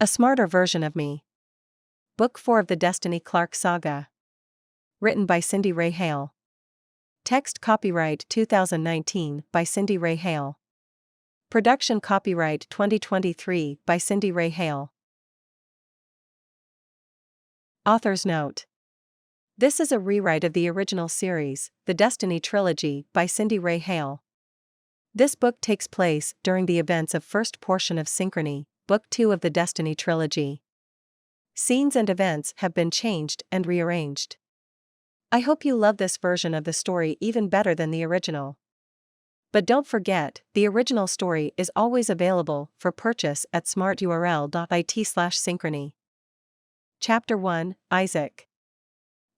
A smarter version of me. Book 4 of the Destiny Clark Saga. Written by Cindy Ray Hale. Text copyright 2019 by Cindy Ray Hale. Production copyright 2023 by Cindy Ray Hale. Author's note. This is a rewrite of the original series, The Destiny Trilogy by Cindy Ray Hale. This book takes place during the events of first portion of Synchrony, Book 2 of the Destiny Trilogy. Scenes and events have been changed and rearranged. I hope you love this version of the story even better than the original. But don't forget, the original story is always available for purchase at smarturl.it/synchrony. Chapter 1, Isaac.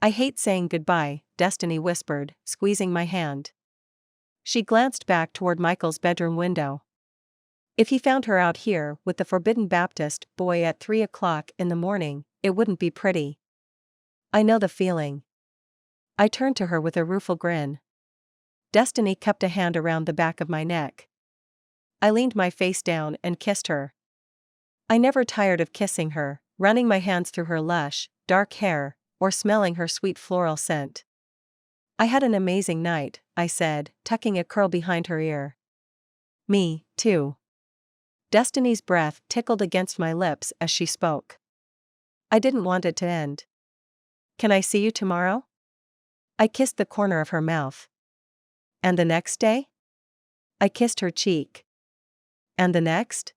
I hate saying goodbye, Destiny whispered, squeezing my hand. She glanced back toward Michael's bedroom window. If he found her out here with the forbidden Baptist boy at 3 o'clock in the morning, it wouldn't be pretty. I know the feeling. I turned to her with a rueful grin. Destiny cupped a hand around the back of my neck. I leaned my face down and kissed her. I never tired of kissing her, running my hands through her lush, dark hair, or smelling her sweet floral scent. I had an amazing night, I said, tucking a curl behind her ear. Me, too. Destiny's breath tickled against my lips as she spoke. I didn't want it to end. Can I see you tomorrow? I kissed the corner of her mouth. And the next day? I kissed her cheek. And the next?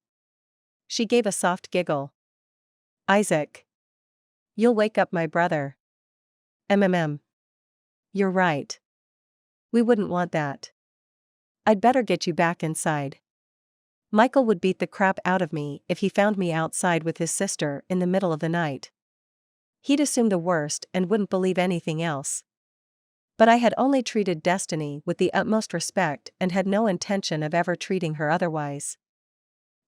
She gave a soft giggle. Isaac. You'll wake up my brother. You're right. We wouldn't want that. I'd better get you back inside. Michael would beat the crap out of me if he found me outside with his sister in the middle of the night. He'd assume the worst and wouldn't believe anything else. But I had only treated Destiny with the utmost respect and had no intention of ever treating her otherwise.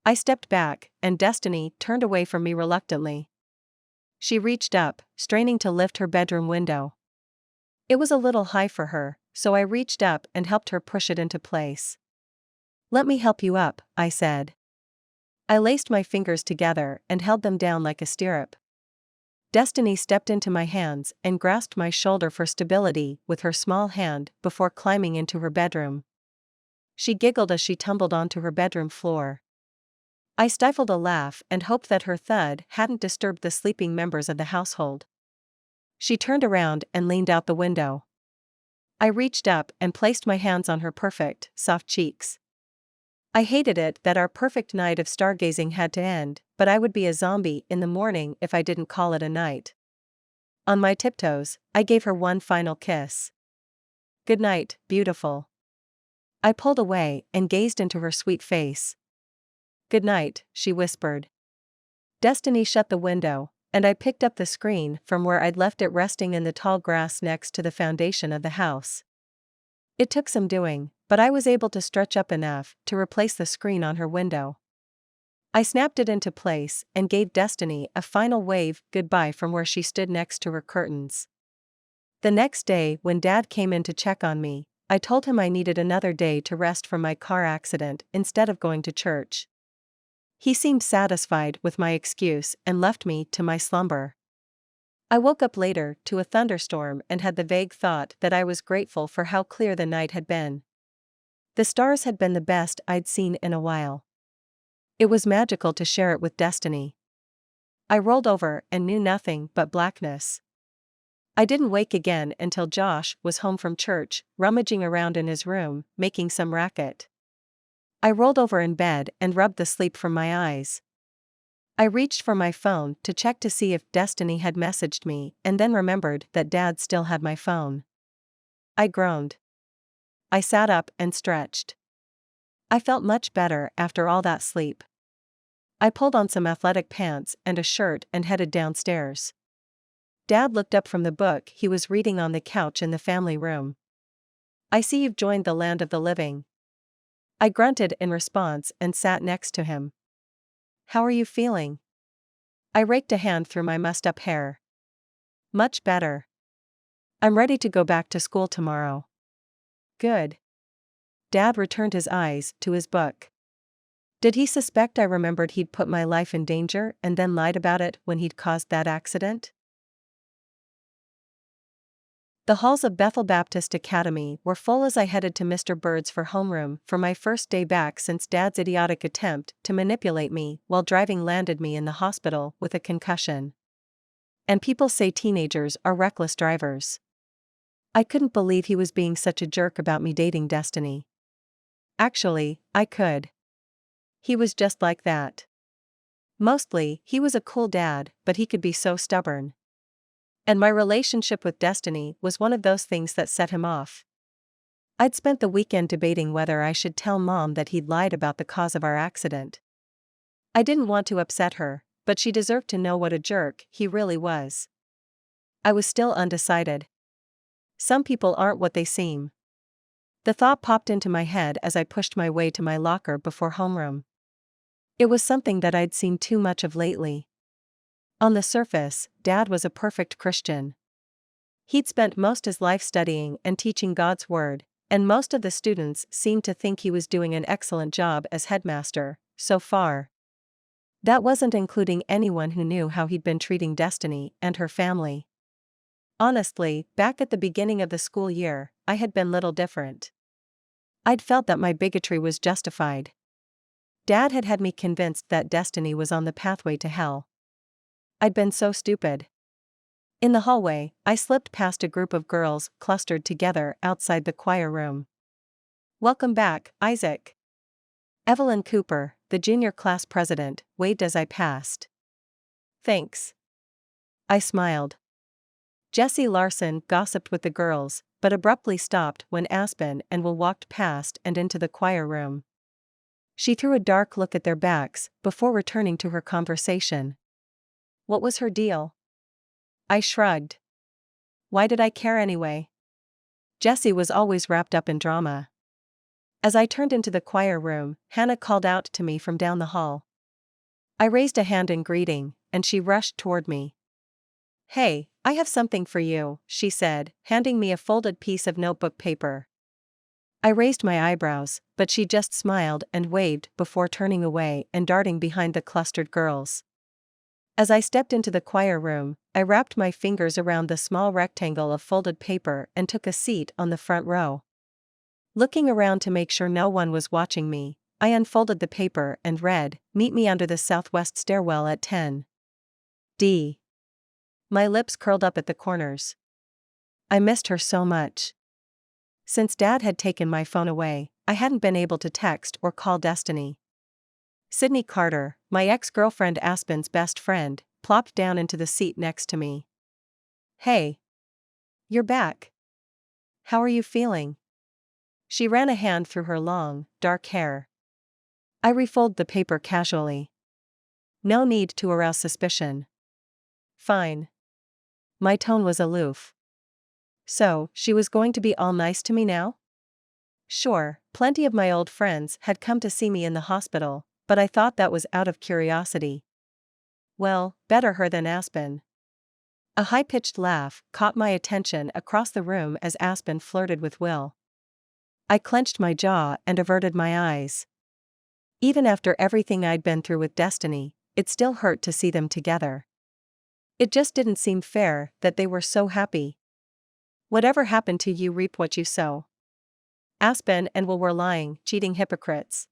I stepped back, and Destiny turned away from me reluctantly. She reached up, straining to lift her bedroom window. It was a little high for her, so I reached up and helped her push it into place. Let me help you up, I said. I laced my fingers together and held them down like a stirrup. Destiny stepped into my hands and grasped my shoulder for stability with her small hand before climbing into her bedroom. She giggled as she tumbled onto her bedroom floor. I stifled a laugh and hoped that her thud hadn't disturbed the sleeping members of the household. She turned around and leaned out the window. I reached up and placed my hands on her perfect, soft cheeks. I hated it that our perfect night of stargazing had to end, but I would be a zombie in the morning if I didn't call it a night. On my tiptoes, I gave her one final kiss. Good night, beautiful. I pulled away and gazed into her sweet face. Good night, she whispered. Destiny shut the window, and I picked up the screen from where I'd left it resting in the tall grass next to the foundation of the house. It took some doing, but I was able to stretch up enough to replace the screen on her window. I snapped it into place and gave Destiny a final wave goodbye from where she stood next to her curtains. The next day, when Dad came in to check on me, I told him I needed another day to rest from my car accident instead of going to church. He seemed satisfied with my excuse and left me to my slumber. I woke up later to a thunderstorm and had the vague thought that I was grateful for how clear the night had been. The stars had been the best I'd seen in a while. It was magical to share it with Destiny. I rolled over and knew nothing but blackness. I didn't wake again until Josh was home from church, rummaging around in his room, making some racket. I rolled over in bed and rubbed the sleep from my eyes. I reached for my phone to check to see if Destiny had messaged me and then remembered that Dad still had my phone. I groaned. I sat up and stretched. I felt much better after all that sleep. I pulled on some athletic pants and a shirt and headed downstairs. Dad looked up from the book he was reading on the couch in the family room. I see you've joined the land of the living. I grunted in response and sat next to him. How are you feeling? I raked a hand through my mussed-up hair. Much better. I'm ready to go back to school tomorrow. Good. Dad returned his eyes to his book. Did he suspect I remembered he'd put my life in danger and then lied about it when he'd caused that accident? The halls of Bethel Baptist Academy were full as I headed to Mr. Bird's for homeroom for my first day back since Dad's idiotic attempt to manipulate me while driving landed me in the hospital with a concussion. And people say teenagers are reckless drivers. I couldn't believe he was being such a jerk about me dating Destiny. Actually, I could. He was just like that. Mostly, he was a cool dad, but he could be so stubborn. And my relationship with Destiny was one of those things that set him off. I'd spent the weekend debating whether I should tell Mom that he'd lied about the cause of our accident. I didn't want to upset her, but she deserved to know what a jerk he really was. I was still undecided. Some people aren't what they seem. The thought popped into my head as I pushed my way to my locker before homeroom. It was something that I'd seen too much of lately. On the surface, Dad was a perfect Christian. He'd spent most his life studying and teaching God's Word, and most of the students seemed to think he was doing an excellent job as headmaster, so far. That wasn't including anyone who knew how he'd been treating Destiny and her family. Honestly, back at the beginning of the school year, I had been little different. I'd felt that my bigotry was justified. Dad had had me convinced that Destiny was on the pathway to hell. I'd been so stupid. In the hallway, I slipped past a group of girls clustered together outside the choir room. "Welcome back, Isaac." Evelyn Cooper, the junior class president, waved as I passed. "Thanks." I smiled. Jessie Larson gossiped with the girls, but abruptly stopped when Aspen and Will walked past and into the choir room. She threw a dark look at their backs before returning to her conversation. What was her deal? I shrugged. Why did I care anyway? Jessie was always wrapped up in drama. As I turned into the choir room, Hannah called out to me from down the hall. I raised a hand in greeting, and she rushed toward me. "Hey, I have something for you," she said, handing me a folded piece of notebook paper. I raised my eyebrows, but she just smiled and waved before turning away and darting behind the clustered girls. As I stepped into the choir room, I wrapped my fingers around the small rectangle of folded paper and took a seat on the front row. Looking around to make sure no one was watching me, I unfolded the paper and read, "Meet me under the southwest stairwell at 10:00 D." My lips curled up at the corners. I missed her so much. Since Dad had taken my phone away, I hadn't been able to text or call Destiny. Sydney Carter, my ex-girlfriend Aspen's best friend, plopped down into the seat next to me. "Hey. You're back. How are you feeling?" She ran a hand through her long, dark hair. I refolded the paper casually. No need to arouse suspicion. "Fine." My tone was aloof. So, she was going to be all nice to me now? Sure, plenty of my old friends had come to see me in the hospital, but I thought that was out of curiosity. Well, better her than Aspen. A high-pitched laugh caught my attention across the room as Aspen flirted with Will. I clenched my jaw and averted my eyes. Even after everything I'd been through with Destiny, it still hurt to see them together. It just didn't seem fair that they were so happy. Whatever happened to you reap what you sow. Aspen and Will were lying, cheating hypocrites.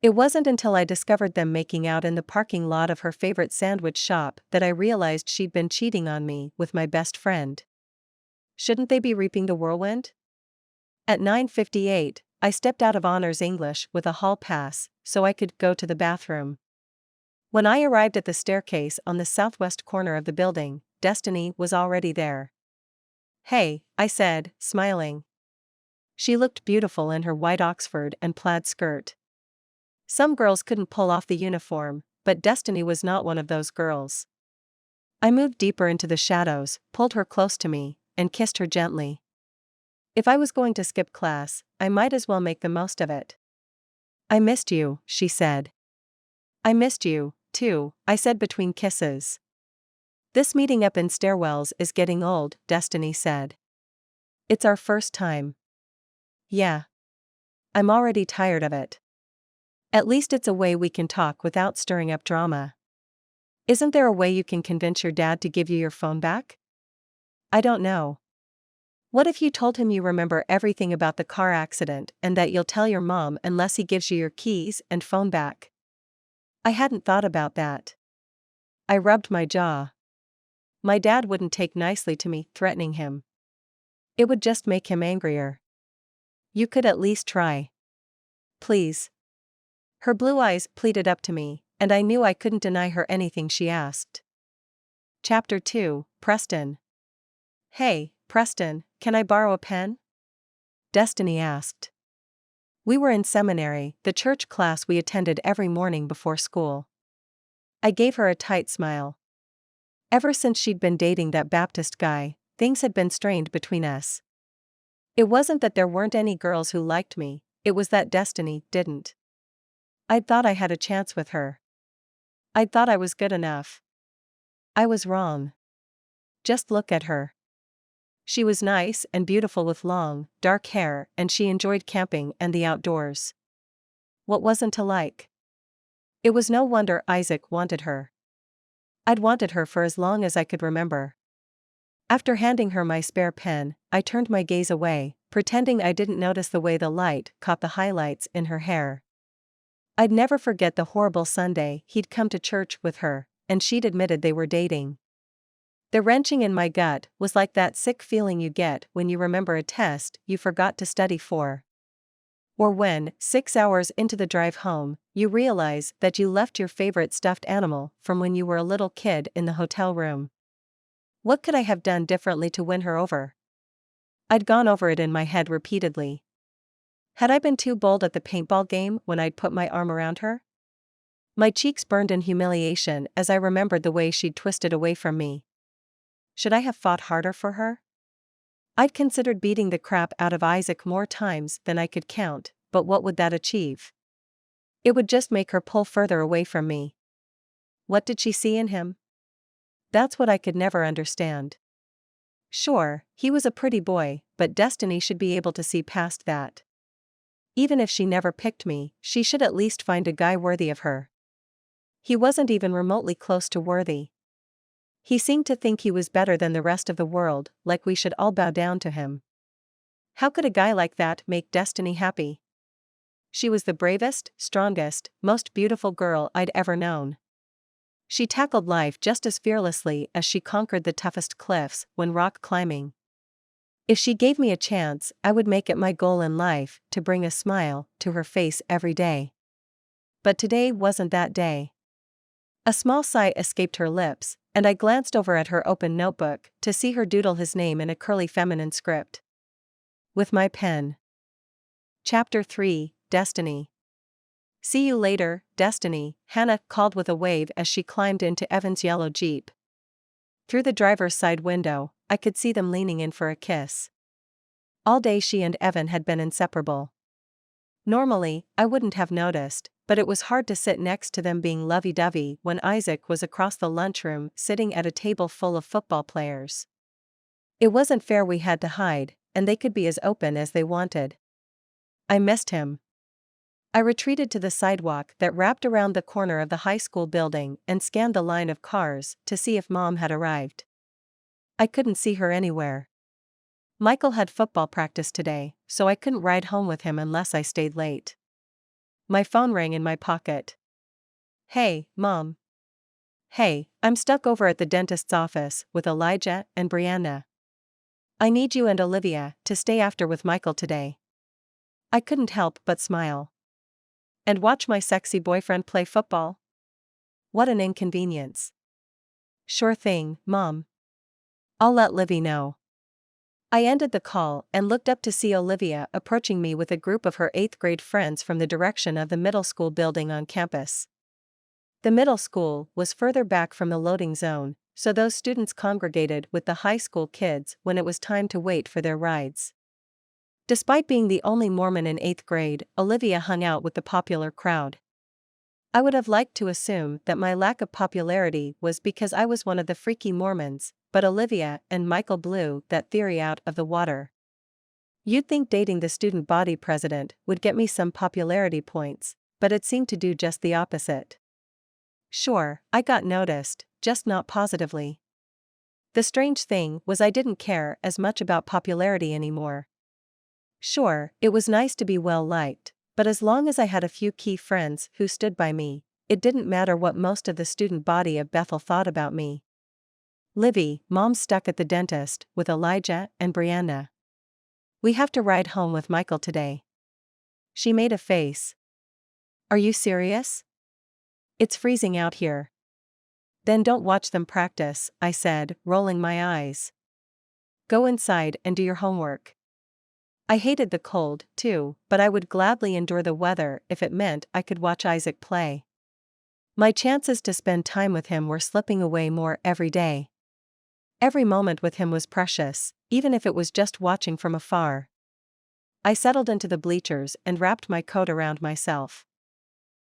It wasn't until I discovered them making out in the parking lot of her favorite sandwich shop that I realized she'd been cheating on me with my best friend. Shouldn't they be reaping the whirlwind? At 9:58, I stepped out of honors English with a hall pass, so I could go to the bathroom. When I arrived at the staircase on the southwest corner of the building, Destiny was already there. "Hey," I said, smiling. She looked beautiful in her white Oxford and plaid skirt. Some girls couldn't pull off the uniform, but Destiny was not one of those girls. I moved deeper into the shadows, pulled her close to me, and kissed her gently. If I was going to skip class, I might as well make the most of it. "I missed you," she said. "I missed you, too," I said between kisses. "This meeting up in stairwells is getting old," Destiny said. "It's our first time." "Yeah. I'm already tired of it." At least it's a way we can talk without stirring up drama. Isn't there a way you can convince your dad to give you your phone back? I don't know. What if you told him you remember everything about the car accident and that you'll tell your mom unless he gives you your keys and phone back? I hadn't thought about that. I rubbed my jaw. My dad wouldn't take nicely to me threatening him. It would just make him angrier. You could at least try. Please. Her blue eyes pleaded up to me, and I knew I couldn't deny her anything she asked. Chapter 2, Preston. Hey, Preston, can I borrow a pen? Destiny asked. We were in seminary, the church class we attended every morning before school. I gave her a tight smile. Ever since she'd been dating that Baptist guy, things had been strained between us. It wasn't that there weren't any girls who liked me, it was that Destiny didn't. I'd thought I had a chance with her. I'd thought I was good enough. I was wrong. Just look at her. She was nice and beautiful with long, dark hair, and she enjoyed camping and the outdoors. What wasn't to like? It was no wonder Isaac wanted her. I'd wanted her for as long as I could remember. After handing her my spare pen, I turned my gaze away, pretending I didn't notice the way the light caught the highlights in her hair. I'd never forget the horrible Sunday he'd come to church with her, and she'd admitted they were dating. The wrenching in my gut was like that sick feeling you get when you remember a test you forgot to study for. Or when, 6 hours into the drive home, you realize that you left your favorite stuffed animal from when you were a little kid in the hotel room. What could I have done differently to win her over? I'd gone over it in my head repeatedly. Had I been too bold at the paintball game when I'd put my arm around her? My cheeks burned in humiliation as I remembered the way she'd twisted away from me. Should I have fought harder for her? I'd considered beating the crap out of Isaac more times than I could count, but what would that achieve? It would just make her pull further away from me. What did she see in him? That's what I could never understand. Sure, he was a pretty boy, but Destiny should be able to see past that. Even if she never picked me, she should at least find a guy worthy of her. He wasn't even remotely close to worthy. He seemed to think he was better than the rest of the world, like we should all bow down to him. How could a guy like that make Destiny happy? She was the bravest, strongest, most beautiful girl I'd ever known. She tackled life just as fearlessly as she conquered the toughest cliffs when rock climbing. If she gave me a chance, I would make it my goal in life to bring a smile to her face every day. But today wasn't that day. A small sigh escaped her lips, and I glanced over at her open notebook to see her doodle his name in a curly feminine script. With my pen. Chapter 3, Destiny. See you later, Destiny, Hannah called with a wave as she climbed into Evan's yellow Jeep. Through the driver's side window, I could see them leaning in for a kiss. All day she and Evan had been inseparable. Normally, I wouldn't have noticed, but it was hard to sit next to them being lovey-dovey when Isaac was across the lunchroom sitting at a table full of football players. It wasn't fair we had to hide, and they could be as open as they wanted. I missed him. I retreated to the sidewalk that wrapped around the corner of the high school building and scanned the line of cars to see if Mom had arrived. I couldn't see her anywhere. Michael had football practice today, so I couldn't ride home with him unless I stayed late. My phone rang in my pocket. Hey, Mom. Hey, I'm stuck over at the dentist's office with Elijah and Brianna. I need you and Olivia to stay after with Michael today. I couldn't help but smile. And watch my sexy boyfriend play football? What an inconvenience. Sure thing, Mom. I'll let Livy know. I ended the call and looked up to see Olivia approaching me with a group of her 8th grade friends from the direction of the middle school building on campus. The middle school was further back from the loading zone, so those students congregated with the high school kids when it was time to wait for their rides. Despite being the only Mormon in 8th grade, Olivia hung out with the popular crowd. I would have liked to assume that my lack of popularity was because I was one of the freaky Mormons, but Olivia and Michael blew that theory out of the water. You'd think dating the student body president would get me some popularity points, but it seemed to do just the opposite. Sure, I got noticed, just not positively. The strange thing was I didn't care as much about popularity anymore. Sure, it was nice to be well liked, but as long as I had a few key friends who stood by me, it didn't matter what most of the student body of Bethel thought about me. Livy, Mom's stuck at the dentist with Elijah and Brianna. We have to ride home with Michael today. She made a face. Are you serious? It's freezing out here. Then don't watch them practice, I said, rolling my eyes. Go inside and do your homework. I hated the cold, too, but I would gladly endure the weather if it meant I could watch Isaac play. My chances to spend time with him were slipping away more every day. Every moment with him was precious, even if it was just watching from afar. I settled into the bleachers and wrapped my coat around myself.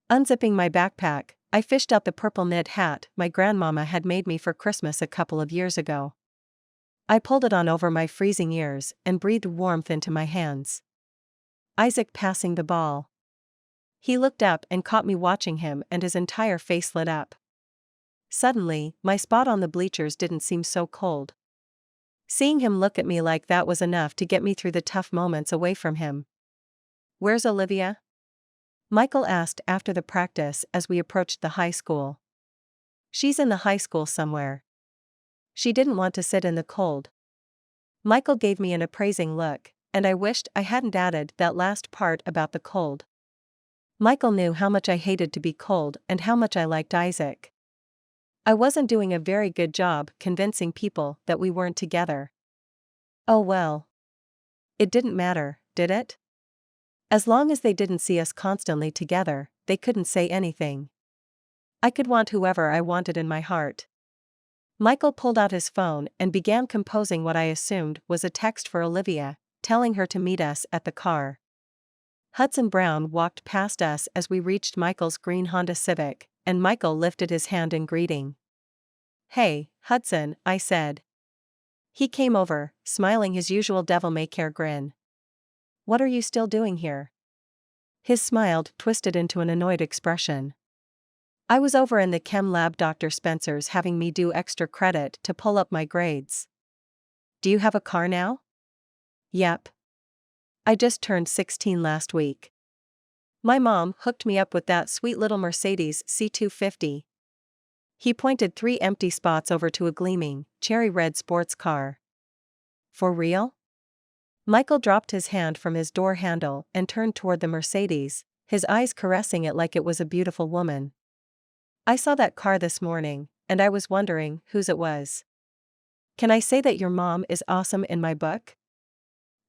Unzipping my backpack, I fished out the purple knit hat my grandmama had made me for Christmas a couple of years ago. I pulled it on over my freezing ears and breathed warmth into my hands. Isaac passing the ball. He looked up and caught me watching him, and his entire face lit up. Suddenly, my spot on the bleachers didn't seem so cold. Seeing him look at me like that was enough to get me through the tough moments away from him. Where's Olivia? Michael asked after the practice as we approached the high school. She's in the high school somewhere. She didn't want to sit in the cold. Michael gave me an appraising look, and I wished I hadn't added that last part about the cold. Michael knew how much I hated to be cold and how much I liked Isaac. I wasn't doing a very good job convincing people that we weren't together. Oh well. It didn't matter, did it? As long as they didn't see us constantly together, they couldn't say anything. I could want whoever I wanted in my heart. Michael pulled out his phone and began composing what I assumed was a text for Olivia, telling her to meet us at the car. Hudson Brown walked past us as we reached Michael's green Honda Civic, and Michael lifted his hand in greeting. Hey, Hudson, I said. He came over, smiling his usual devil-may-care grin. What are you still doing here? His smile twisted into an annoyed expression. I was over in the chem lab. Dr. Spencer's having me do extra credit to pull up my grades. Do you have a car now? Yep. I just turned 16 last week. My mom hooked me up with that sweet little Mercedes C250. He pointed 3 empty spots over to a gleaming, cherry red sports car. For real? Michael dropped his hand from his door handle and turned toward the Mercedes, his eyes caressing it like it was a beautiful woman. I saw that car this morning, and I was wondering whose it was. Can I say that your mom is awesome in my book?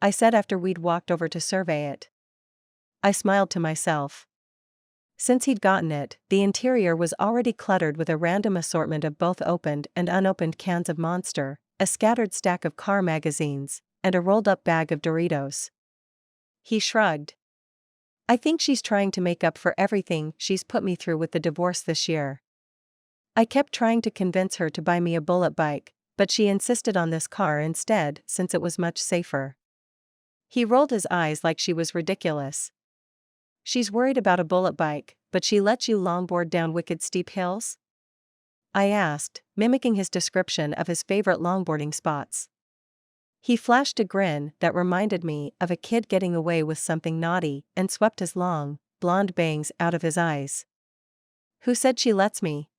I said after we'd walked over to survey it. I smiled to myself. Since he'd gotten it, the interior was already cluttered with a random assortment of both opened and unopened cans of Monster, a scattered stack of car magazines, and a rolled-up bag of Doritos. He shrugged. I think she's trying to make up for everything she's put me through with the divorce this year. I kept trying to convince her to buy me a bullet bike, but she insisted on this car instead since it was much safer. He rolled his eyes like she was ridiculous. She's worried about a bullet bike, but she lets you longboard down wicked steep hills? I asked, mimicking his description of his favorite longboarding spots. He flashed a grin that reminded me of a kid getting away with something naughty and swept his long, blonde bangs out of his eyes. Who said she lets me?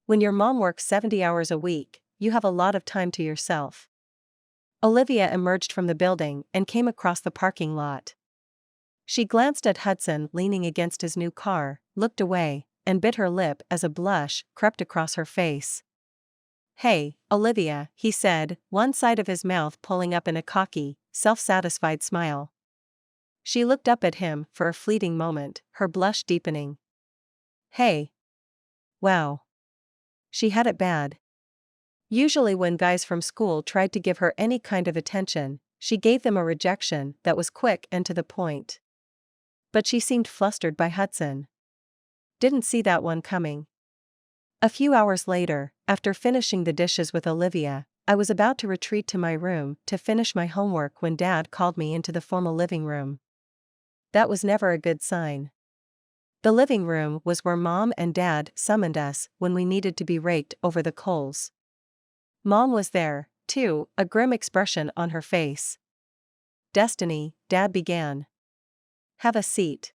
When your mom works 70 hours a week, you have a lot of time to yourself. Olivia emerged from the building and came across the parking lot. She glanced at Hudson leaning against his new car, looked away, and bit her lip as a blush crept across her face. Hey, Olivia, he said, one side of his mouth pulling up in a cocky, self-satisfied smile. She looked up at him for a fleeting moment, her blush deepening. Hey. Wow. She had it bad. Usually when guys from school tried to give her any kind of attention, she gave them a rejection that was quick and to the point. But she seemed flustered by Hudson. Didn't see that one coming. A few hours later, after finishing the dishes with Olivia, I was about to retreat to my room to finish my homework when Dad called me into the formal living room. That was never a good sign. The living room was where Mom and Dad summoned us when we needed to be raked over the coals. Mom was there, too, a grim expression on her face. "Destiny," Dad began. "Have a seat."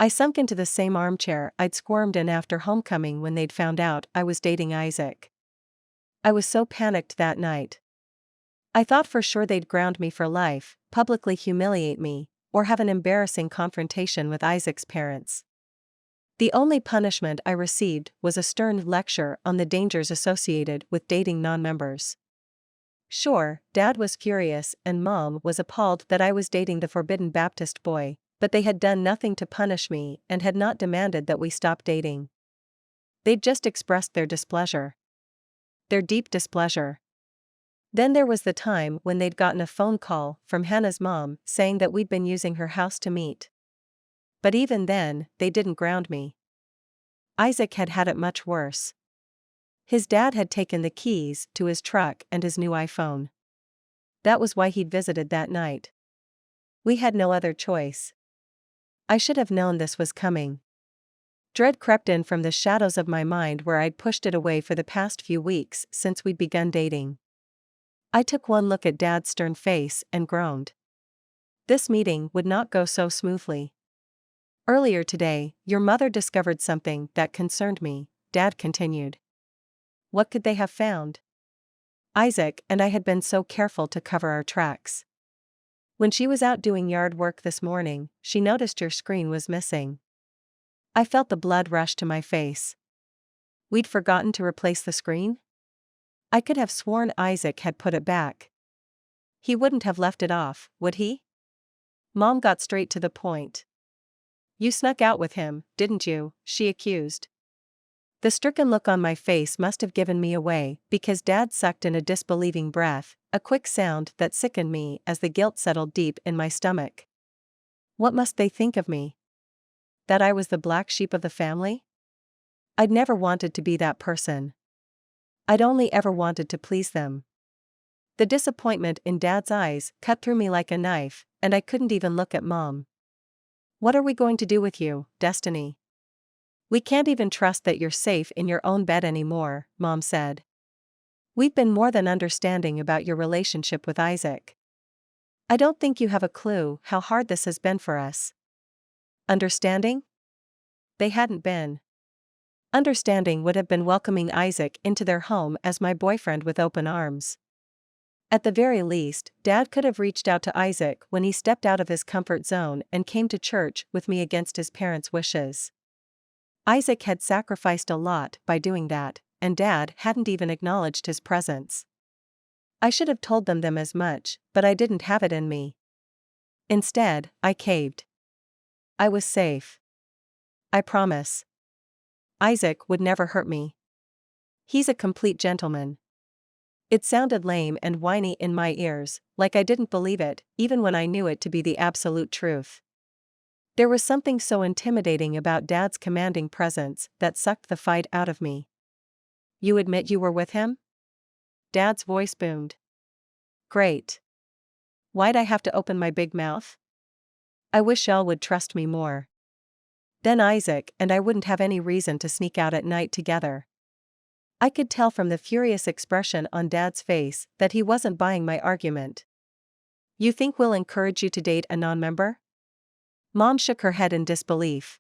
I sunk into the same armchair I'd squirmed in after homecoming when they'd found out I was dating Isaac. I was so panicked that night. I thought for sure they'd ground me for life, publicly humiliate me, or have an embarrassing confrontation with Isaac's parents. The only punishment I received was a stern lecture on the dangers associated with dating non-members. Sure, Dad was furious and Mom was appalled that I was dating the forbidden Baptist boy, but they had done nothing to punish me and had not demanded that we stop dating. They'd just expressed their displeasure. Their deep displeasure. Then there was the time when they'd gotten a phone call from Hannah's mom saying that we'd been using her house to meet. But even then, they didn't ground me. Isaac had had it much worse. His dad had taken the keys to his truck and his new iPhone. That was why he'd visited that night. We had no other choice. I should have known this was coming. Dread crept in from the shadows of my mind where I'd pushed it away for the past few weeks since we'd begun dating. I took one look at Dad's stern face and groaned. This meeting would not go so smoothly. "Earlier today, your mother discovered something that concerned me," Dad continued. What could they have found? Isaac and I had been so careful to cover our tracks. When she was out doing yard work this morning, she noticed your screen was missing. I felt the blood rush to my face. We'd forgotten to replace the screen? I could have sworn Isaac had put it back. He wouldn't have left it off, would he? Mom got straight to the point. "You snuck out with him, didn't you?" she accused. The stricken look on my face must have given me away because Dad sucked in a disbelieving breath, a quick sound that sickened me as the guilt settled deep in my stomach. What must they think of me? That I was the black sheep of the family? I'd never wanted to be that person. I'd only ever wanted to please them. The disappointment in Dad's eyes cut through me like a knife, and I couldn't even look at Mom. "What are we going to do with you, Destiny? We can't even trust that you're safe in your own bed anymore," Mom said. "We've been more than understanding about your relationship with Isaac. I don't think you have a clue how hard this has been for us." Understanding? They hadn't been. Understanding would have been welcoming Isaac into their home as my boyfriend with open arms. At the very least, Dad could have reached out to Isaac when he stepped out of his comfort zone and came to church with me against his parents' wishes. Isaac had sacrificed a lot by doing that, and Dad hadn't even acknowledged his presence. I should have told them as much, but I didn't have it in me. Instead, I caved. I was safe. I promise. Isaac would never hurt me. He's a complete gentleman. It sounded lame and whiny in my ears, like I didn't believe it, even when I knew it to be the absolute truth. There was something so intimidating about Dad's commanding presence that sucked the fight out of me. "You admit you were with him?" Dad's voice boomed. Great. Why'd I have to open my big mouth? I wish y'all would trust me more. Then Isaac and I wouldn't have any reason to sneak out at night together. I could tell from the furious expression on Dad's face that he wasn't buying my argument. "You think we'll encourage you to date a non-member?" Mom shook her head in disbelief.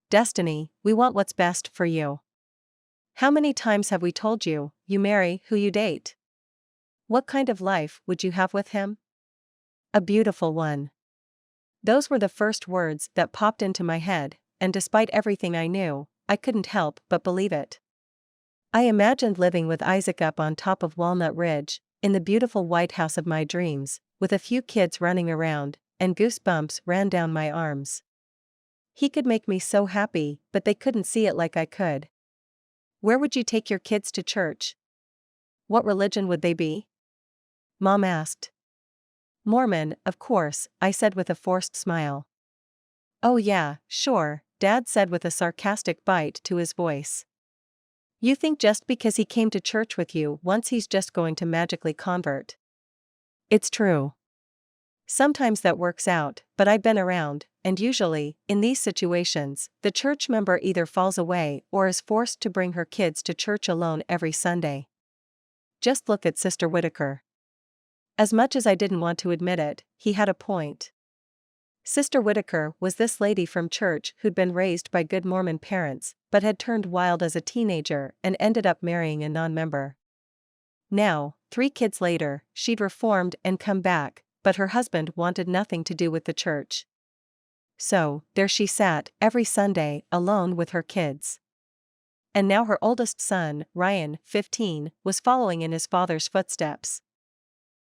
"Destiny, we want what's best for you. How many times have we told you, you marry who you date? What kind of life would you have with him? A beautiful one." Those were the first words that popped into my head, and despite everything I knew, I couldn't help but believe it. I imagined living with Isaac up on top of Walnut Ridge, in the beautiful White House of my dreams, with a few kids running around, and goosebumps ran down my arms. He could make me so happy, but they couldn't see it like I could. "Where would you take your kids to church? What religion would they be?" Mom asked. "Mormon, of course," I said with a forced smile. "Oh yeah, sure," Dad said with a sarcastic bite to his voice. "You think just because he came to church with you once he's just going to magically convert?" "It's true. Sometimes that works out, but I've been around, and usually, in these situations, the church member either falls away or is forced to bring her kids to church alone every Sunday. Just look at Sister Whitaker. As much as I didn't want to admit it, he had a point. Sister Whitaker was this lady from church who'd been raised by good Mormon parents, but had turned wild as a teenager and ended up marrying a non-member. Now, 3 kids later, she'd reformed and come back, but her husband wanted nothing to do with the church. So, there she sat, every Sunday, alone with her kids. And now her oldest son, Ryan, 15, was following in his father's footsteps.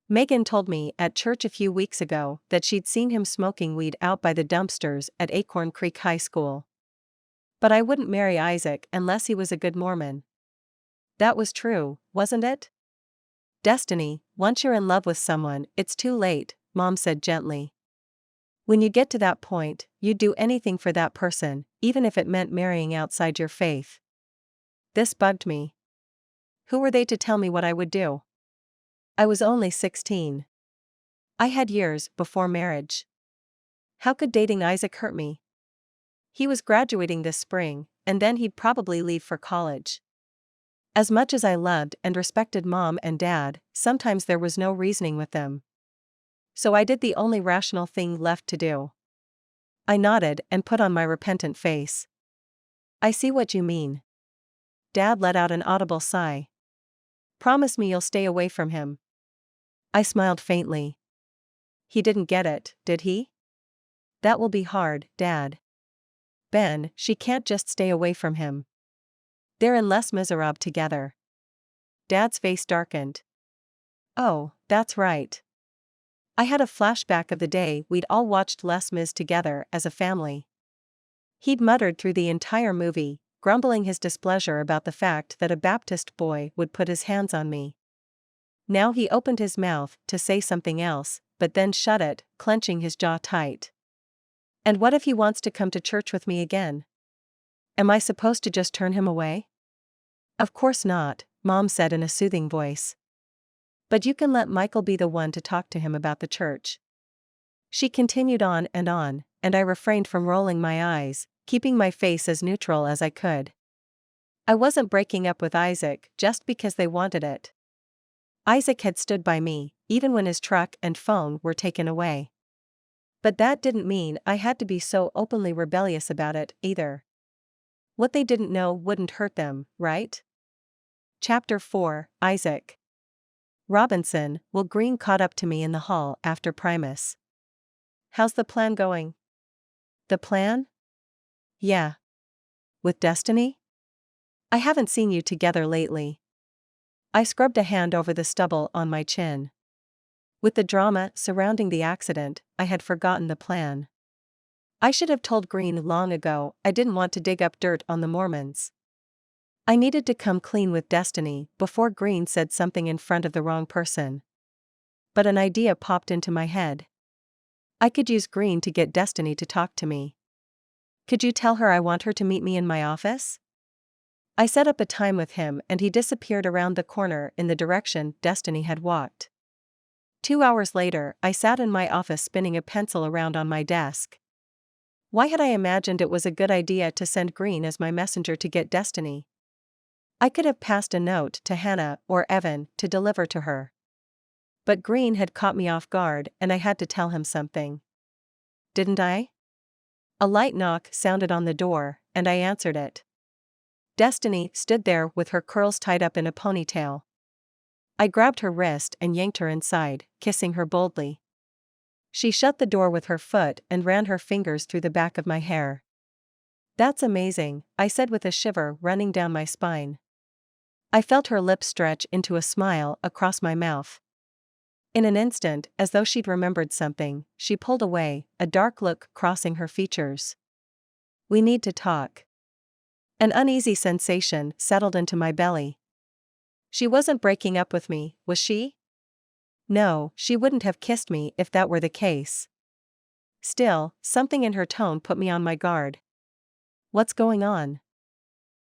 Megan told me at church a few weeks ago that she'd seen him smoking weed out by the dumpsters at Acorn Creek High School. But I wouldn't marry Isaac unless he was a good Mormon. That was true, wasn't it? Destiny, once you're in love with someone, it's too late, Mom said gently. When you get to that point, you'd do anything for that person, even if it meant marrying outside your faith. This bugged me. Who were they to tell me what I would do? I was only 16. I had years before marriage. How could dating Isaac hurt me? He was graduating this spring, and then he'd probably leave for college. As much as I loved and respected Mom and Dad, sometimes there was no reasoning with them. So I did the only rational thing left to do. I nodded and put on my repentant face. I see what you mean. Dad let out an audible sigh. Promise me you'll stay away from him. I smiled faintly. He didn't get it, did he? That will be hard, Dad. Ben, she can't just stay away from him. They're in Les Miserables together. Dad's face darkened. Oh, that's right. I had a flashback of the day we'd all watched Les Mis together as a family. He'd muttered through the entire movie, grumbling his displeasure about the fact that a Baptist boy would put his hands on me. Now he opened his mouth to say something else, but then shut it, clenching his jaw tight. And what if he wants to come to church with me again? Am I supposed to just turn him away? Of course not, Mom said in a soothing voice. But you can let Michael be the one to talk to him about the church. She continued on, and I refrained from rolling my eyes, keeping my face as neutral as I could. I wasn't breaking up with Isaac just because they wanted it. Isaac had stood by me, even when his truck and phone were taken away. But that didn't mean I had to be so openly rebellious about it, either. What they didn't know wouldn't hurt them, right? Chapter 4, Isaac. Robinson, Will Green caught up to me in the hall after Primus. How's the plan going? The plan? Yeah. With Destiny? I haven't seen you together lately. I scrubbed a hand over the stubble on my chin. With the drama surrounding the accident, I had forgotten the plan. I should have told Green long ago I didn't want to dig up dirt on the Mormons. I needed to come clean with Destiny before Green said something in front of the wrong person. But an idea popped into my head. I could use Green to get Destiny to talk to me. Could you tell her I want her to meet me in my office? I set up a time with him and he disappeared around the corner in the direction Destiny had walked. 2 hours later, I sat in my office spinning a pencil around on my desk. Why had I imagined it was a good idea to send Green as my messenger to get Destiny? I could have passed a note to Hannah or Evan to deliver to her. But Green had caught me off guard and I had to tell him something. Didn't I? A light knock sounded on the door, and I answered it. Destiny stood there with her curls tied up in a ponytail. I grabbed her wrist and yanked her inside, kissing her boldly. She shut the door with her foot and ran her fingers through the back of my hair. That's amazing, I said with a shiver running down my spine. I felt her lips stretch into a smile across my mouth. In an instant, as though she'd remembered something, she pulled away, a dark look crossing her features. We need to talk. An uneasy sensation settled into my belly. She wasn't breaking up with me, was she? No, she wouldn't have kissed me if that were the case. Still, something in her tone put me on my guard. What's going on?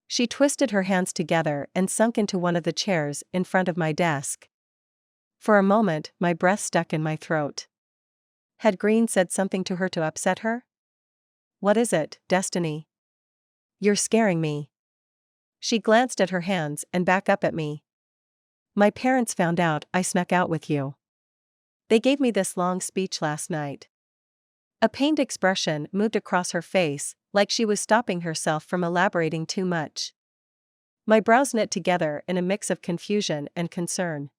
She twisted her hands together and sunk into one of the chairs in front of my desk. For a moment, my breath stuck in my throat. Had Green said something to her to upset her? What is it, Destiny? You're scaring me. She glanced at her hands and back up at me. My parents found out I snuck out with you. They gave me this long speech last night. A pained expression moved across her face, like she was stopping herself from elaborating too much. My brows knit together in a mix of confusion and concern.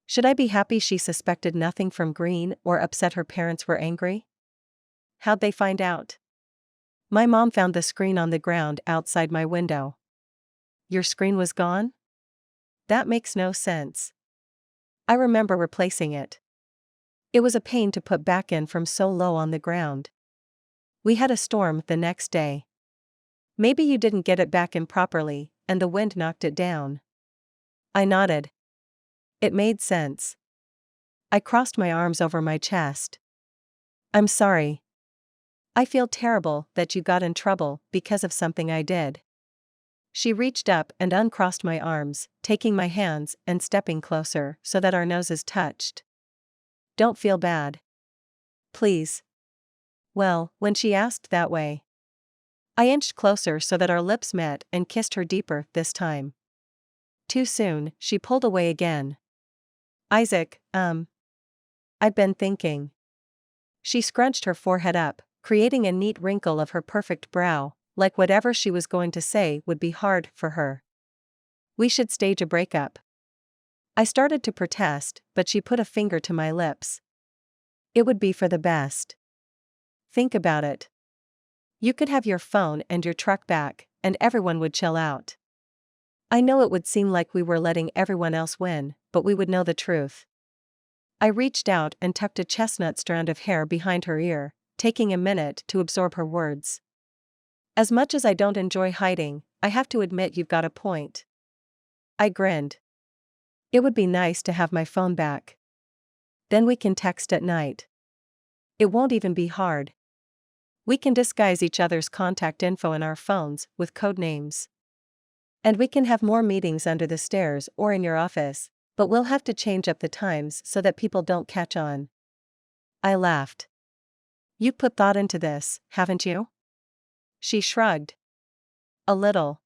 Should I be happy she suspected nothing from Green or upset her parents were angry? How'd they find out? My mom found the screen on the ground outside my window. Your screen was gone? That makes no sense. I remember replacing it. It was a pain to put back in from so low on the ground. We had a storm the next day. Maybe you didn't get it back in properly, and the wind knocked it down. I nodded. It made sense. I crossed my arms over my chest. I'm sorry. I feel terrible that you got in trouble because of something I did. She reached up and uncrossed my arms, taking my hands and stepping closer so that our noses touched. Don't feel bad. Please. Well, when she asked that way, I inched closer so that our lips met and kissed her deeper this time. Too soon, she pulled away again. Isaac, I've been thinking. She scrunched her forehead up, creating a neat wrinkle of her perfect brow, like whatever she was going to say would be hard for her. We should stage a breakup. I started to protest, but she put a finger to my lips. It would be for the best. Think about it. You could have your phone and your truck back, and everyone would chill out. I know it would seem like we were letting everyone else win, but we would know the truth. I reached out and tucked a chestnut strand of hair behind her ear, taking a minute to absorb her words. As much as I don't enjoy hiding, I have to admit you've got a point. I grinned. It would be nice to have my phone back. Then we can text at night. It won't even be hard. We can disguise each other's contact info in our phones with code names. And we can have more meetings under the stairs or in your office, but we'll have to change up the times so that people don't catch on. I laughed. You put thought into this, haven't you? She shrugged. A little.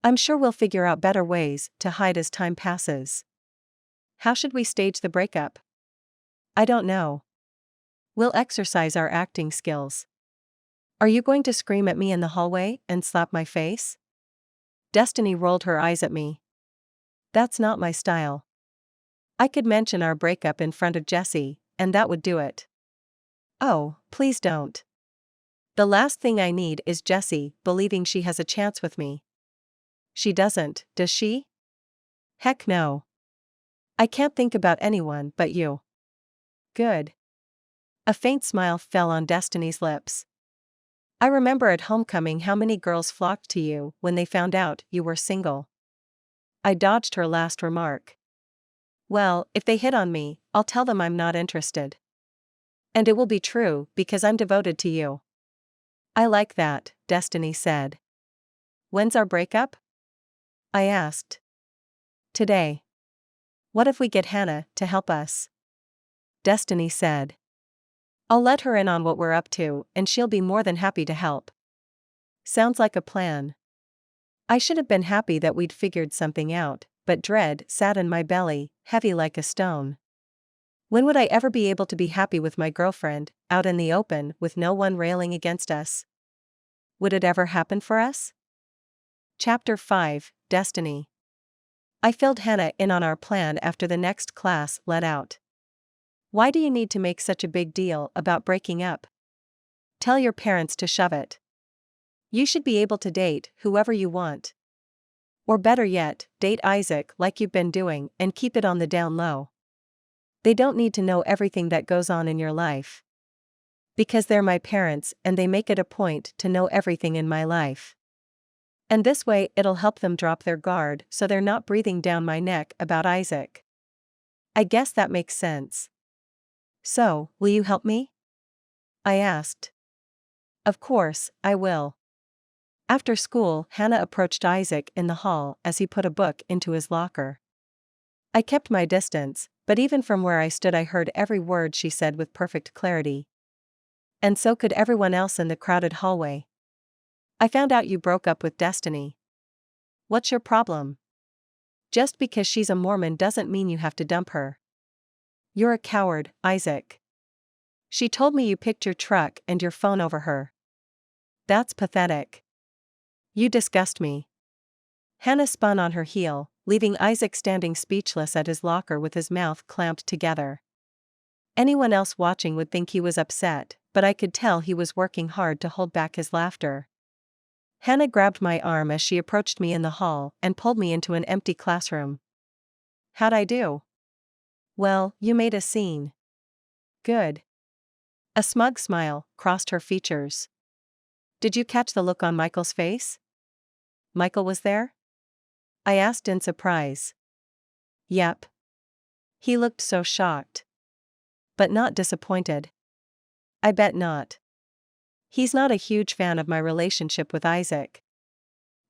I'm sure we'll figure out better ways to hide as time passes. How should we stage the breakup? I don't know. We'll exercise our acting skills. Are you going to scream at me in the hallway and slap my face? Destiny rolled her eyes at me. That's not my style. I could mention our breakup in front of Jessie, and that would do it. Oh, please don't. The last thing I need is Jessie believing she has a chance with me. She doesn't, does she? Heck no. I can't think about anyone but you. Good. A faint smile fell on Destiny's lips. I remember at homecoming how many girls flocked to you when they found out you were single. I dodged her last remark. Well, if they hit on me, I'll tell them I'm not interested. And it will be true because I'm devoted to you. I like that, Destiny said. When's our breakup? I asked. Today. What if we get Hannah to help us? Destiny said. I'll let her in on what we're up to, and she'll be more than happy to help. Sounds like a plan. I should have been happy that we'd figured something out, but dread sat in my belly, heavy like a stone. When would I ever be able to be happy with my girlfriend, out in the open with no one railing against us? Would it ever happen for us? Chapter 5, Destiny. I filled Hannah in on our plan after the next class let out. Why do you need to make such a big deal about breaking up? Tell your parents to shove it. You should be able to date whoever you want. Or better yet, date Isaac like you've been doing and keep it on the down low. They don't need to know everything that goes on in your life. Because they're my parents and they make it a point to know everything in my life. And this way it'll help them drop their guard so they're not breathing down my neck about Isaac. I guess that makes sense. So, will you help me? I asked. Of course, I will. After school, Hannah approached Isaac in the hall as he put a book into his locker. I kept my distance, But even from where I stood I heard every word she said with perfect clarity. And so could everyone else in the crowded hallway. I found out you broke up with Destiny. What's your problem? Just because she's a Mormon doesn't mean you have to dump her. You're a coward, Isaac. She told me you picked your truck and your phone over her. That's pathetic. You disgust me. Hannah spun on her heel, leaving Isaac standing speechless at his locker with his mouth clamped together. Anyone else watching would think he was upset, but I could tell he was working hard to hold back his laughter. Hannah grabbed my arm as she approached me in the hall and pulled me into an empty classroom. How'd I do? Well, you made a scene. Good. A smug smile crossed her features. Did you catch the look on Michael's face? Michael was there? I asked in surprise. Yep. He looked so shocked. But not disappointed. I bet not. He's not a huge fan of my relationship with Isaac.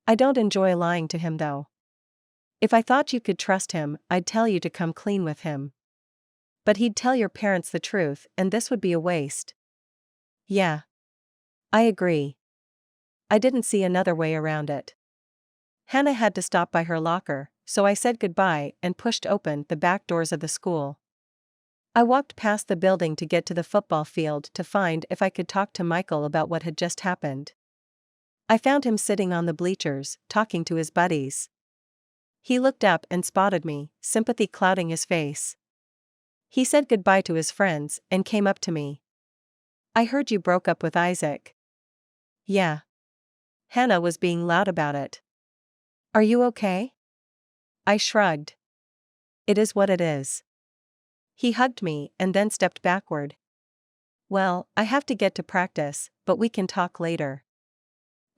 I don't enjoy lying to him though. If I thought you could trust him, I'd tell you to come clean with him. But he'd tell your parents the truth, and this would be a waste. Yeah. I agree. I didn't see another way around it. Hannah had to stop by her locker, so I said goodbye and pushed open the back doors of the school. I walked past the building to get to the football field to find if I could talk to Michael about what had just happened. I found him sitting on the bleachers, talking to his buddies. He looked up and spotted me, sympathy clouding his face. He said goodbye to his friends and came up to me. I heard you broke up with Isaac. Yeah. Hannah was being loud about it. Are you okay? I shrugged. It is what it is. He hugged me and then stepped backward. Well, I have to get to practice, but we can talk later.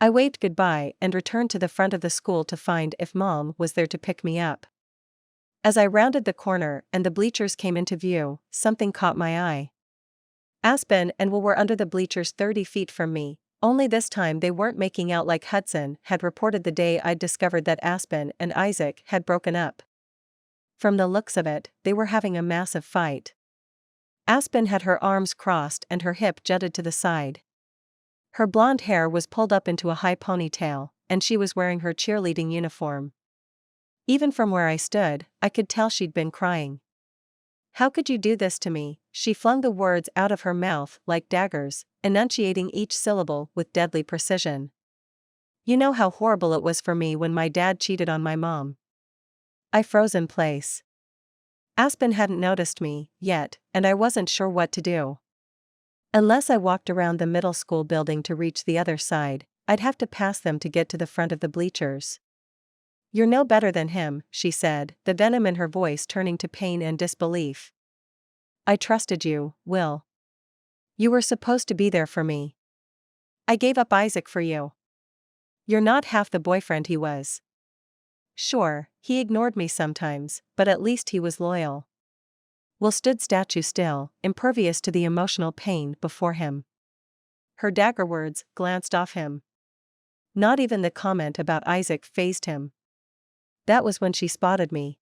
I waved goodbye and returned to the front of the school to find if Mom was there to pick me up. As I rounded the corner and the bleachers came into view, something caught my eye. Aspen and Will were under the bleachers 30 feet from me, only this time they weren't making out like Hudson had reported the day I'd discovered that Aspen and Isaac had broken up. From the looks of it, they were having a massive fight. Aspen had her arms crossed and her hip jutted to the side. Her blonde hair was pulled up into a high ponytail, and she was wearing her cheerleading uniform. Even from where I stood, I could tell she'd been crying. How could you do this to me? She flung the words out of her mouth like daggers, enunciating each syllable with deadly precision. You know how horrible it was for me when my dad cheated on my mom. I froze in place. Aspen hadn't noticed me yet, and I wasn't sure what to do. Unless I walked around the middle school building to reach the other side, I'd have to pass them to get to the front of the bleachers. You're no better than him, she said, the venom in her voice turning to pain and disbelief. I trusted you, Will. You were supposed to be there for me. I gave up Isaac for you. You're not half the boyfriend he was. Sure, he ignored me sometimes, but at least he was loyal. Will stood statue still, impervious to the emotional pain before him. Her dagger words glanced off him. Not even the comment about Isaac fazed him. That was when she spotted me.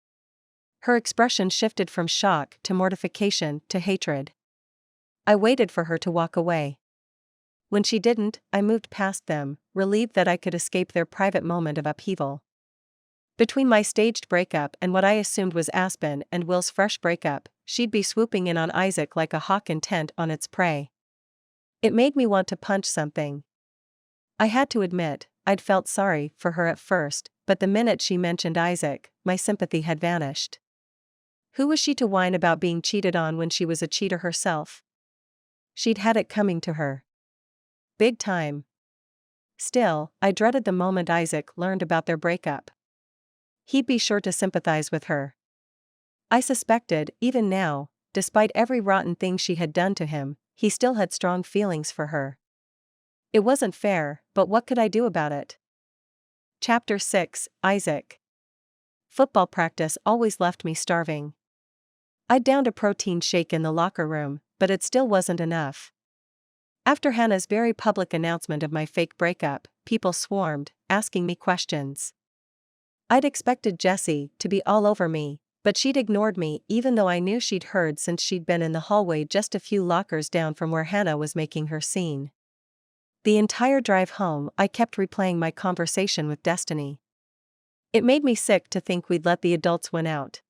Her expression shifted from shock to mortification to hatred. I waited for her to walk away. When she didn't, I moved past them, relieved that I could escape their private moment of upheaval. Between my staged breakup and what I assumed was Aspen and Will's fresh breakup, she'd be swooping in on Isaac like a hawk intent on its prey. It made me want to punch something. I had to admit, I'd felt sorry for her at first, but the minute she mentioned Isaac, my sympathy had vanished. Who was she to whine about being cheated on when she was a cheater herself? She'd had it coming to her. Big time. Still, I dreaded the moment Isaac learned about their breakup. He'd be sure to sympathize with her. I suspected, even now, despite every rotten thing she had done to him, he still had strong feelings for her. It wasn't fair, but what could I do about it? Chapter 6, Isaac. Football practice always left me starving. I downed a protein shake in the locker room, but it still wasn't enough. After Hannah's very public announcement of my fake breakup, people swarmed, asking me questions. I'd expected Jessie to be all over me, But she'd ignored me even though I knew she'd heard since she'd been in the hallway just a few lockers down from where Hannah was making her scene. The entire drive home I kept replaying my conversation with Destiny. It made me sick to think we'd let the adults win out.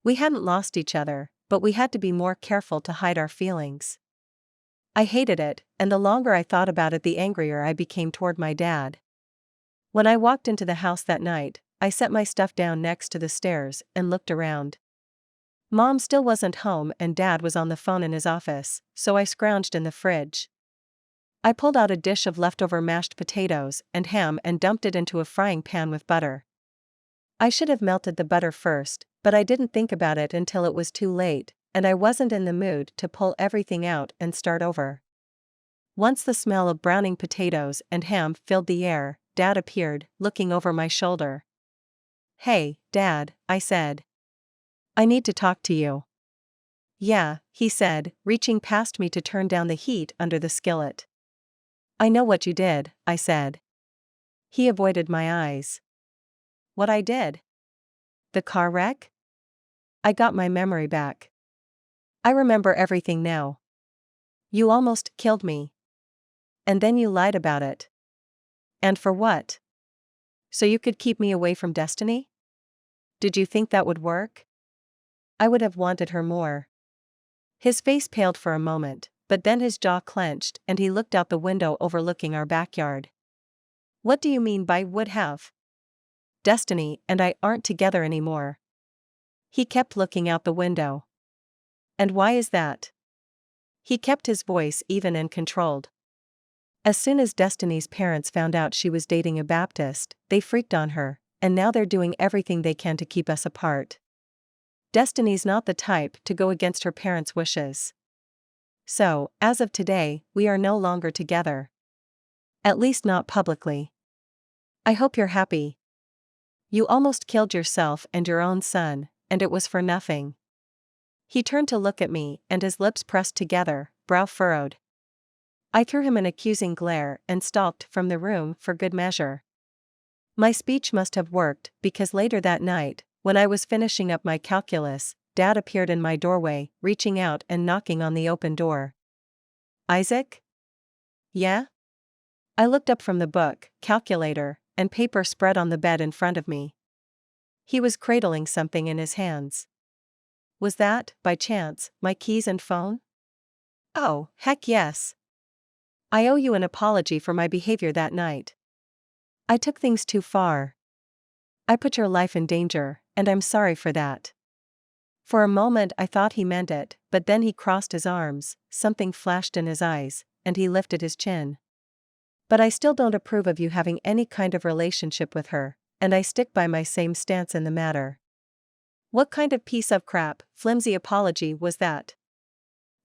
We hadn't lost each other, but we had to be more careful to hide our feelings. I hated it, and the longer I thought about it the angrier I became toward my dad. When I walked into the house that night, I set my stuff down next to the stairs and looked around. Mom still wasn't home and Dad was on the phone in his office, so I scrounged in the fridge. I pulled out a dish of leftover mashed potatoes and ham and dumped it into a frying pan with butter. I should have melted the butter first, but I didn't think about it until it was too late, and I wasn't in the mood to pull everything out and start over. Once the smell of browning potatoes and ham filled the air, Dad appeared, looking over my shoulder. "Hey, Dad," I said. "I need to talk to you." "Yeah," he said, reaching past me to turn down the heat under the skillet. "I know what you did," I said. He avoided my eyes. "What I did? The car wreck?" I got my memory back. I remember everything now. "You almost killed me. And then you lied about it. And for what? So you could keep me away from Destiny? Did you think that would work?" I would have wanted her more. His face paled for a moment, but then his jaw clenched and he looked out the window overlooking our backyard. "What do you mean by would have? Destiny and I aren't together anymore." He kept looking out the window. "And why is that?" He kept his voice even and controlled. "As soon as Destiny's parents found out she was dating a Baptist, they freaked on her, and now they're doing everything they can to keep us apart. Destiny's not the type to go against her parents' wishes. So, as of today, we are no longer together. At least not publicly. I hope you're happy. You almost killed yourself and your own son, and it was for nothing." He turned to look at me and his lips pressed together, brow furrowed. I threw him an accusing glare and stalked from the room for good measure. My speech must have worked because later that night, when I was finishing up my calculus, Dad appeared in my doorway, reaching out and knocking on the open door. "Isaac?" "Yeah?" I looked up from the book, calculator, and paper spread on the bed in front of me. He was cradling something in his hands. Was that, by chance, my keys and phone? "Oh, heck yes. I owe you an apology for my behavior that night. I took things too far. I put your life in danger, and I'm sorry for that." For a moment I thought he meant it, but then he crossed his arms, something flashed in his eyes, and he lifted his chin. "But I still don't approve of you having any kind of relationship with her, and I stick by my same stance in the matter." What kind of piece of crap, flimsy apology was that?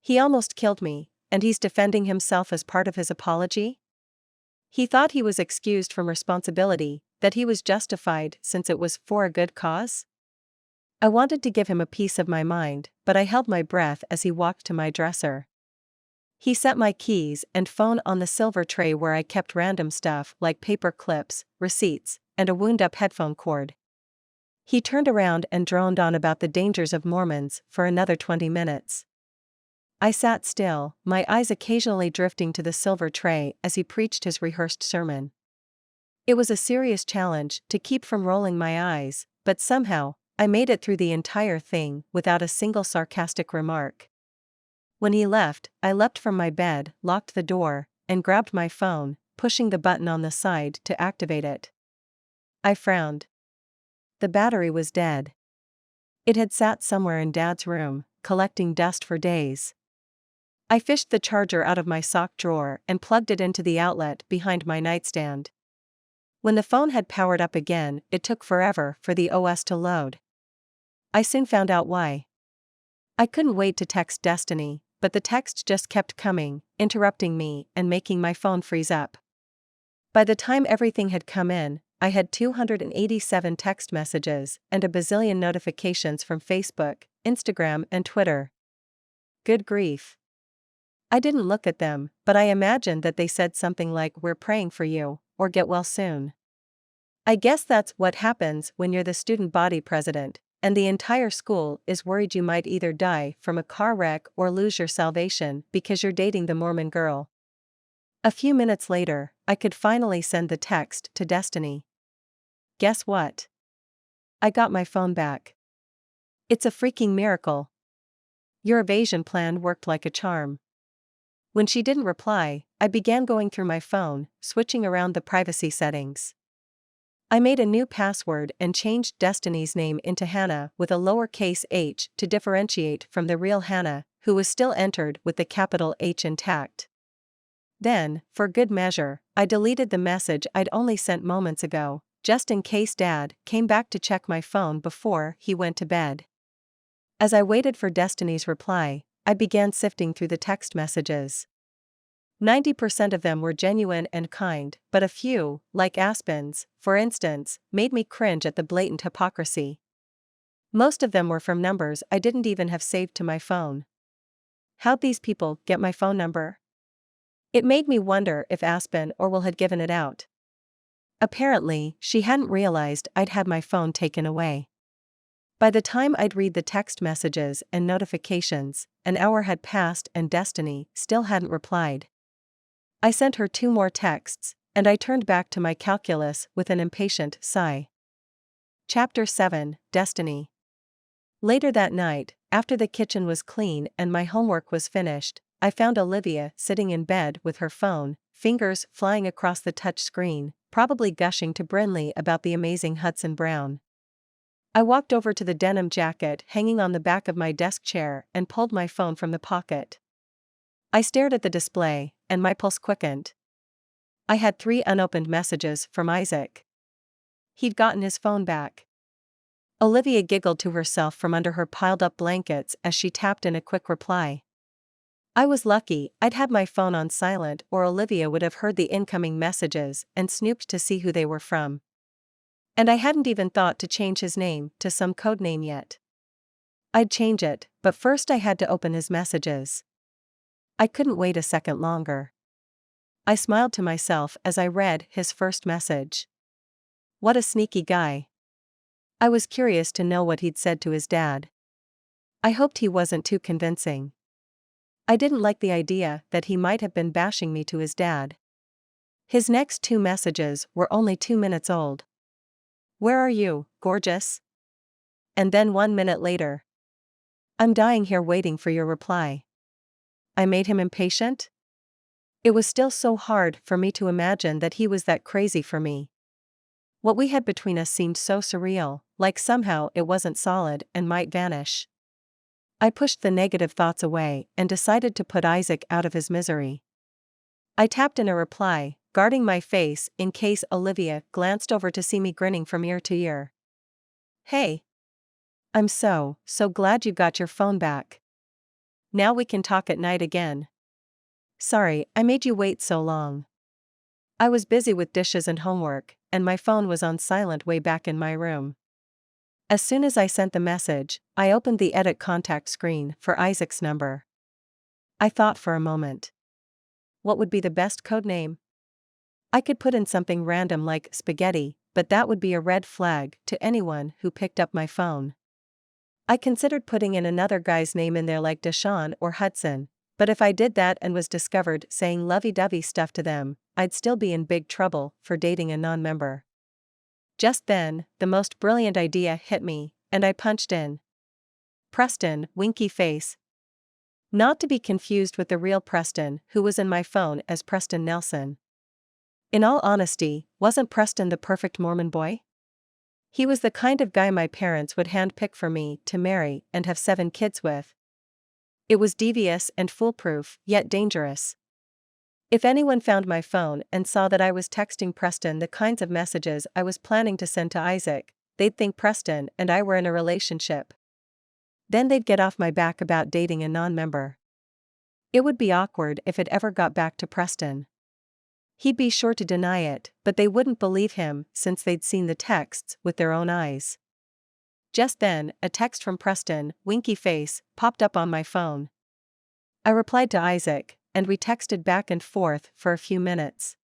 He almost killed me, and he's defending himself as part of his apology? He thought he was excused from responsibility, that he was justified since it was for a good cause? I wanted to give him a piece of my mind, but I held my breath as he walked to my dresser. He set my keys and phone on the silver tray where I kept random stuff like paper clips, receipts, and a wound-up headphone cord. He turned around and droned on about the dangers of Mormons for another 20 minutes. I sat still, my eyes occasionally drifting to the silver tray as he preached his rehearsed sermon. It was a serious challenge to keep from rolling my eyes, but somehow, I made it through the entire thing without a single sarcastic remark. When he left, I leapt from my bed, locked the door, and grabbed my phone, pushing the button on the side to activate it. I frowned. The battery was dead. It had sat somewhere in Dad's room, collecting dust for days. I fished the charger out of my sock drawer and plugged it into the outlet behind my nightstand. When the phone had powered up again, it took forever for the OS to load. I soon found out why. I couldn't wait to text Destiny, but the text just kept coming, interrupting me and making my phone freeze up. By the time everything had come in, I had 287 text messages and a bazillion notifications from Facebook, Instagram, and Twitter. Good grief. I didn't look at them, but I imagined that they said something like "We're praying for you," or "Get well soon." I guess that's what happens when you're the student body president, and the entire school is worried you might either die from a car wreck or lose your salvation because you're dating the Mormon girl. A few minutes later, I could finally send the text to Destiny. Guess what? I got my phone back. It's a freaking miracle. Your evasion plan worked like a charm. When she didn't reply, I began going through my phone, switching around the privacy settings. I made a new password and changed Destiny's name into Hannah with a lowercase h to differentiate from the real Hannah, who was still entered with the capital H intact. Then, for good measure, I deleted the message I'd only sent moments ago, just in case Dad came back to check my phone before he went to bed. As I waited for Destiny's reply, I began sifting through the text messages. 90% of them were genuine and kind, but a few, like Aspen's, for instance, made me cringe at the blatant hypocrisy. Most of them were from numbers I didn't even have saved to my phone. How'd these people get my phone number? It made me wonder if Aspen or Will had given it out. Apparently, she hadn't realized I'd had my phone taken away. By the time I'd read the text messages and notifications, an hour had passed and Destiny still hadn't replied. I sent her 2 more texts, and I turned back to my calculus with an impatient sigh. Chapter 7, Destiny. Later that night, after the kitchen was clean and my homework was finished, I found Olivia sitting in bed with her phone, fingers flying across the touch screen, probably gushing to Brinley about the amazing Hudson Brown. I walked over to the denim jacket hanging on the back of my desk chair and pulled my phone from the pocket. I stared at the display, and my pulse quickened. I had 3 unopened messages from Isaac. He'd gotten his phone back. Olivia giggled to herself from under her piled-up blankets as she tapped in a quick reply. I was lucky I'd had my phone on silent, or Olivia would have heard the incoming messages and snooped to see who they were from. And I hadn't even thought to change his name to some code name yet. I'd change it, but first I had to open his messages. I couldn't wait a second longer. I smiled to myself as I read his first message. What a sneaky guy. I was curious to know what he'd said to his dad. I hoped he wasn't too convincing. I didn't like the idea that he might have been bashing me to his dad. His next 2 messages were only 2 minutes old. Where are you, gorgeous? And then 1 minute later. I'm dying here waiting for your reply. I made him impatient? It was still so hard for me to imagine that he was that crazy for me. What we had between us seemed so surreal, like somehow it wasn't solid and might vanish. I pushed the negative thoughts away and decided to put Isaac out of his misery. I tapped in a reply, guarding my face in case Olivia glanced over to see me grinning from ear to ear. Hey! I'm so glad you got your phone back. Now we can talk at night again. Sorry I made you wait so long. I was busy with dishes and homework, and my phone was on silent way back in my room. As soon as I sent the message, I opened the edit contact screen for Isaac's number. I thought for a moment. What would be the best code name? I could put in something random like spaghetti, but that would be a red flag to anyone who picked up my phone. I considered putting in another guy's name in there like Deshaun or Hudson, but if I did that and was discovered saying lovey-dovey stuff to them, I'd still be in big trouble for dating a non-member. Just then, the most brilliant idea hit me, and I punched in. Preston, winky face. Not to be confused with the real Preston who was in my phone as Preston Nelson. In all honesty, wasn't Preston the perfect Mormon boy? He was the kind of guy my parents would handpick for me to marry and have 7 kids with. It was devious and foolproof, yet dangerous. If anyone found my phone and saw that I was texting Preston the kinds of messages I was planning to send to Isaac, they'd think Preston and I were in a relationship. Then they'd get off my back about dating a non-member. It would be awkward if it ever got back to Preston. He'd be sure to deny it, but they wouldn't believe him since they'd seen the texts with their own eyes. Just then, a text from Preston, winky face, popped up on my phone. I replied to Isaac, and we texted back and forth for a few minutes.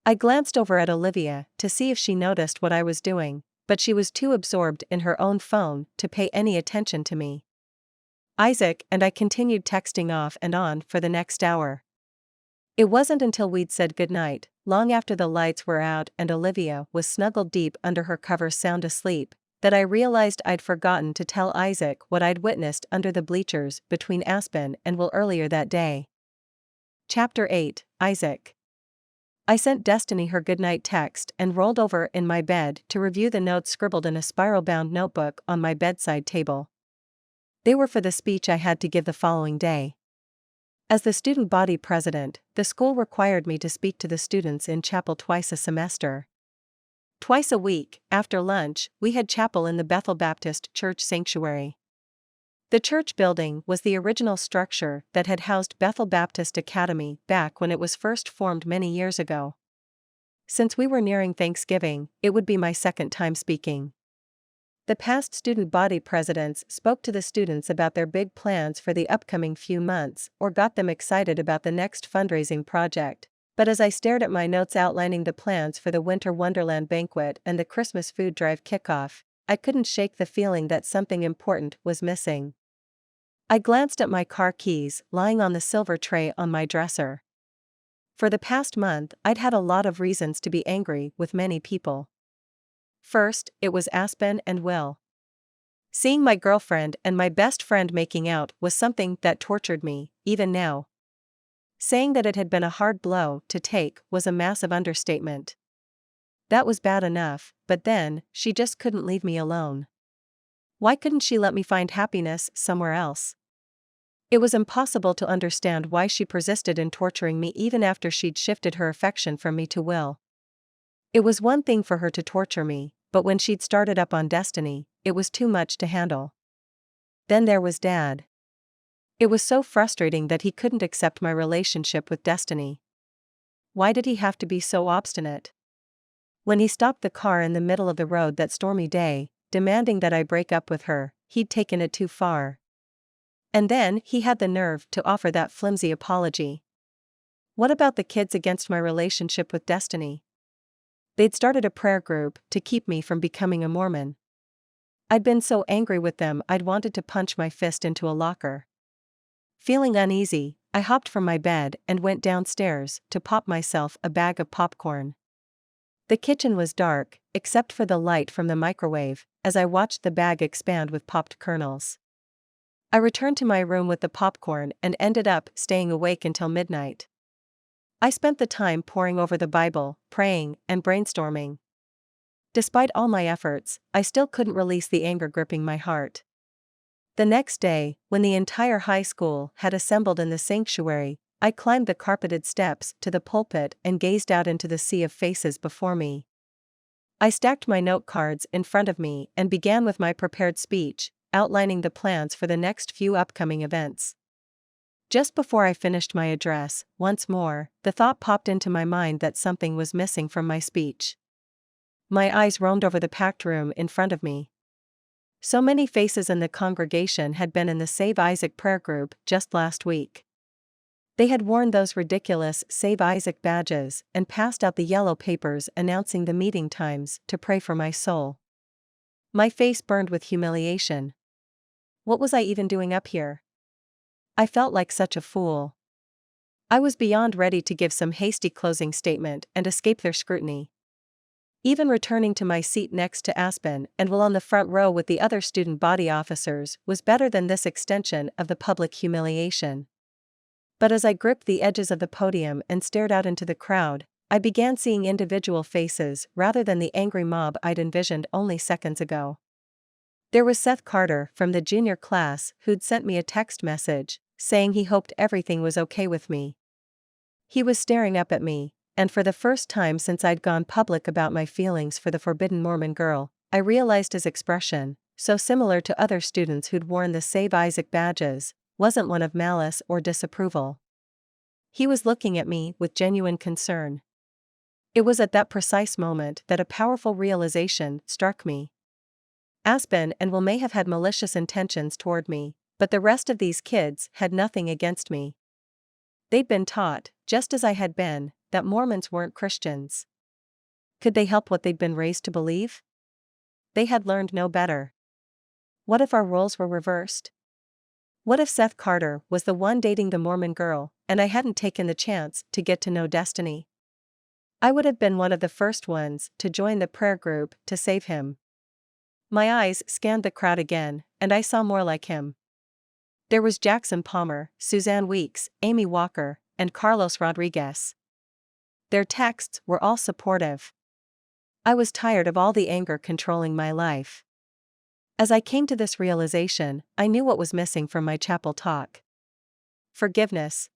I glanced over at Olivia to see if she noticed what I was doing, but she was too absorbed in her own phone to pay any attention to me. Isaac and I continued texting off and on for the next hour. It wasn't until we'd said goodnight, long after the lights were out and Olivia was snuggled deep under her covers sound asleep, that I realized I'd forgotten to tell Isaac what I'd witnessed under the bleachers between Aspen and Will earlier that day. Chapter 8, Isaac. I sent Destiny her goodnight text and rolled over in my bed to review the notes scribbled in a spiral-bound notebook on my bedside table. They were for the speech I had to give the following day. As the student body president, the school required me to speak to the students in chapel twice a semester. Twice a week, after lunch, we had chapel in the Bethel Baptist Church sanctuary. The church building was the original structure that had housed Bethel Baptist Academy back when it was first formed many years ago. Since we were nearing Thanksgiving, it would be my second time speaking. The past student body presidents spoke to the students about their big plans for the upcoming few months or got them excited about the next fundraising project, but as I stared at my notes outlining the plans for the Winter Wonderland banquet and the Christmas food drive kickoff, I couldn't shake the feeling that something important was missing. I glanced at my car keys lying on the silver tray on my dresser. For the past month, I'd had a lot of reasons to be angry with many people. First, it was Aspen and Will. Seeing my girlfriend and my best friend making out was something that tortured me, even now. Saying that it had been a hard blow to take was a massive understatement. That was bad enough, but then, she just couldn't leave me alone. Why couldn't she let me find happiness somewhere else? It was impossible to understand why she persisted in torturing me even after she'd shifted her affection from me to Will. It was one thing for her to torture me, but when she'd started up on Destiny, it was too much to handle. Then there was Dad. It was so frustrating that he couldn't accept my relationship with Destiny. Why did he have to be so obstinate? When he stopped the car in the middle of the road that stormy day, demanding that I break up with her, he'd taken it too far. And then he had the nerve to offer that flimsy apology. What about the kids against my relationship with Destiny? They'd started a prayer group to keep me from becoming a Mormon. I'd been so angry with them I'd wanted to punch my fist into a locker. Feeling uneasy, I hopped from my bed and went downstairs to pop myself a bag of popcorn. The kitchen was dark, except for the light from the microwave, as I watched the bag expand with popped kernels. I returned to my room with the popcorn and ended up staying awake until midnight. I spent the time poring over the Bible, praying, and brainstorming. Despite all my efforts, I still couldn't release the anger gripping my heart. The next day, when the entire high school had assembled in the sanctuary, I climbed the carpeted steps to the pulpit and gazed out into the sea of faces before me. I stacked my note cards in front of me and began with my prepared speech, outlining the plans for the next few upcoming events. Just before I finished my address, once more, the thought popped into my mind that something was missing from my speech. My eyes roamed over the packed room in front of me. So many faces in the congregation had been in the Save Isaac prayer group just last week. They had worn those ridiculous Save Isaac badges and passed out the yellow papers announcing the meeting times to pray for my soul. My face burned with humiliation. What was I even doing up here? I felt like such a fool. I was beyond ready to give some hasty closing statement and escape their scrutiny. Even returning to my seat next to Aspen and Will on the front row with the other student body officers was better than this extension of the public humiliation. But as I gripped the edges of the podium and stared out into the crowd, I began seeing individual faces rather than the angry mob I'd envisioned only seconds ago. There was Seth Carter from the junior class who'd sent me a text message, saying he hoped everything was okay with me. He was staring up at me, and for the first time since I'd gone public about my feelings for the forbidden Mormon girl, I realized his expression, so similar to other students who'd worn the Save Isaac badges, wasn't one of malice or disapproval. He was looking at me with genuine concern. It was at that precise moment that a powerful realization struck me. Aspen and Will may have had malicious intentions toward me, but the rest of these kids had nothing against me. They'd been taught, just as I had been, that Mormons weren't Christians. Could they help what they'd been raised to believe? they had learned no better. What if our roles were reversed? What if Seth Carter was the one dating the Mormon girl, and I hadn't taken the chance to get to know Destiny? I would have been one of the first ones to join the prayer group to save him. My eyes scanned the crowd again, and I saw more like him. There was Jackson Palmer, Suzanne Weeks, Amy Walker, and Carlos Rodriguez. Their texts were all supportive. I was tired of all the anger controlling my life. As I came to this realization, I knew what was missing from my chapel talk. Forgiveness.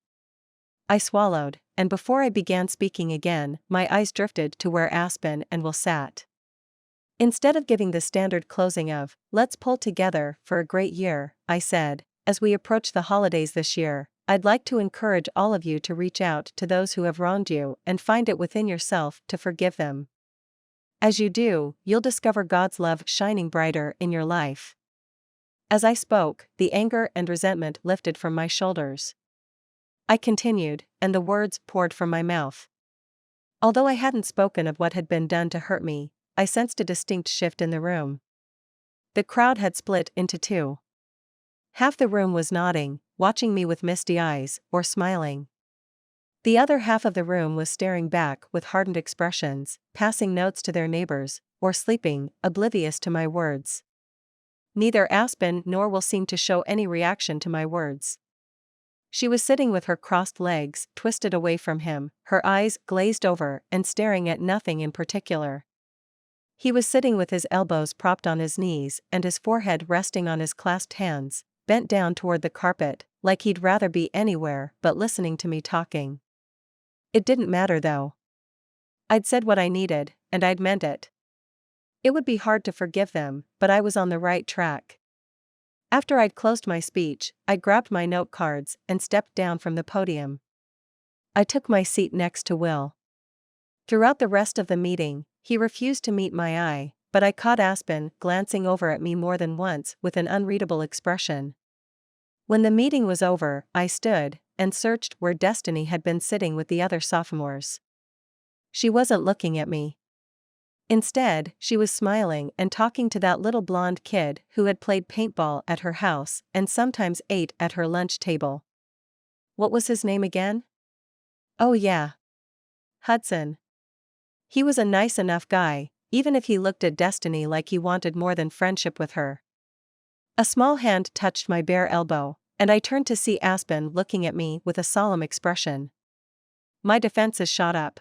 I swallowed, and before I began speaking again, my eyes drifted to where Aspen and Will sat. Instead of giving the standard closing of, "Let's pull together for a great year," I said, "As we approach the holidays this year, I'd like to encourage all of you to reach out to those who have wronged you and find it within yourself to forgive them. As you do, you'll discover God's love shining brighter in your life." As I spoke, the anger and resentment lifted from my shoulders. I continued, and the words poured from my mouth. Although I hadn't spoken of what had been done to hurt me, I sensed a distinct shift in the room. The crowd had split into two. Half the room was nodding, watching me with misty eyes, or smiling. The other half of the room was staring back with hardened expressions, passing notes to their neighbors, or sleeping, oblivious to my words. Neither Aspen nor Will seemed to show any reaction to my words. She was sitting with her crossed legs twisted away from him, her eyes glazed over and staring at nothing in particular. He was sitting with his elbows propped on his knees and his forehead resting on his clasped hands, bent down toward the carpet, like he'd rather be anywhere but listening to me talking. It didn't matter though. I'd said what I needed, and I'd meant it. It would be hard to forgive them, but I was on the right track. After I'd closed my speech, I grabbed my note cards and stepped down from the podium. I took my seat next to Will. Throughout the rest of the meeting, he refused to meet my eye, but I caught Aspen glancing over at me more than once with an unreadable expression. When the meeting was over, I stood and searched where Destiny had been sitting with the other sophomores. She wasn't looking at me. Instead, she was smiling and talking to that little blonde kid who had played paintball at her house and sometimes ate at her lunch table. What was his name again? Oh yeah. Hudson. He was a nice enough guy, even if he looked at Destiny like he wanted more than friendship with her. A small hand touched my bare elbow, and I turned to see Aspen looking at me with a solemn expression. My defenses shot up.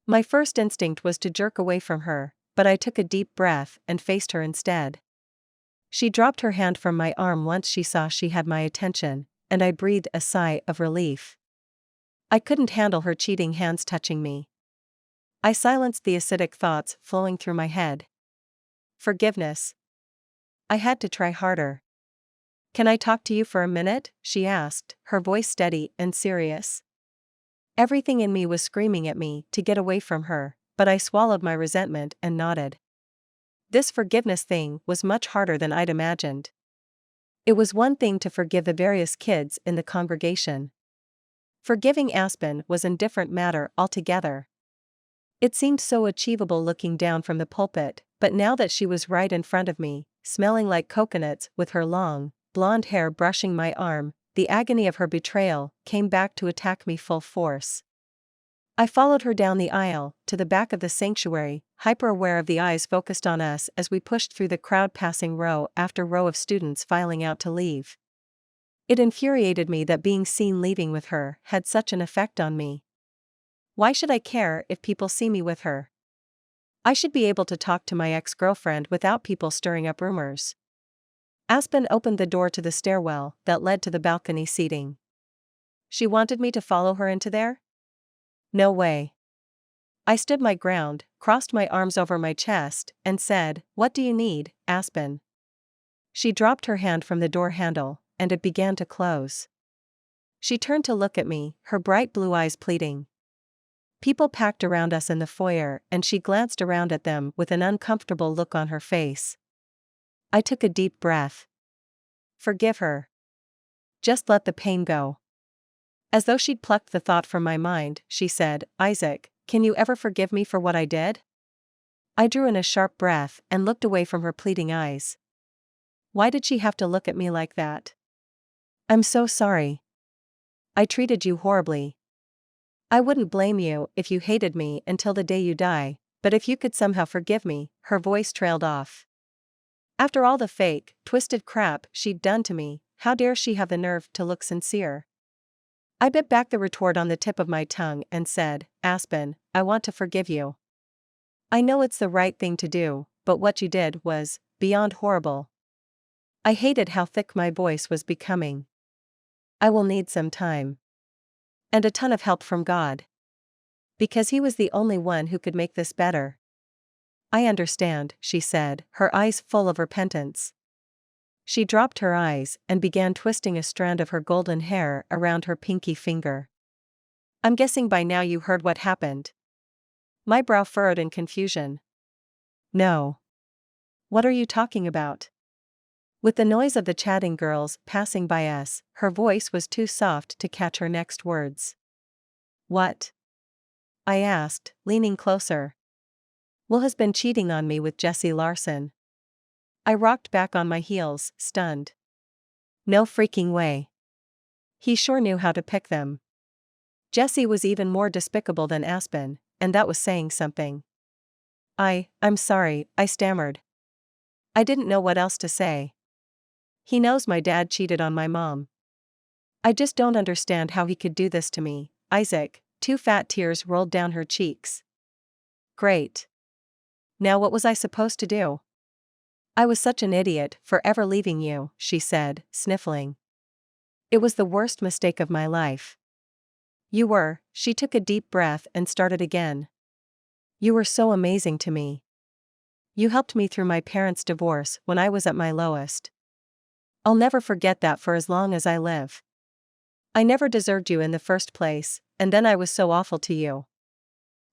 My first instinct was to jerk away from her, but I took a deep breath and faced her instead. She dropped her hand from my arm once she saw she had my attention, and I breathed a sigh of relief. I couldn't handle her cheating hands touching me. I silenced the acidic thoughts flowing through my head. Forgiveness. I had to try harder. "Can I talk to you for a minute?" she asked, her voice steady and serious. Everything in me was screaming at me to get away from her, but I swallowed my resentment and nodded. This forgiveness thing was much harder than I'd imagined. It was one thing to forgive the various kids in the congregation. Forgiving Aspen was a different matter altogether. It seemed so achievable looking down from the pulpit, but now that she was right in front of me, smelling like coconuts with her long, blonde hair brushing my arm, the agony of her betrayal came back to attack me full force. I followed her down the aisle, to the back of the sanctuary, hyper-aware of the eyes focused on us as we pushed through the crowd, passing row after row of students filing out to leave. It infuriated me that being seen leaving with her had such an effect on me. Why should I care if people see me with her? I should be able to talk to my ex-girlfriend without people stirring up rumors. Aspen opened the door to the stairwell that led to the balcony seating. She wanted me to follow her into there? No way. I stood my ground, crossed my arms over my chest, and said, "What do you need, Aspen?" She dropped her hand from the door handle, and it began to close. She turned to look at me, her bright blue eyes pleading. People packed around us in the foyer, and she glanced around at them with an uncomfortable look on her face. I took a deep breath. Forgive her. Just let the pain go. As though she'd plucked the thought from my mind, she said, "Isaac, can you ever forgive me for what I did?" I drew in a sharp breath and looked away from her pleading eyes. Why did she have to look at me like that? I'm so sorry. I treated you horribly. I wouldn't blame you if you hated me until the day you die, but if you could somehow forgive me, her voice trailed off. After all the fake, twisted crap she'd done to me, how dare she have the nerve to look sincere? I bit back the retort on the tip of my tongue and said, Aspen, I want to forgive you. I know it's the right thing to do, but what you did was beyond horrible. I hated how thick my voice was becoming. I will need some time. And a ton of help from God. Because He was the only one who could make this better. I understand, she said, her eyes full of repentance. She dropped her eyes and began twisting a strand of her golden hair around her pinky finger. I'm guessing by now you heard what happened. My brow furrowed in confusion. No. What are you talking about? With the noise of the chatting girls passing by us, her voice was too soft to catch her next words. What? I asked, leaning closer. Will has been cheating on me with Jesse Larson. I rocked back on my heels, stunned. No freaking way. He sure knew how to pick them. Jesse was even more despicable than Aspen, and that was saying something. I'm sorry, I stammered. I didn't know what else to say. He knows my dad cheated on my mom. I just don't understand how he could do this to me, Isaac. Two fat tears rolled down her cheeks. Great. Now what was I supposed to do? I was such an idiot for ever leaving you, she said, sniffling. It was the worst mistake of my life. You were. She took a deep breath and started again. You were so amazing to me. You helped me through my parents' divorce when I was at my lowest. I'll never forget that for as long as I live. I never deserved you in the first place, and then I was so awful to you.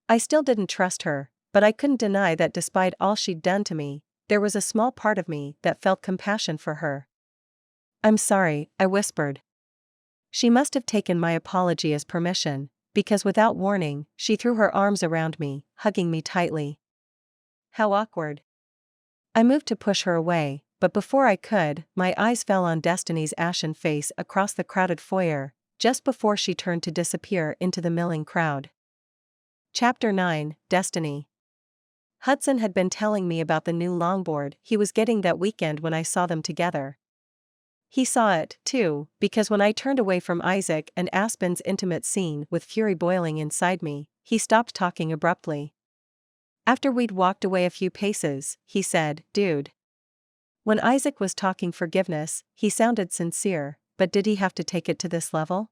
I still didn't trust her, but I couldn't deny that despite all she'd done to me, there was a small part of me that felt compassion for her. I'm sorry, I whispered. She must have taken my apology as permission, because without warning, she threw her arms around me, hugging me tightly. How awkward. I moved to push her away, but before I could, my eyes fell on Destiny's ashen face across the crowded foyer, just before she turned to disappear into the milling crowd. Chapter 9, Destiny. Hudson had been telling me about the new longboard he was getting that weekend when I saw them together. He saw it, too, because when I turned away from Isaac and Aspen's intimate scene with fury boiling inside me, he stopped talking abruptly. After we'd walked away a few paces, he said, Dude. When Isaac was talking forgiveness, he sounded sincere, but did he have to take it to this level?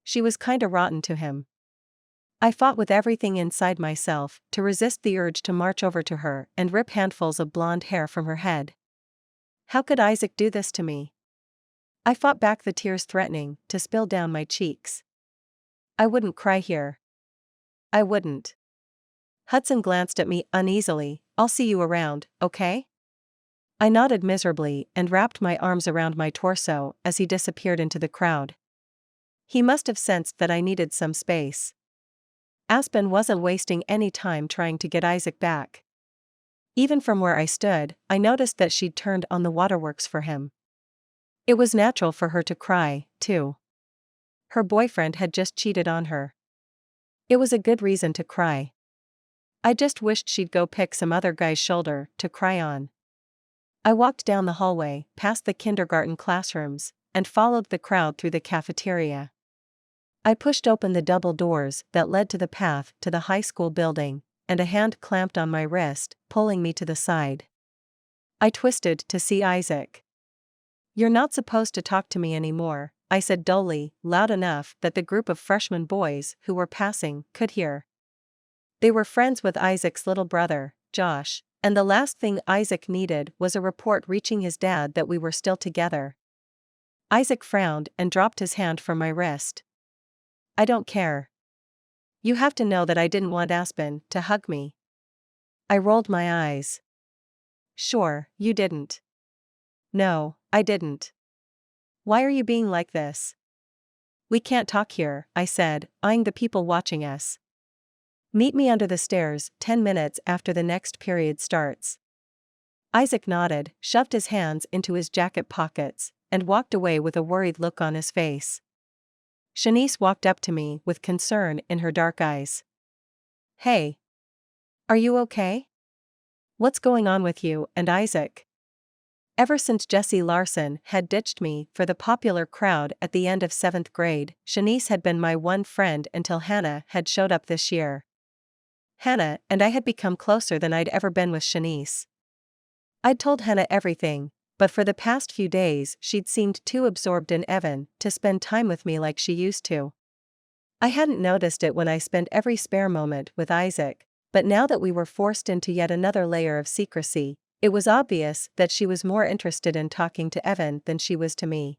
She was kinda rotten to him. I fought with everything inside myself to resist the urge to march over to her and rip handfuls of blonde hair from her head. How could Isaac do this to me? I fought back the tears threatening to spill down my cheeks. I wouldn't cry here. I wouldn't. Hudson glanced at me uneasily. I'll see you around, okay? I nodded miserably and wrapped my arms around my torso as he disappeared into the crowd. He must have sensed that I needed some space. Aspen wasn't wasting any time trying to get Isaac back. Even from where I stood, I noticed that she'd turned on the waterworks for him. It was natural for her to cry, too. Her boyfriend had just cheated on her. It was a good reason to cry. I just wished she'd go pick some other guy's shoulder to cry on. I walked down the hallway, past the kindergarten classrooms, and followed the crowd through the cafeteria. I pushed open the double doors that led to the path to the high school building, and a hand clamped on my wrist, pulling me to the side. I twisted to see Isaac. You're not supposed to talk to me anymore, I said dully, loud enough that the group of freshman boys who were passing could hear. They were friends with Isaac's little brother, Josh, and the last thing Isaac needed was a report reaching his dad that we were still together. Isaac frowned and dropped his hand from my wrist. I don't care. You have to know that I didn't want Aspen to hug me. I rolled my eyes. Sure, you didn't. No, I didn't. Why are you being like this? We can't talk here, I said, eyeing the people watching us. Meet me under the stairs 10 minutes after the next period starts. Isaac nodded, shoved his hands into his jacket pockets, and walked away with a worried look on his face. Shanice walked up to me with concern in her dark eyes. Hey. Are you okay? What's going on with you and Isaac? Ever since Jesse Larson had ditched me for the popular crowd at the end of 7th grade, Shanice had been my one friend until Hannah had showed up this year. Hannah and I had become closer than I'd ever been with Shanice. I'd told Hannah everything, but for the past few days she'd seemed too absorbed in Evan to spend time with me like she used to. I hadn't noticed it when I spent every spare moment with Isaac, but now that we were forced into yet another layer of secrecy, it was obvious that she was more interested in talking to Evan than she was to me.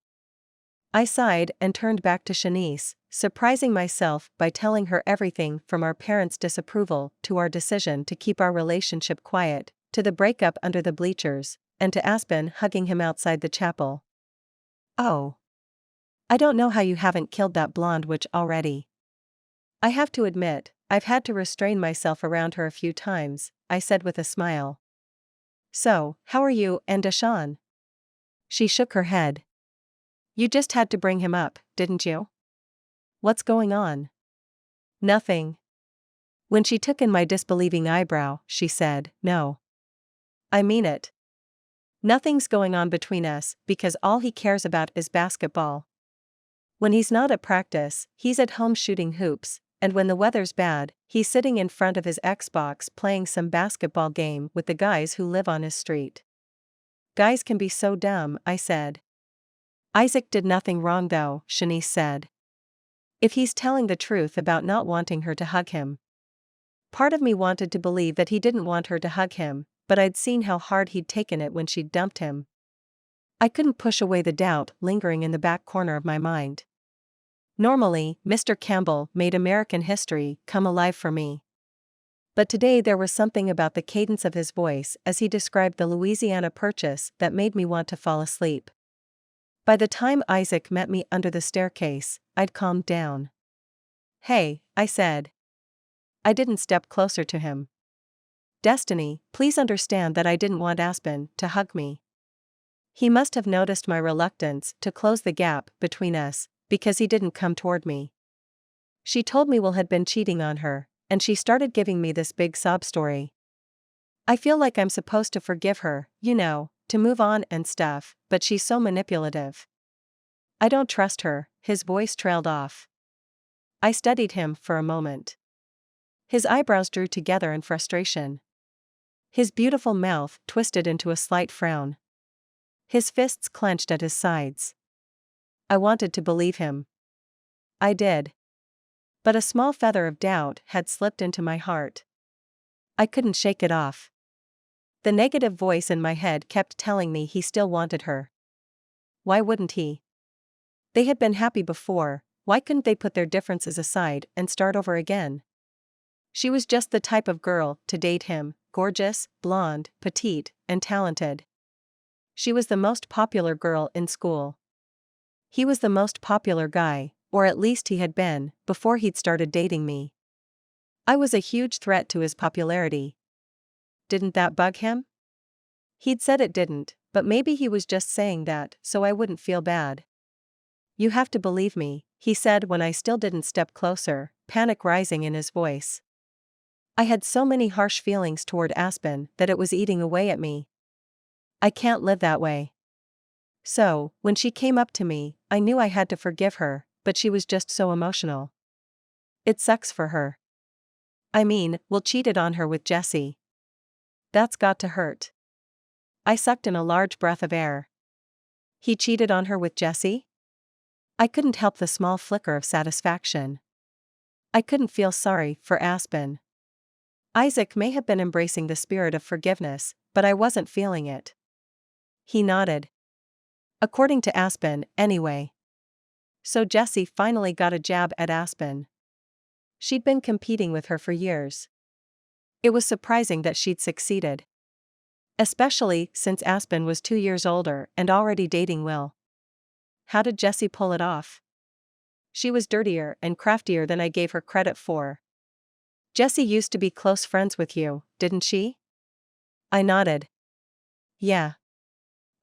I sighed and turned back to Shanice, surprising myself by telling her everything from our parents' disapproval to our decision to keep our relationship quiet, to the breakup under the bleachers, and to Aspen hugging him outside the chapel. Oh. I don't know how you haven't killed that blonde witch already. I have to admit, I've had to restrain myself around her a few times, I said with a smile. So, how are you and Deshaun? She shook her head. You just had to bring him up, didn't you? What's going on? Nothing. When she took in my disbelieving eyebrow, she said, No. I mean it. Nothing's going on between us because all he cares about is basketball. When he's not at practice, he's at home shooting hoops, and when the weather's bad, he's sitting in front of his Xbox playing some basketball game with the guys who live on his street. Guys can be so dumb, I said. Isaac did nothing wrong though, Shanice said. If he's telling the truth about not wanting her to hug him. Part of me wanted to believe that he didn't want her to hug him, but I'd seen how hard he'd taken it when she'd dumped him. I couldn't push away the doubt lingering in the back corner of my mind. Normally, Mr. Campbell made American history come alive for me. But today there was something about the cadence of his voice as he described the Louisiana Purchase that made me want to fall asleep. By the time Isaac met me under the staircase, I'd calmed down. Hey, I said. I didn't step closer to him. Destiny, please understand that I didn't want Aspen to hug me. He must have noticed my reluctance to close the gap between us, because he didn't come toward me. She told me Will had been cheating on her, and she started giving me this big sob story. I feel like I'm supposed to forgive her, you know, to move on and stuff, but she's so manipulative. I don't trust her, his voice trailed off. I studied him for a moment. His eyebrows drew together in frustration. His beautiful mouth twisted into a slight frown. His fists clenched at his sides. I wanted to believe him. I did. But a small feather of doubt had slipped into my heart. I couldn't shake it off. The negative voice in my head kept telling me he still wanted her. Why wouldn't he? They had been happy before, why couldn't they put their differences aside and start over again? She was just the type of girl to date him, gorgeous, blonde, petite, and talented. She was the most popular girl in school. He was the most popular guy, or at least he had been, before he'd started dating me. I was a huge threat to his popularity. Didn't that bug him? He'd said it didn't, but maybe he was just saying that so I wouldn't feel bad. You have to believe me, he said when I still didn't step closer, panic rising in his voice. I had so many harsh feelings toward Aspen that it was eating away at me. I can't live that way. So, when she came up to me, I knew I had to forgive her, but she was just so emotional. It sucks for her. I mean, Will cheated on her with Jesse. That's got to hurt. I sucked in a large breath of air. He cheated on her with Jesse? I couldn't help the small flicker of satisfaction. I couldn't feel sorry for Aspen. Isaac may have been embracing the spirit of forgiveness, but I wasn't feeling it. He nodded. According to Aspen, anyway. So Jesse finally got a jab at Aspen. She'd been competing with her for years. It was surprising that she'd succeeded. Especially since Aspen was 2 years older and already dating Will. How did Jesse pull it off? She was dirtier and craftier than I gave her credit for. Jessie used to be close friends with you, didn't she? I nodded. Yeah.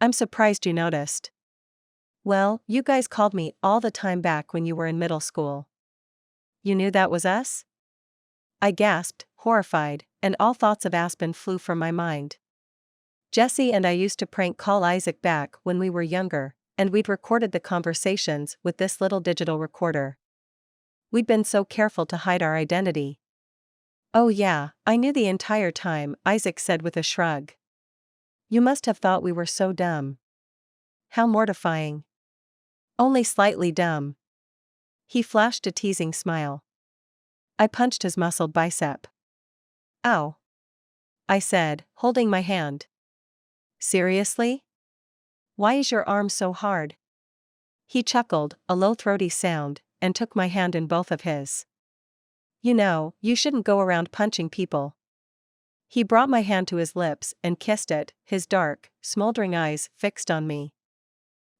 I'm surprised you noticed. Well, you guys called me all the time back when you were in middle school. You knew that was us? I gasped, horrified, and all thoughts of Aspen flew from my mind. Jessie and I used to prank call Isaac back when we were younger, and we'd recorded the conversations with this little digital recorder. We'd been so careful to hide our identity. Oh yeah, I knew the entire time, Isaac said with a shrug. You must have thought we were so dumb. How mortifying. Only slightly dumb. He flashed a teasing smile. I punched his muscled bicep. Ow. I said, holding my hand. Seriously? Why is your arm so hard? He chuckled, a low throaty sound, and took my hand in both of his. You know, you shouldn't go around punching people. He brought my hand to his lips and kissed it, his dark, smoldering eyes fixed on me.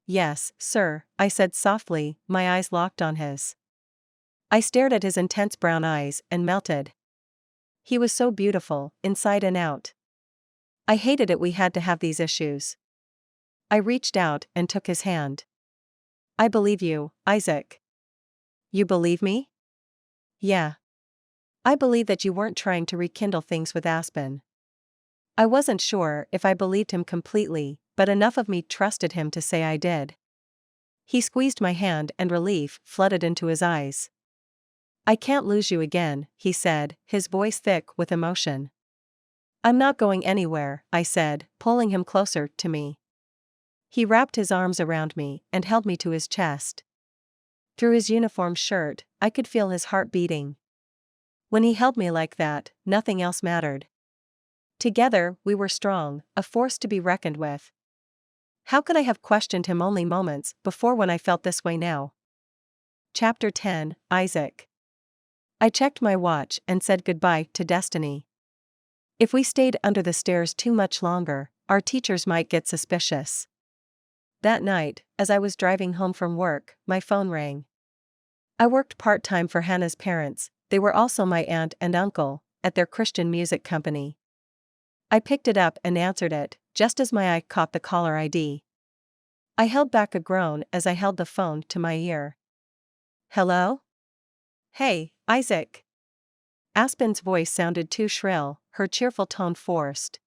Yes, sir, I said softly, my eyes locked on his. I stared at his intense brown eyes and melted. He was so beautiful, inside and out. I hated it we had to have these issues. I reached out and took his hand. I believe you, Isaac. You believe me? Yeah. I believe that you weren't trying to rekindle things with Aspen. I wasn't sure if I believed him completely, but enough of me trusted him to say I did. He squeezed my hand and relief flooded into his eyes. I can't lose you again, he said, his voice thick with emotion. I'm not going anywhere, I said, pulling him closer to me. He wrapped his arms around me and held me to his chest. Through his uniform shirt, I could feel his heart beating. When he held me like that, nothing else mattered. Together, we were strong, a force to be reckoned with. How could I have questioned him only moments before when I felt this way now? Chapter 10, Isaac. I checked my watch and said goodbye to Destiny. If we stayed under the stairs too much longer, our teachers might get suspicious. That night, as I was driving home from work, my phone rang. I worked part-time for Hannah's parents, they were also my aunt and uncle, at their Christian music company. I picked it up and answered it, just as my eye caught the caller ID. I held back a groan as I held the phone to my ear. Hello? Hey, Isaac. Aspen's voice sounded too shrill, her cheerful tone forced.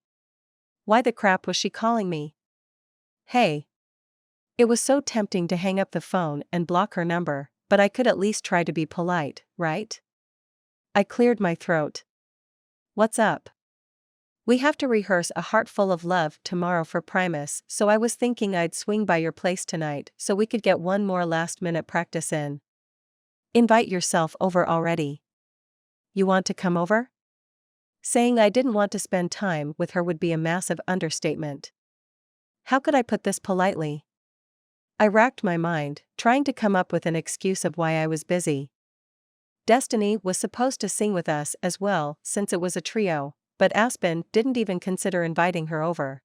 Why the crap was she calling me? Hey. It was so tempting to hang up the phone and block her number, but I could at least try to be polite, right? I cleared my throat. What's up? We have to rehearse A Heart Full of Love tomorrow for Primus, so I was thinking I'd swing by your place tonight so we could get one more last-minute practice in. Invite yourself over already. You want to come over? Saying I didn't want to spend time with her would be a massive understatement. How could I put this politely? I racked my mind, trying to come up with an excuse of why I was busy. Destiny was supposed to sing with us as well, since it was a trio, but Aspen didn't even consider inviting her over.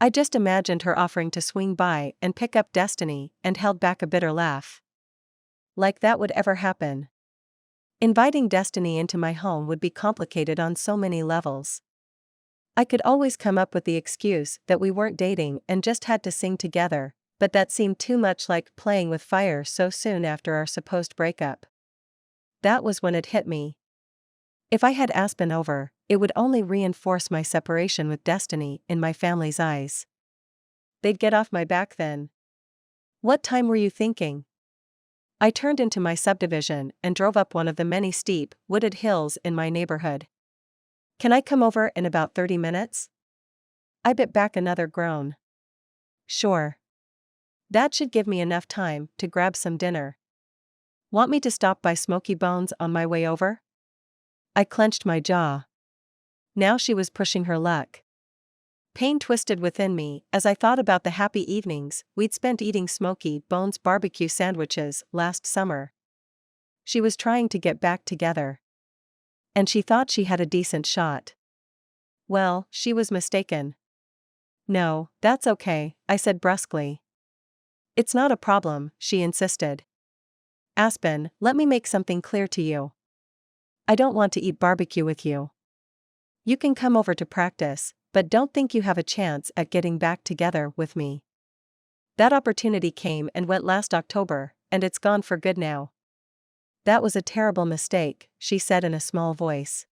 I just imagined her offering to swing by and pick up Destiny and held back a bitter laugh. Like that would ever happen. Inviting Destiny into my home would be complicated on so many levels. I could always come up with the excuse that we weren't dating and just had to sing together, but that seemed too much like playing with fire so soon after our supposed breakup. That was when it hit me. If I had Aspen over, it would only reinforce my separation with Destiny in my family's eyes. They'd get off my back then. What time were you thinking? I turned into my subdivision and drove up one of the many steep, wooded hills in my neighborhood. Can I come over in about 30 minutes? I bit back another groan. Sure. That should give me enough time to grab some dinner. Want me to stop by Smoky Bones on my way over? I clenched my jaw. Now she was pushing her luck. Pain twisted within me as I thought about the happy evenings we'd spent eating Smoky Bones barbecue sandwiches last summer. She was trying to get back together. And she thought she had a decent shot. Well, she was mistaken. No, that's okay, I said brusquely. It's not a problem, she insisted. Aspen, let me make something clear to you. I don't want to eat barbecue with you. You can come over to practice, but don't think you have a chance at getting back together with me. That opportunity came and went last October, and it's gone for good now. That was a terrible mistake, she said in a small voice.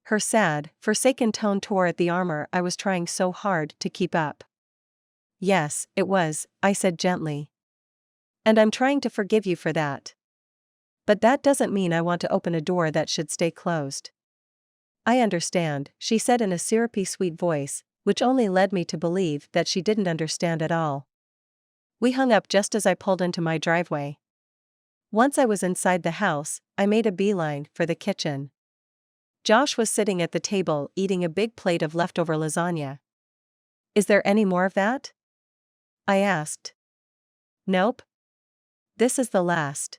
Her sad, forsaken tone tore at the armor I was trying so hard to keep up. Yes, it was, I said gently. And I'm trying to forgive you for that. But that doesn't mean I want to open a door that should stay closed. I understand, she said in a syrupy sweet voice, which only led me to believe that she didn't understand at all. We hung up just as I pulled into my driveway. Once I was inside the house, I made a beeline for the kitchen. Josh was sitting at the table eating a big plate of leftover lasagna. Is there any more of that? I asked. Nope. This is the last.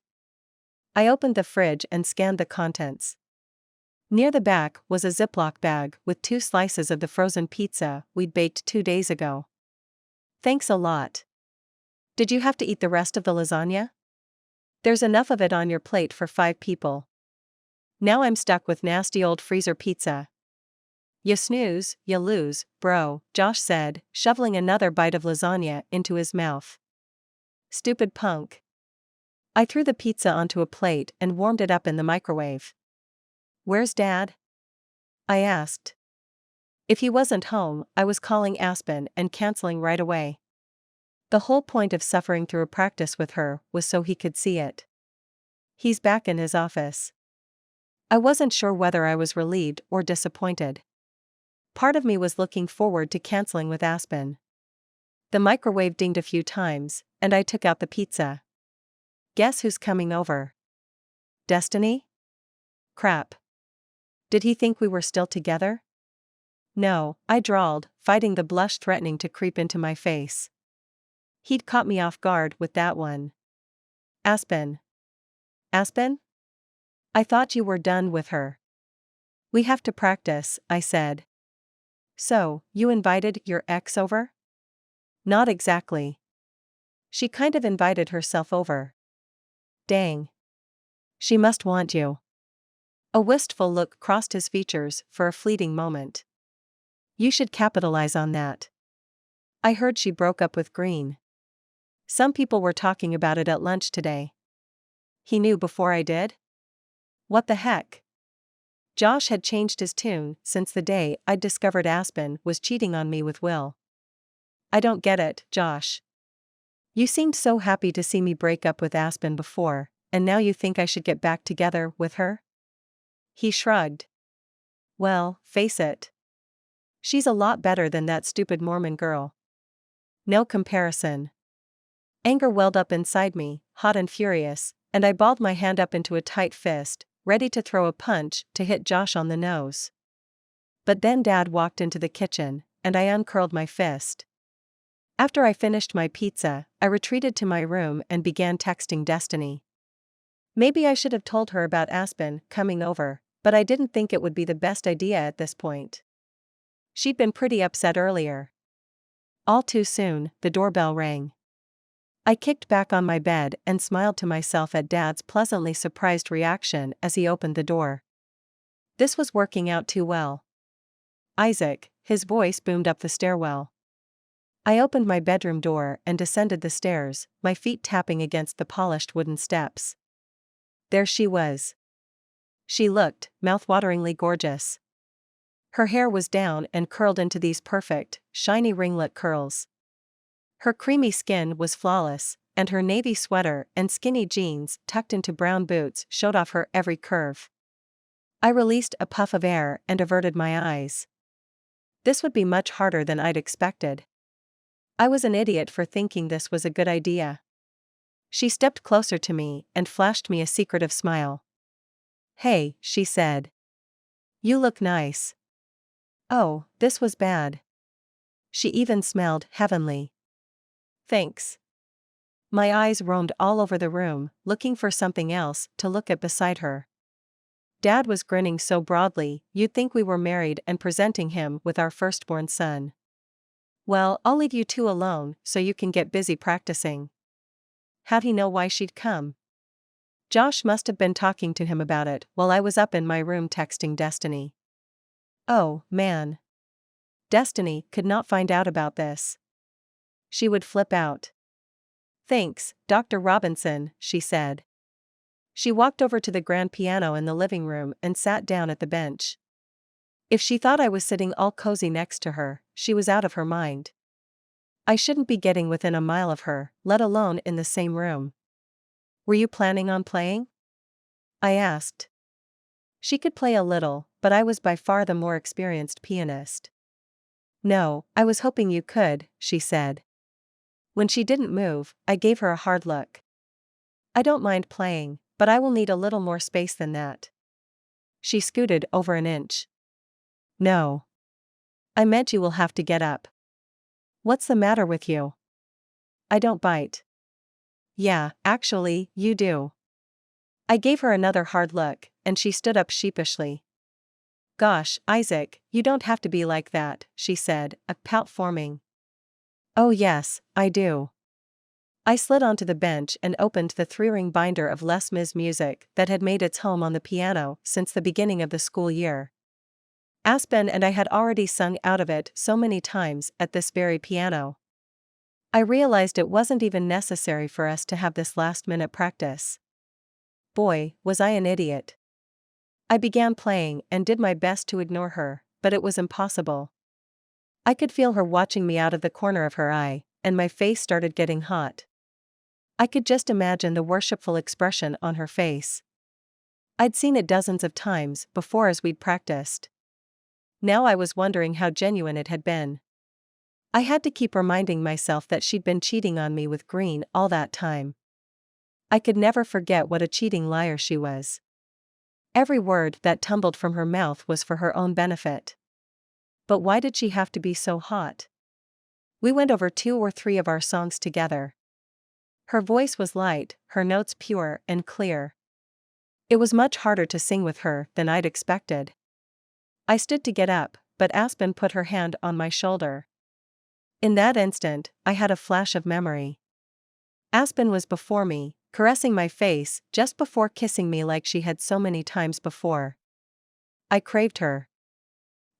I opened the fridge and scanned the contents. Near the back was a Ziploc bag with 2 slices of the frozen pizza we'd baked 2 days ago. Thanks a lot. Did you have to eat the rest of the lasagna? There's enough of it on your plate for 5 people. Now I'm stuck with nasty old freezer pizza. You snooze, you lose, bro, Josh said, shoveling another bite of lasagna into his mouth. Stupid punk. I threw the pizza onto a plate and warmed it up in the microwave. Where's Dad? I asked. If he wasn't home, I was calling Aspen and canceling right away. The whole point of suffering through a practice with her was so he could see it. He's back in his office. I wasn't sure whether I was relieved or disappointed. Part of me was looking forward to canceling with Aspen. The microwave dinged a few times, and I took out the pizza. Guess who's coming over? Destiny? Crap. Did he think we were still together? No, I drawled, fighting the blush threatening to creep into my face. He'd caught me off guard with that one. Aspen. Aspen? I thought you were done with her. We have to practice, I said. So, you invited your ex over? Not exactly. She kind of invited herself over. Dang. She must want you. A wistful look crossed his features for a fleeting moment. You should capitalize on that. I heard she broke up with Green. Some people were talking about it at lunch today. He knew before I did? What the heck? Josh had changed his tune since the day I'd discovered Aspen was cheating on me with Will. I don't get it, Josh. You seemed so happy to see me break up with Aspen before, and now you think I should get back together with her? He shrugged. Well, face it. She's a lot better than that stupid Mormon girl. No comparison. Anger welled up inside me, hot and furious, and I balled my hand up into a tight fist, ready to throw a punch to hit Josh on the nose. But then Dad walked into the kitchen, and I uncurled my fist. After I finished my pizza, I retreated to my room and began texting Destiny. Maybe I should have told her about Aspen coming over, but I didn't think it would be the best idea at this point. She'd been pretty upset earlier. All too soon, the doorbell rang. I kicked back on my bed and smiled to myself at Dad's pleasantly surprised reaction as he opened the door. This was working out too well. Isaac, his voice boomed up the stairwell. I opened my bedroom door and descended the stairs, my feet tapping against the polished wooden steps. There she was. She looked mouth-wateringly gorgeous. Her hair was down and curled into these perfect, shiny ringlet curls. Her creamy skin was flawless, and her navy sweater and skinny jeans tucked into brown boots showed off her every curve. I released a puff of air and averted my eyes. This would be much harder than I'd expected. I was an idiot for thinking this was a good idea. She stepped closer to me and flashed me a secretive smile. Hey, she said. You look nice. Oh, this was bad. She even smelled heavenly. Thanks. My eyes roamed all over the room, looking for something else to look at beside her. Dad was grinning so broadly, you'd think we were married and presenting him with our firstborn son. Well, I'll leave you two alone so you can get busy practicing. How'd he know why she'd come? Josh must have been talking to him about it while I was up in my room texting Destiny. Oh, man. Destiny could not find out about this. She would flip out. Thanks, Dr. Robinson, she said. She walked over to the grand piano in the living room and sat down at the bench. If she thought I was sitting all cozy next to her, she was out of her mind. I shouldn't be getting within a mile of her, let alone in the same room. Were you planning on playing? I asked. She could play a little, but I was by far the more experienced pianist. No, I was hoping you could, she said. When she didn't move, I gave her a hard look. I don't mind playing, but I will need a little more space than that. She scooted over an inch. No. I meant you will have to get up. What's the matter with you? I don't bite. Yeah, actually, you do. I gave her another hard look, and she stood up sheepishly. Gosh, Isaac, you don't have to be like that, she said, a pout forming. Oh yes, I do. I slid onto the bench and opened the 3-ring binder of Les Mis music that had made its home on the piano since the beginning of the school year. Aspen and I had already sung out of it so many times at this very piano. I realized it wasn't even necessary for us to have this last-minute practice. Boy, was I an idiot. I began playing and did my best to ignore her, but it was impossible. I could feel her watching me out of the corner of her eye, and my face started getting hot. I could just imagine the worshipful expression on her face. I'd seen it dozens of times before as we'd practiced. Now I was wondering how genuine it had been. I had to keep reminding myself that she'd been cheating on me with Green all that time. I could never forget what a cheating liar she was. Every word that tumbled from her mouth was for her own benefit. But why did she have to be so hot? We went over 2 or 3 of our songs together. Her voice was light, her notes pure and clear. It was much harder to sing with her than I'd expected. I stood to get up, but Aspen put her hand on my shoulder. In that instant, I had a flash of memory. Aspen was before me, caressing my face just before kissing me like she had so many times before. I craved her.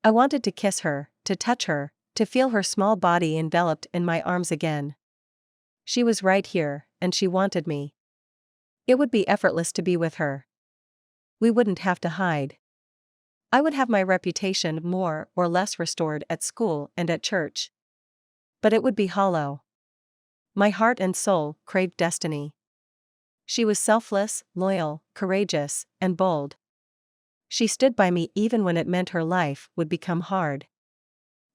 I wanted to kiss her, to touch her, to feel her small body enveloped in my arms again. She was right here, and she wanted me. It would be effortless to be with her. We wouldn't have to hide. I would have my reputation more or less restored at school and at church. But it would be hollow. My heart and soul craved Destiny. She was selfless, loyal, courageous, and bold. She stood by me even when it meant her life would become hard.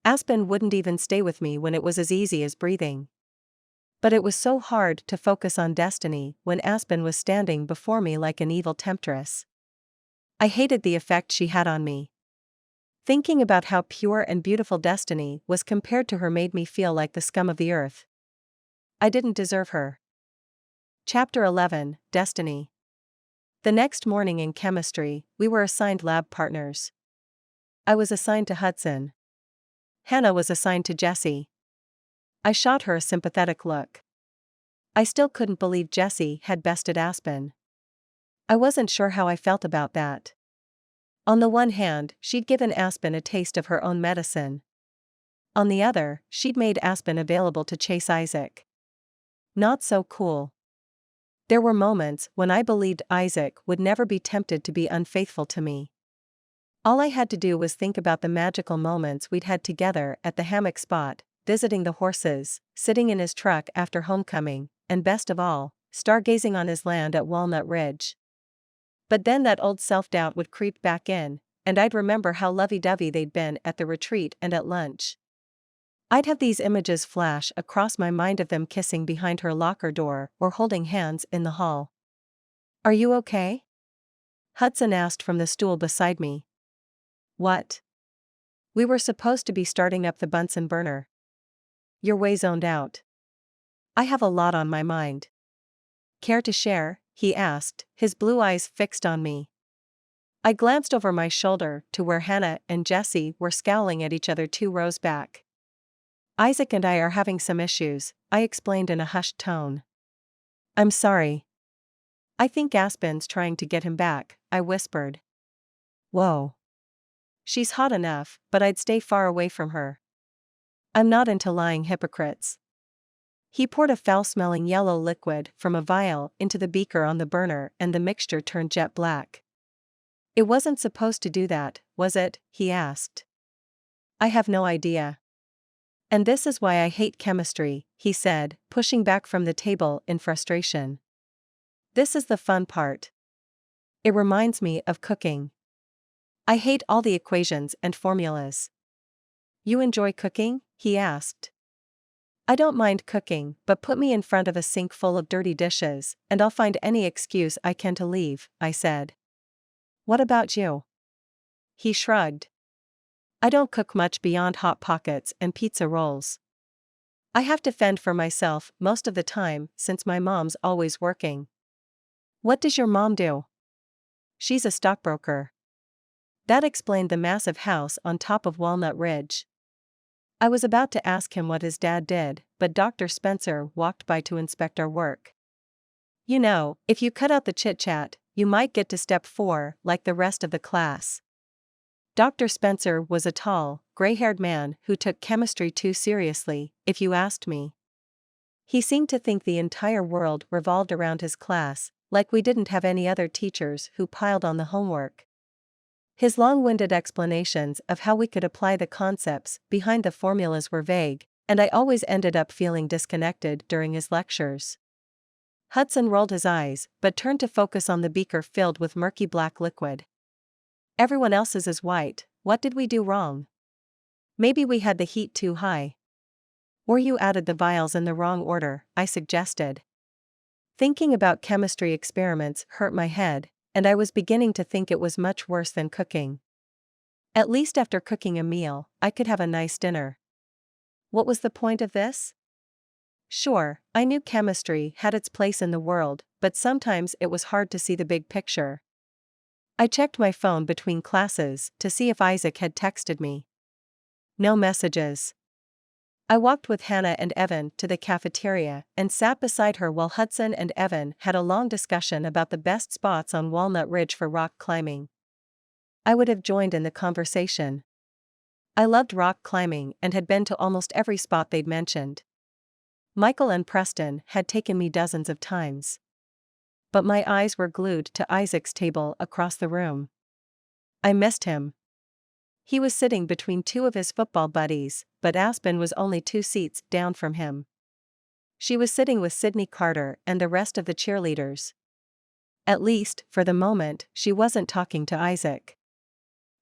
Aspen wouldn't even stay with me when it was as easy as breathing. But it was so hard to focus on Destiny when Aspen was standing before me like an evil temptress. I hated the effect she had on me. Thinking about how pure and beautiful Destiny was compared to her made me feel like the scum of the earth. I didn't deserve her. Chapter 11, Destiny. The next morning in chemistry, we were assigned lab partners. I was assigned to Hudson. Hannah was assigned to Jessie. I shot her a sympathetic look. I still couldn't believe Jessie had bested Aspen. I wasn't sure how I felt about that. On the one hand, she'd given Aspen a taste of her own medicine. On the other, she'd made Aspen available to chase Isaac. Not so cool. There were moments when I believed Isaac would never be tempted to be unfaithful to me. All I had to do was think about the magical moments we'd had together at the hammock spot, visiting the horses, sitting in his truck after homecoming, and best of all, stargazing on his land at Walnut Ridge. But then that old self-doubt would creep back in, and I'd remember how lovey-dovey they'd been at the retreat and at lunch. I'd have these images flash across my mind of them kissing behind her locker door or holding hands in the hall. "Are you okay?" Hudson asked from the stool beside me. "What?" "We were supposed to be starting up the Bunsen burner." "You're way zoned out." "I have a lot on my mind." "Care to share?" he asked, his blue eyes fixed on me. I glanced over my shoulder to where Hannah and Jessie were scowling at each other 2 rows back. "Isaac and I are having some issues," I explained in a hushed tone. "I'm sorry." I think Aspen's trying to get him back, I whispered. Whoa. She's hot enough, but I'd stay far away from her. I'm not into lying hypocrites. He poured a foul-smelling yellow liquid from a vial into the beaker on the burner and the mixture turned jet black. It wasn't supposed to do that, was it? He asked. I have no idea. And this is why I hate chemistry, he said, pushing back from the table in frustration. This is the fun part. It reminds me of cooking. I hate all the equations and formulas. You enjoy cooking? He asked. I don't mind cooking, but put me in front of a sink full of dirty dishes, and I'll find any excuse I can to leave, I said. What about you? He shrugged. I don't cook much beyond Hot Pockets and pizza rolls. I have to fend for myself most of the time since my mom's always working. What does your mom do? She's a stockbroker. That explained the massive house on top of Walnut Ridge. I was about to ask him what his dad did, but Dr. Spencer walked by to inspect our work. You know, if you cut out the chit-chat, you might get to step 4 like the rest of the class. Dr. Spencer was a tall, gray-haired man who took chemistry too seriously, if you asked me. He seemed to think the entire world revolved around his class, like we didn't have any other teachers who piled on the homework. His long-winded explanations of how we could apply the concepts behind the formulas were vague, and I always ended up feeling disconnected during his lectures. Hudson rolled his eyes, but turned to focus on the beaker filled with murky black liquid. Everyone else's is white. What did we do wrong? Maybe we had the heat too high. Or you added the vials in the wrong order, I suggested. Thinking about chemistry experiments hurt my head, and I was beginning to think it was much worse than cooking. At least after cooking a meal, I could have a nice dinner. What was the point of this? Sure, I knew chemistry had its place in the world, but sometimes it was hard to see the big picture. I checked my phone between classes to see if Isaac had texted me. No messages. I walked with Hannah and Evan to the cafeteria and sat beside her while Hudson and Evan had a long discussion about the best spots on Walnut Ridge for rock climbing. I would have joined in the conversation. I loved rock climbing and had been to almost every spot they'd mentioned. Michael and Preston had taken me dozens of times. But my eyes were glued to Isaac's table across the room. I missed him. He was sitting between two of his football buddies, but Aspen was only 2 seats down from him. She was sitting with Sydney Carter and the rest of the cheerleaders. At least, for the moment, she wasn't talking to Isaac.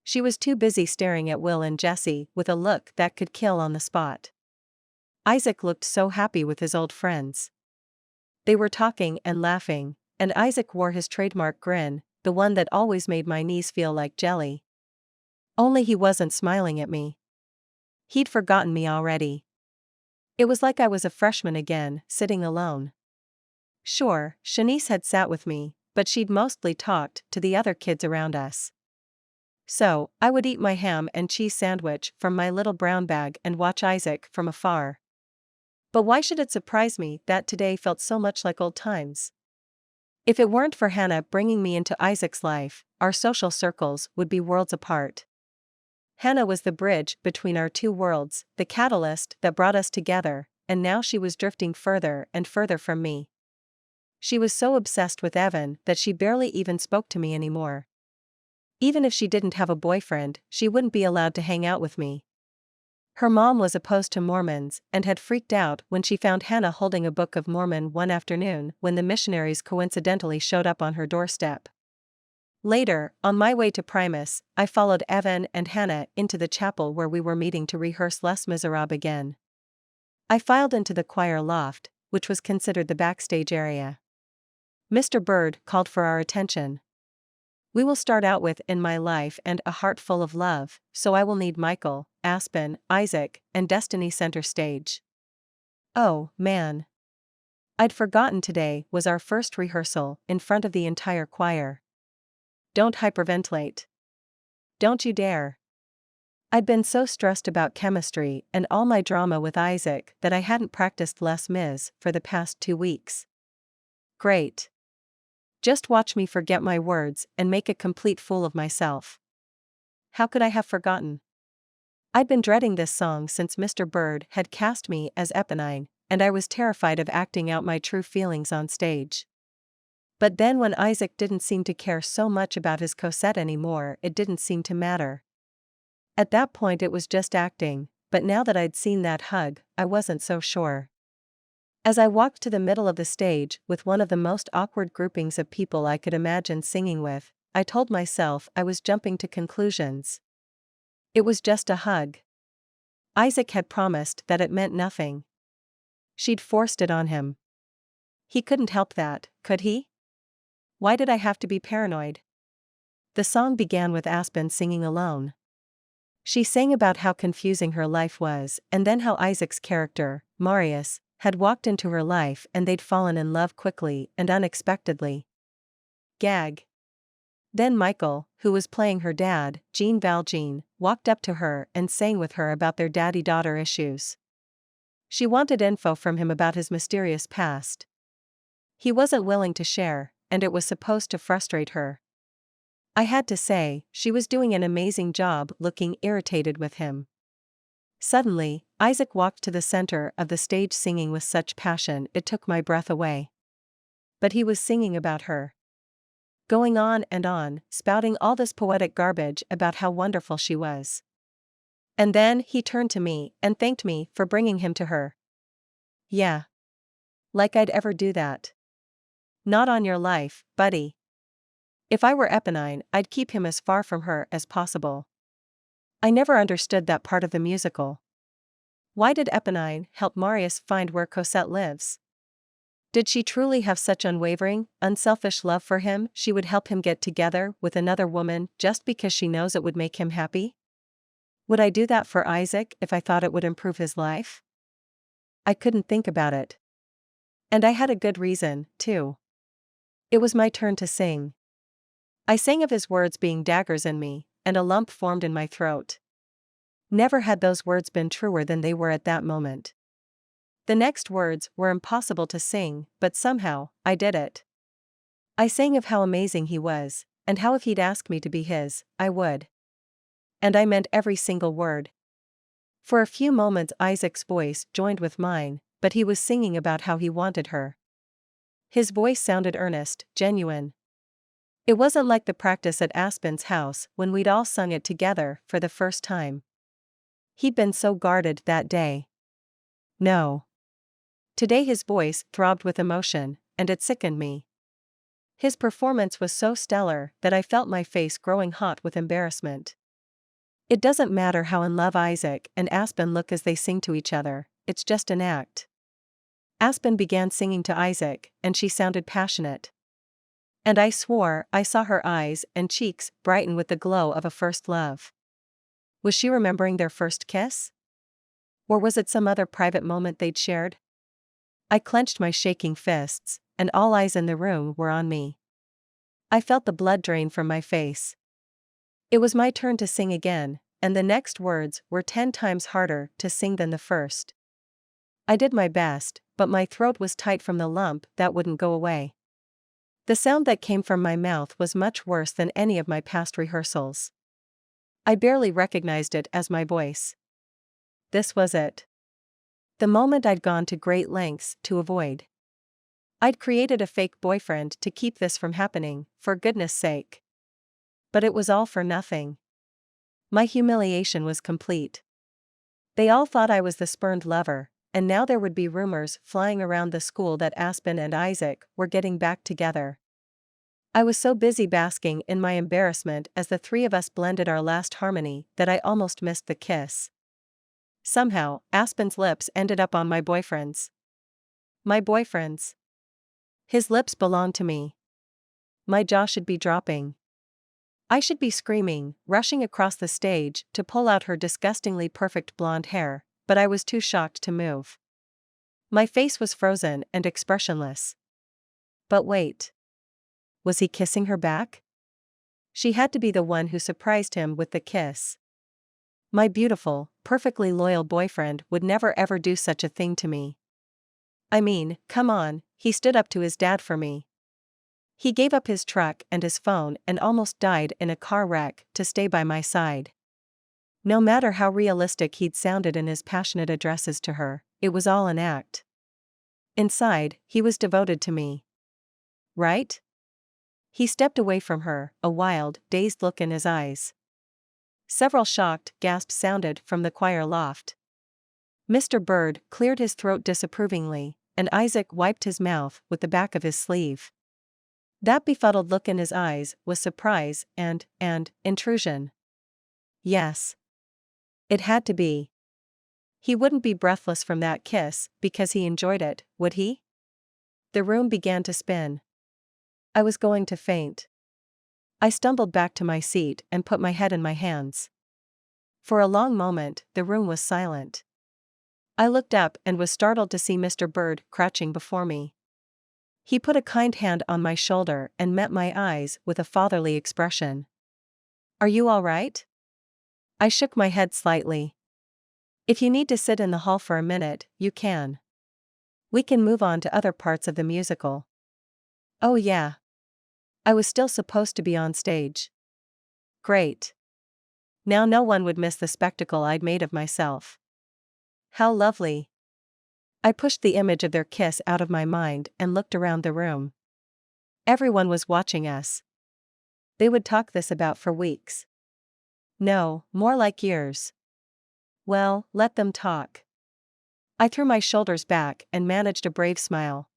She was too busy staring at Will and Jesse with a look that could kill on the spot. Isaac looked so happy with his old friends. They were talking and laughing, and Isaac wore his trademark grin, the one that always made my knees feel like jelly. Only he wasn't smiling at me. He'd forgotten me already. It was like I was a freshman again, sitting alone. Sure, Shanice had sat with me, but she'd mostly talked to the other kids around us. So, I would eat my ham and cheese sandwich from my little brown bag and watch Isaac from afar. But why should it surprise me that today felt so much like old times? If it weren't for Hannah bringing me into Isaac's life, our social circles would be worlds apart. Hannah was the bridge between our two worlds, the catalyst that brought us together, and now she was drifting further and further from me. She was so obsessed with Evan that she barely even spoke to me anymore. Even if she didn't have a boyfriend, she wouldn't be allowed to hang out with me. Her mom was opposed to Mormons and had freaked out when she found Hannah holding a Book of Mormon one afternoon when the missionaries coincidentally showed up on her doorstep. Later, on my way to Primus, I followed Evan and Hannah into the chapel where we were meeting to rehearse Les Miserables again. I filed into the choir loft, which was considered the backstage area. Mr. Bird called for our attention. We will start out with In My Life and A Heart Full of Love, so I will need Michael, Aspen, Isaac, and Destiny center stage. Oh, man. I'd forgotten today was our first rehearsal in front of the entire choir. Don't hyperventilate. Don't you dare. I'd been so stressed about chemistry and all my drama with Isaac that I hadn't practiced Les Mis for the past 2 weeks. Great. Just watch me forget my words and make a complete fool of myself. How could I have forgotten? I'd been dreading this song since Mr. Bird had cast me as Eponine, and I was terrified of acting out my true feelings on stage. But then when Isaac didn't seem to care so much about his Cosette anymore, it didn't seem to matter. At that point it was just acting, but now that I'd seen that hug, I wasn't so sure. As I walked to the middle of the stage with one of the most awkward groupings of people I could imagine singing with, I told myself I was jumping to conclusions. It was just a hug. Isaac had promised that it meant nothing. She'd forced it on him. He couldn't help that, could he? Why did I have to be paranoid? The song began with Aspen singing alone. She sang about how confusing her life was, and then how Isaac's character, Marius, had walked into her life and they'd fallen in love quickly and unexpectedly. Gag. Then Michael, who was playing her dad, Jean Valjean, walked up to her and sang with her about their daddy-daughter issues. She wanted info from him about his mysterious past. He wasn't willing to share, and it was supposed to frustrate her. I had to say, she was doing an amazing job looking irritated with him. Suddenly, Isaac walked to the center of the stage singing with such passion it took my breath away. But he was singing about her. Going on, spouting all this poetic garbage about how wonderful she was. And then he turned to me and thanked me for bringing him to her. Yeah. Like I'd ever do that. Not on your life, buddy. If I were Eponine, I'd keep him as far from her as possible. I never understood that part of the musical. Why did Eponine help Marius find where Cosette lives? Did she truly have such unwavering, unselfish love for him she would help him get together with another woman just because she knows it would make him happy? Would I do that for Isaac if I thought it would improve his life? I couldn't think about it. And I had a good reason, too. It was my turn to sing. I sang of his words being daggers in me, and a lump formed in my throat. Never had those words been truer than they were at that moment. The next words were impossible to sing, but somehow, I did it. I sang of how amazing he was, and how if he'd ask me to be his, I would. And I meant every single word. For a few moments Isaac's voice joined with mine, but he was singing about how he wanted her. His voice sounded earnest, genuine. It wasn't like the practice at Aspen's house when we'd all sung it together for the first time. He'd been so guarded that day. No. Today his voice throbbed with emotion, and it sickened me. His performance was so stellar that I felt my face growing hot with embarrassment. It doesn't matter how in love Isaac and Aspen look as they sing to each other, it's just an act. Aspen began singing to Isaac, and she sounded passionate. And I swore I saw her eyes and cheeks brighten with the glow of a first love. Was she remembering their first kiss? Or was it some other private moment they'd shared? I clenched my shaking fists, and all eyes in the room were on me. I felt the blood drain from my face. It was my turn to sing again, and the next words were 10 times harder to sing than the first. I did my best, but my throat was tight from the lump that wouldn't go away. The sound that came from my mouth was much worse than any of my past rehearsals. I barely recognized it as my voice. This was it. The moment I'd gone to great lengths to avoid. I'd created a fake boyfriend to keep this from happening, for goodness sake. But it was all for nothing. My humiliation was complete. They all thought I was the spurned lover, and now there would be rumors flying around the school that Aspen and Isaac were getting back together. I was so busy basking in my embarrassment as the three of us blended our last harmony that I almost missed the kiss. Somehow, Aspen's lips ended up on my boyfriend's. My boyfriend's. His lips belonged to me. My jaw should be dropping. I should be screaming, rushing across the stage to pull out her disgustingly perfect blonde hair, but I was too shocked to move. My face was frozen and expressionless. But wait. Was he kissing her back? She had to be the one who surprised him with the kiss. My beautiful, perfectly loyal boyfriend would never ever do such a thing to me. I mean, come on, he stood up to his dad for me. He gave up his truck and his phone and almost died in a car wreck to stay by my side. No matter how realistic he'd sounded in his passionate addresses to her, it was all an act. Inside, he was devoted to me. Right? He stepped away from her, a wild, dazed look in his eyes. Several shocked gasps sounded from the choir loft. Mr. Bird cleared his throat disapprovingly, and Isaac wiped his mouth with the back of his sleeve. That befuddled look in his eyes was surprise and intrusion. Yes. It had to be. He wouldn't be breathless from that kiss because he enjoyed it, would he? The room began to spin. I was going to faint. I stumbled back to my seat and put my head in my hands. For a long moment, the room was silent. I looked up and was startled to see Mr. Bird crouching before me. He put a kind hand on my shoulder and met my eyes with a fatherly expression. "Are you all right?" I shook my head slightly. "If you need to sit in the hall for a minute, you can. We can move on to other parts of the musical." Oh yeah. I was still supposed to be on stage. Great. Now no one would miss the spectacle I'd made of myself. How lovely. I pushed the image of their kiss out of my mind and looked around the room. Everyone was watching us. They would talk this about for weeks. No, more like years. Well, let them talk. I threw my shoulders back and managed a brave smile.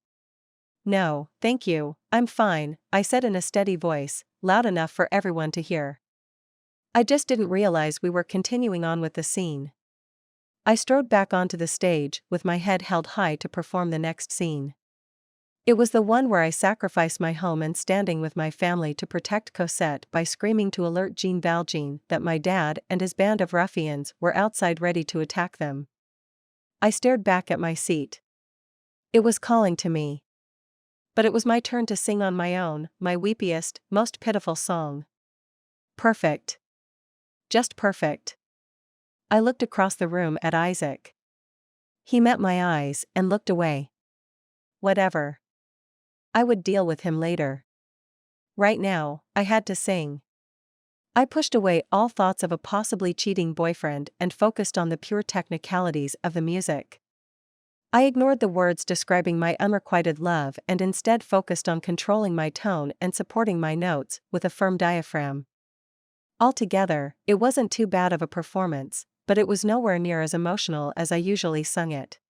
"No, thank you, I'm fine," I said in a steady voice, loud enough for everyone to hear. I just didn't realize we were continuing on with the scene. I strode back onto the stage with my head held high to perform the next scene. It was the one where I sacrificed my home and standing with my family to protect Cosette by screaming to alert Jean Valjean that my dad and his band of ruffians were outside ready to attack them. I stared back at my seat. It was calling to me. But it was my turn to sing on my own, my weepiest, most pitiful song. Perfect. Just perfect. I looked across the room at Isaac. He met my eyes and looked away. Whatever. I would deal with him later. Right now, I had to sing. I pushed away all thoughts of a possibly cheating boyfriend and focused on the pure technicalities of the music. I ignored the words describing my unrequited love and instead focused on controlling my tone and supporting my notes with a firm diaphragm. Altogether, it wasn't too bad of a performance, but it was nowhere near as emotional as I usually sung it.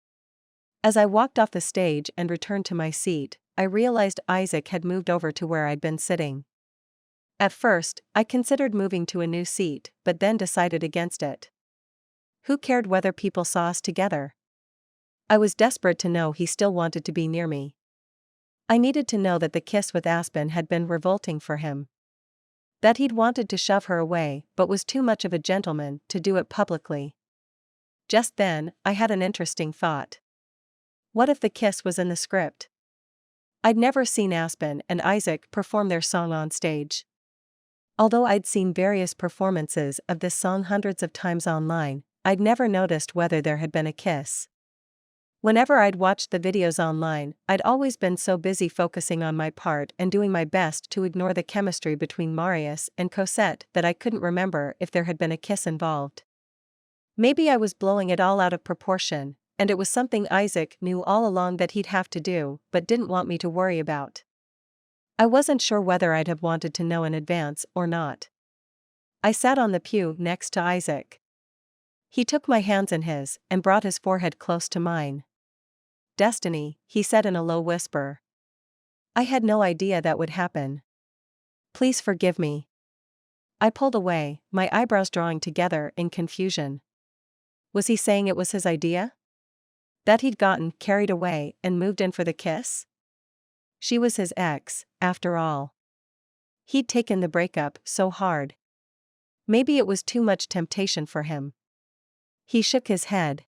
As I walked off the stage and returned to my seat, I realized Isaac had moved over to where I'd been sitting. At first, I considered moving to a new seat, but then decided against it. Who cared whether people saw us together? I was desperate to know he still wanted to be near me. I needed to know that the kiss with Aspen had been revolting for him. That he'd wanted to shove her away but was too much of a gentleman to do it publicly. Just then, I had an interesting thought. What if the kiss was in the script? I'd never seen Aspen and Isaac perform their song on stage. Although I'd seen various performances of this song hundreds of times online, I'd never noticed whether there had been a kiss. Whenever I'd watched the videos online, I'd always been so busy focusing on my part and doing my best to ignore the chemistry between Marius and Cosette that I couldn't remember if there had been a kiss involved. Maybe I was blowing it all out of proportion, and it was something Isaac knew all along that he'd have to do but didn't want me to worry about. I wasn't sure whether I'd have wanted to know in advance or not. I sat on the pew next to Isaac. He took my hands in his and brought his forehead close to mine. "Destiny," he said in a low whisper. "I had no idea that would happen. Please forgive me." I pulled away, my eyebrows drawing together in confusion. Was he saying it was his idea? That he'd gotten carried away and moved in for the kiss? She was his ex, after all. He'd taken the breakup so hard. Maybe it was too much temptation for him. He shook his head.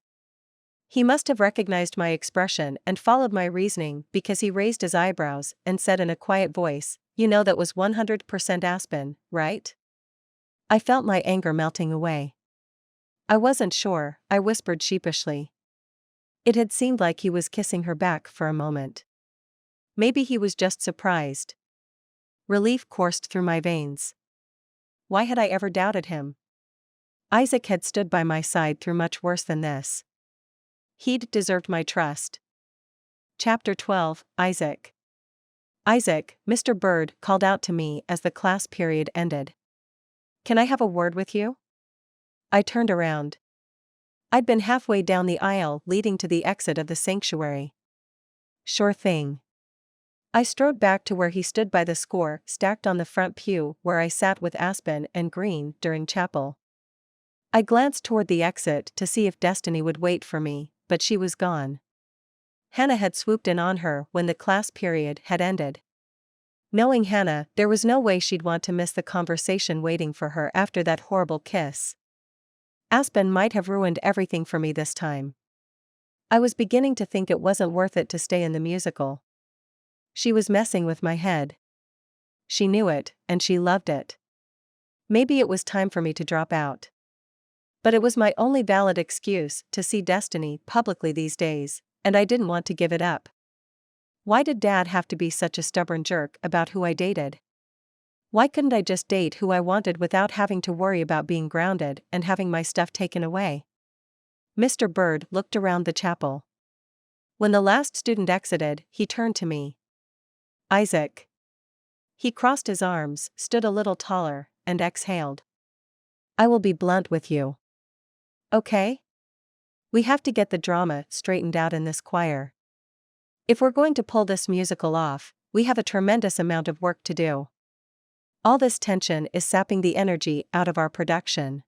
He must have recognized my expression and followed my reasoning because he raised his eyebrows and said in a quiet voice, "You know that was 100% Aspen, right?" I felt my anger melting away. I wasn't sure, I whispered sheepishly. It had seemed like he was kissing her back for a moment. Maybe he was just surprised. Relief coursed through my veins. Why had I ever doubted him? Isaac had stood by my side through much worse than this. He'd deserved my trust. Chapter 12, Isaac. Isaac, Mr. Bird called out to me as the class period ended. Can I have a word with you? I turned around. I'd been halfway down the aisle leading to the exit of the sanctuary. Sure thing. I strode back to where he stood by the score stacked on the front pew where I sat with Aspen and Green during chapel. I glanced toward the exit to see if Destiny would wait for me, but she was gone. Hannah had swooped in on her when the class period had ended. Knowing Hannah, there was no way she'd want to miss the conversation waiting for her after that horrible kiss. Aspen might have ruined everything for me this time. I was beginning to think it wasn't worth it to stay in the musical. She was messing with my head. She knew it, and she loved it. Maybe it was time for me to drop out. But it was my only valid excuse to see Destiny publicly these days, and I didn't want to give it up. Why did Dad have to be such a stubborn jerk about who I dated? Why couldn't I just date who I wanted without having to worry about being grounded and having my stuff taken away? Mr. Bird looked around the chapel. When the last student exited, he turned to me. Isaac. He crossed his arms, stood a little taller, and exhaled. I will be blunt with you. Okay? We have to get the drama straightened out in this choir. If we're going to pull this musical off, we have a tremendous amount of work to do. All this tension is sapping the energy out of our production.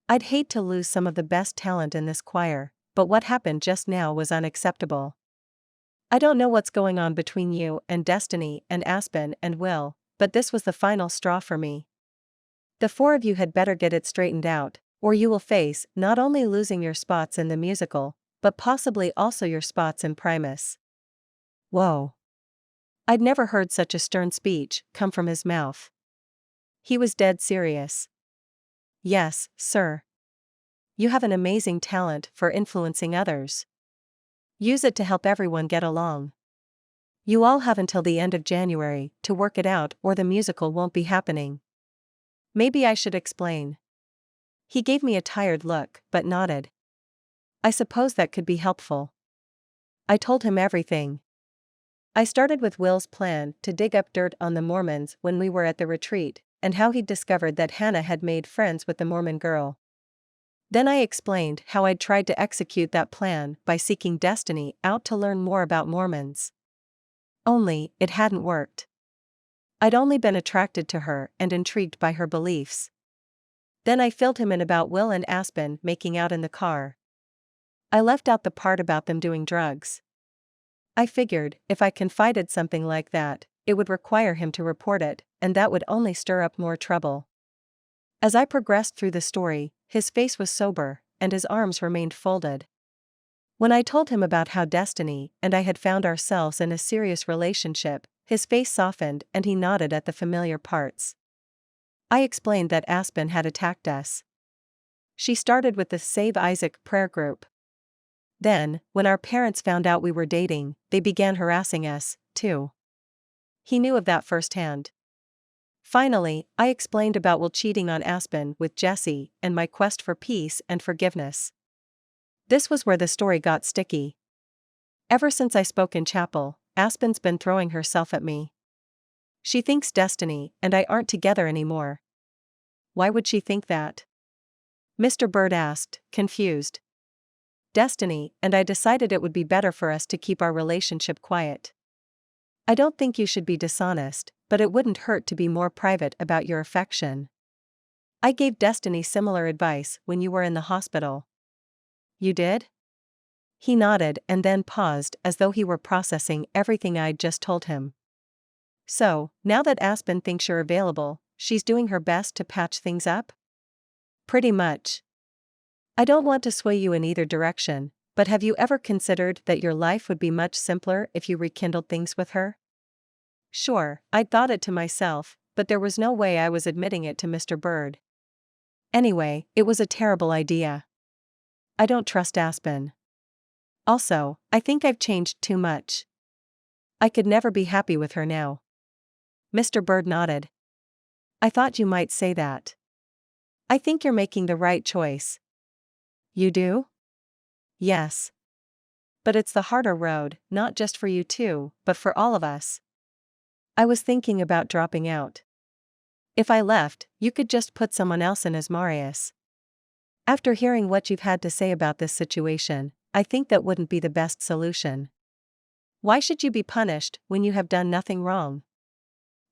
I'd hate to lose some of the best talent in this choir, but what happened just now was unacceptable. I don't know what's going on between you and Destiny and Aspen and Will, but this was the final straw for me. The four of you had better get it straightened out, or you will face not only losing your spots in the musical, but possibly also your spots in Primus. Whoa. I'd never heard such a stern speech come from his mouth. He was dead serious. Yes, sir. You have an amazing talent for influencing others. Use it to help everyone get along. You all have until the end of January to work it out or the musical won't be happening. Maybe I should explain. He gave me a tired look, but nodded. I suppose that could be helpful. I told him everything. I started with Will's plan to dig up dirt on the Mormons when we were at the retreat, and how he'd discovered that Hannah had made friends with the Mormon girl. Then I explained how I'd tried to execute that plan by seeking Destiny out to learn more about Mormons. Only, it hadn't worked. I'd only been attracted to her and intrigued by her beliefs. Then I filled him in about Will and Aspen making out in the car. I left out the part about them doing drugs. I figured, if I confided something like that, it would require him to report it, and that would only stir up more trouble. As I progressed through the story, his face was sober, and his arms remained folded. When I told him about how Destiny and I had found ourselves in a serious relationship, his face softened and he nodded at the familiar parts. I explained that Aspen had attacked us. She started with the Save Isaac prayer group. Then, when our parents found out we were dating, they began harassing us, too. He knew of that firsthand. Finally, I explained about Will cheating on Aspen with Jesse and my quest for peace and forgiveness. This was where the story got sticky. Ever since I spoke in chapel, Aspen's been throwing herself at me. She thinks Destiny and I aren't together anymore. Why would she think that? Mr. Bird asked, confused. Destiny and I decided it would be better for us to keep our relationship quiet. I don't think you should be dishonest, but it wouldn't hurt to be more private about your affection. I gave Destiny similar advice when you were in the hospital. You did? He nodded and then paused as though he were processing everything I'd just told him. So, now that Aspen thinks you're available, she's doing her best to patch things up? Pretty much. I don't want to sway you in either direction, but have you ever considered that your life would be much simpler if you rekindled things with her? Sure, I'd thought it to myself, but there was no way I was admitting it to Mr. Bird. Anyway, it was a terrible idea. I don't trust Aspen. Also, I think I've changed too much. I could never be happy with her now. Mr. Bird nodded. I thought you might say that. I think you're making the right choice. You do? Yes. But it's the harder road, not just for you two, but for all of us. I was thinking about dropping out. If I left, you could just put someone else in as Marius. After hearing what you've had to say about this situation, I think that wouldn't be the best solution. Why should you be punished when you have done nothing wrong?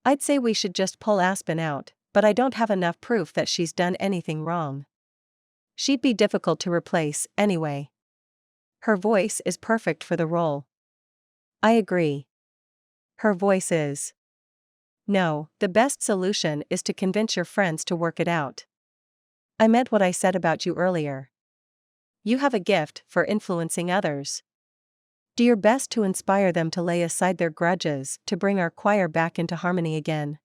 I'd say we should just pull Aspen out, but I don't have enough proof that she's done anything wrong. She'd be difficult to replace, anyway. Her voice is perfect for the role. I agree. Her voice is. No, the best solution is to convince your friends to work it out. I meant what I said about you earlier. You have a gift for influencing others. Do your best to inspire them to lay aside their grudges, to bring our choir back into harmony again.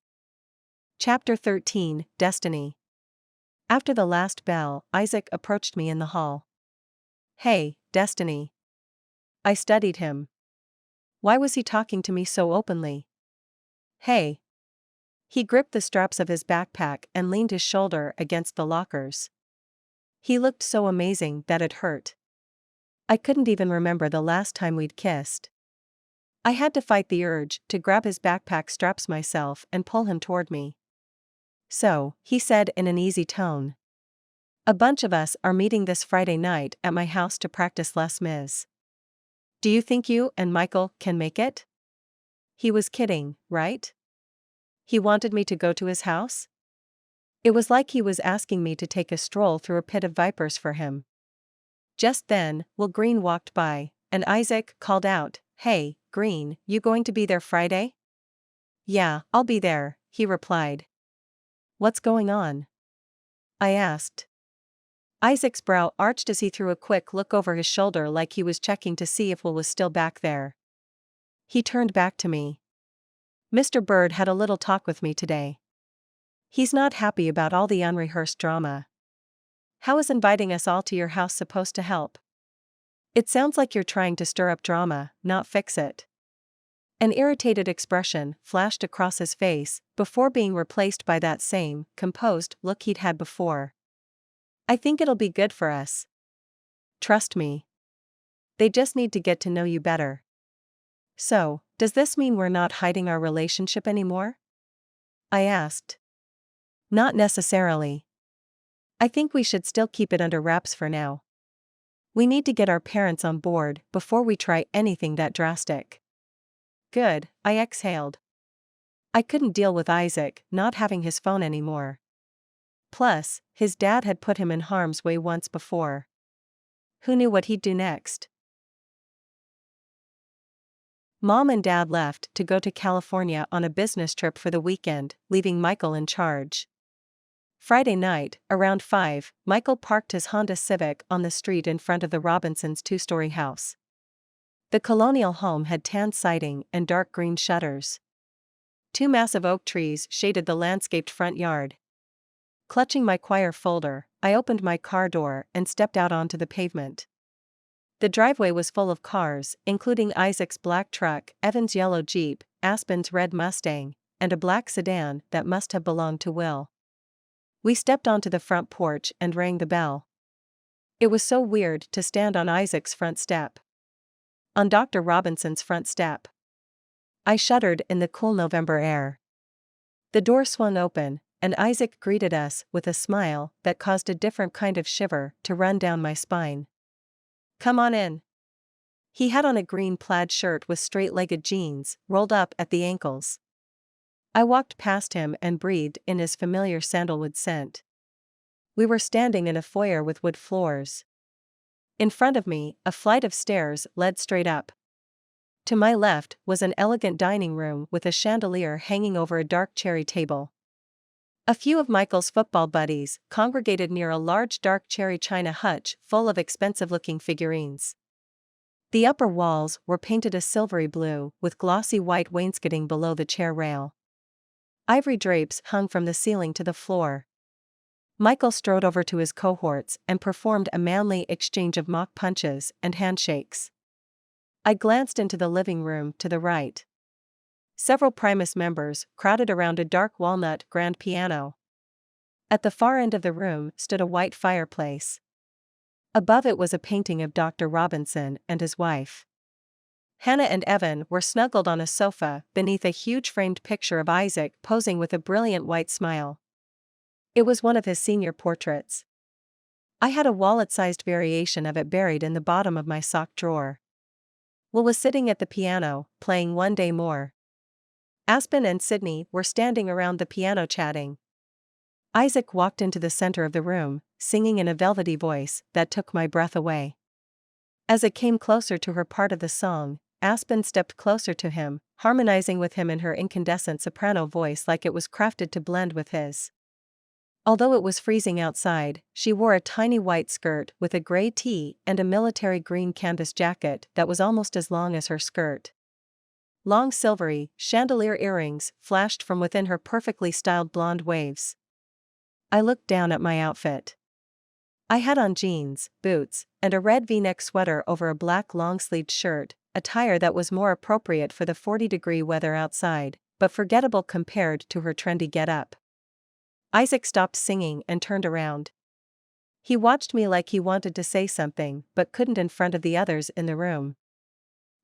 Chapter 13, Destiny. After the last bell, Isaac approached me in the hall. Hey, Destiny. I studied him. Why was he talking to me so openly? Hey. He gripped the straps of his backpack and leaned his shoulder against the lockers. He looked so amazing that it hurt. I couldn't even remember the last time we'd kissed. I had to fight the urge to grab his backpack straps myself and pull him toward me. So, he said in an easy tone. A bunch of us are meeting this Friday night at my house to practice Les Mis. Do you think you and Michael can make it? He was kidding, right? He wanted me to go to his house? It was like he was asking me to take a stroll through a pit of vipers for him. Just then, Will Green walked by, and Isaac called out, Hey, Green, you going to be there Friday? Yeah, I'll be there, he replied. What's going on? I asked. Isaac's brow arched as he threw a quick look over his shoulder like he was checking to see if Will was still back there. He turned back to me. Mr. Bird had a little talk with me today. He's not happy about all the unrehearsed drama. How is inviting us all to your house supposed to help? It sounds like you're trying to stir up drama, not fix it. An irritated expression flashed across his face, before being replaced by that same, composed look he'd had before. I think it'll be good for us. Trust me. They just need to get to know you better. So, does this mean we're not hiding our relationship anymore? I asked. Not necessarily. I think we should still keep it under wraps for now. We need to get our parents on board before we try anything that drastic. Good, I exhaled. I couldn't deal with Isaac not having his phone anymore. Plus, his dad had put him in harm's way once before. Who knew what he'd do next? Mom and Dad left to go to California on a business trip for the weekend, leaving Michael in charge. Friday night, around 5, Michael parked his Honda Civic on the street in front of the Robinsons' two-story house. The colonial home had tan siding and dark green shutters. 2 massive oak trees shaded the landscaped front yard. Clutching my choir folder, I opened my car door and stepped out onto the pavement. The driveway was full of cars, including Isaac's black truck, Evan's yellow Jeep, Aspen's red Mustang, and a black sedan that must have belonged to Will. We stepped onto the front porch and rang the bell. It was so weird to stand on Isaac's front step. On Dr. Robinson's front step. I shuddered in the cool November air. The door swung open, and Isaac greeted us with a smile that caused a different kind of shiver to run down my spine. Come on in. He had on a green plaid shirt with straight-legged jeans, rolled up at the ankles. I walked past him and breathed in his familiar sandalwood scent. We were standing in a foyer with wood floors. In front of me, a flight of stairs led straight up. To my left was an elegant dining room with a chandelier hanging over a dark cherry table. A few of Michael's football buddies congregated near a large dark cherry china hutch full of expensive-looking figurines. The upper walls were painted a silvery blue with glossy white wainscoting below the chair rail. Ivory drapes hung from the ceiling to the floor. Michael strode over to his cohorts and performed a manly exchange of mock punches and handshakes. I glanced into the living room to the right. Several Primus members crowded around a dark walnut grand piano. At the far end of the room stood a white fireplace. Above it was a painting of Dr. Robinson and his wife. Hannah and Evan were snuggled on a sofa beneath a huge framed picture of Isaac posing with a brilliant white smile. It was one of his senior portraits. I had a wallet-sized variation of it buried in the bottom of my sock drawer. Will was sitting at the piano, playing One Day More. Aspen and Sydney were standing around the piano chatting. Isaac walked into the center of the room, singing in a velvety voice that took my breath away. As it came closer to her part of the song, Aspen stepped closer to him, harmonizing with him in her incandescent soprano voice like it was crafted to blend with his. Although it was freezing outside, she wore a tiny white skirt with a gray tee and a military green canvas jacket that was almost as long as her skirt. Long silvery, chandelier earrings flashed from within her perfectly styled blonde waves. I looked down at my outfit. I had on jeans, boots, and a red V-neck sweater over a black long-sleeved shirt, attire that was more appropriate for the 40-degree weather outside, but forgettable compared to her trendy getup. Isaac stopped singing and turned around. He watched me like he wanted to say something but couldn't in front of the others in the room.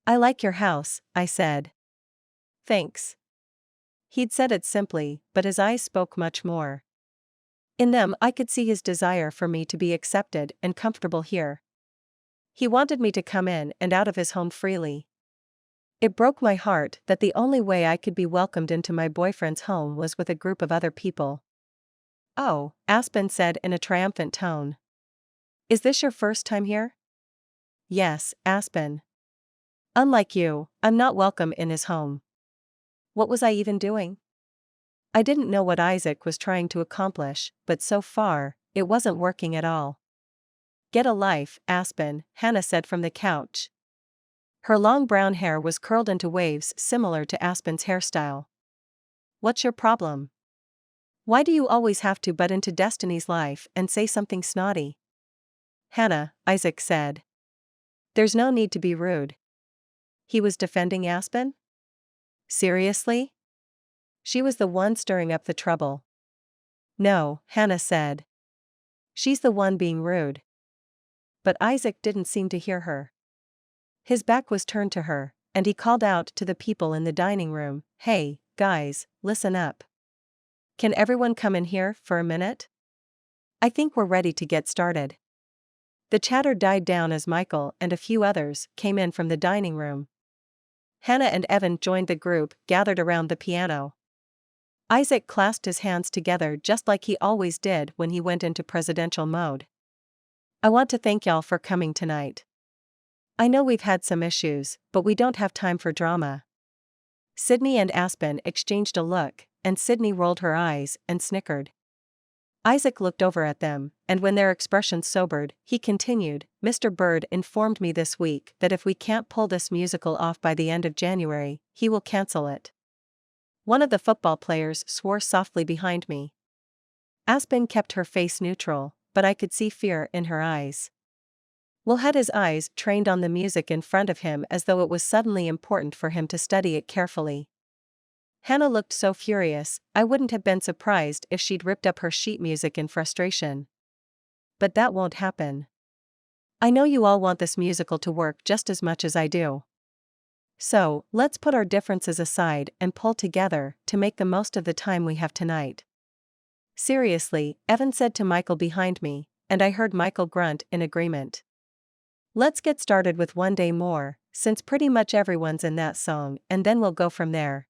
"I like your house," I said. "Thanks." He'd said it simply, but his eyes spoke much more. In them I could see his desire for me to be accepted and comfortable here. He wanted me to come in and out of his home freely. It broke my heart that the only way I could be welcomed into my boyfriend's home was with a group of other people. "Oh," Aspen said in a triumphant tone. "Is this your first time here?" "Yes, Aspen. Unlike you, I'm not welcome in his home." What was I even doing? I didn't know what Isaac was trying to accomplish, but so far, it wasn't working at all. "Get a life, Aspen," Hannah said from the couch. Her long brown hair was curled into waves similar to Aspen's hairstyle. "What's your problem? Why do you always have to butt into Destiny's life and say something snotty?" "Hannah," Isaac said. "There's no need to be rude." He was defending Aspen? Seriously? She was the one stirring up the trouble. "No," Hannah said. "She's the one being rude." But Isaac didn't seem to hear her. His back was turned to her, and he called out to the people in the dining room, "Hey, guys, listen up. Can everyone come in here for a minute? I think we're ready to get started." The chatter died down as Michael and a few others came in from the dining room. Hannah and Evan joined the group gathered around the piano. Isaac clasped his hands together just like he always did when he went into presidential mode. "I want to thank y'all for coming tonight. I know we've had some issues, but we don't have time for drama." Sydney and Aspen exchanged a look, and Sydney rolled her eyes and snickered. Isaac looked over at them, and when their expressions sobered, he continued, "Mr. Bird informed me this week that if we can't pull this musical off by the end of January, he will cancel it." One of the football players swore softly behind me. Aspen kept her face neutral, but I could see fear in her eyes. Will had his eyes trained on the music in front of him as though it was suddenly important for him to study it carefully. Hannah looked so furious, I wouldn't have been surprised if she'd ripped up her sheet music in frustration. But that won't happen. I know you all want this musical to work just as much as I do. So, let's put our differences aside and pull together to make the most of the time we have tonight. Seriously, Evan said to Michael behind me, and I heard Michael grunt in agreement. "Let's get started with One Day More, since pretty much everyone's in that song, and then we'll go from there."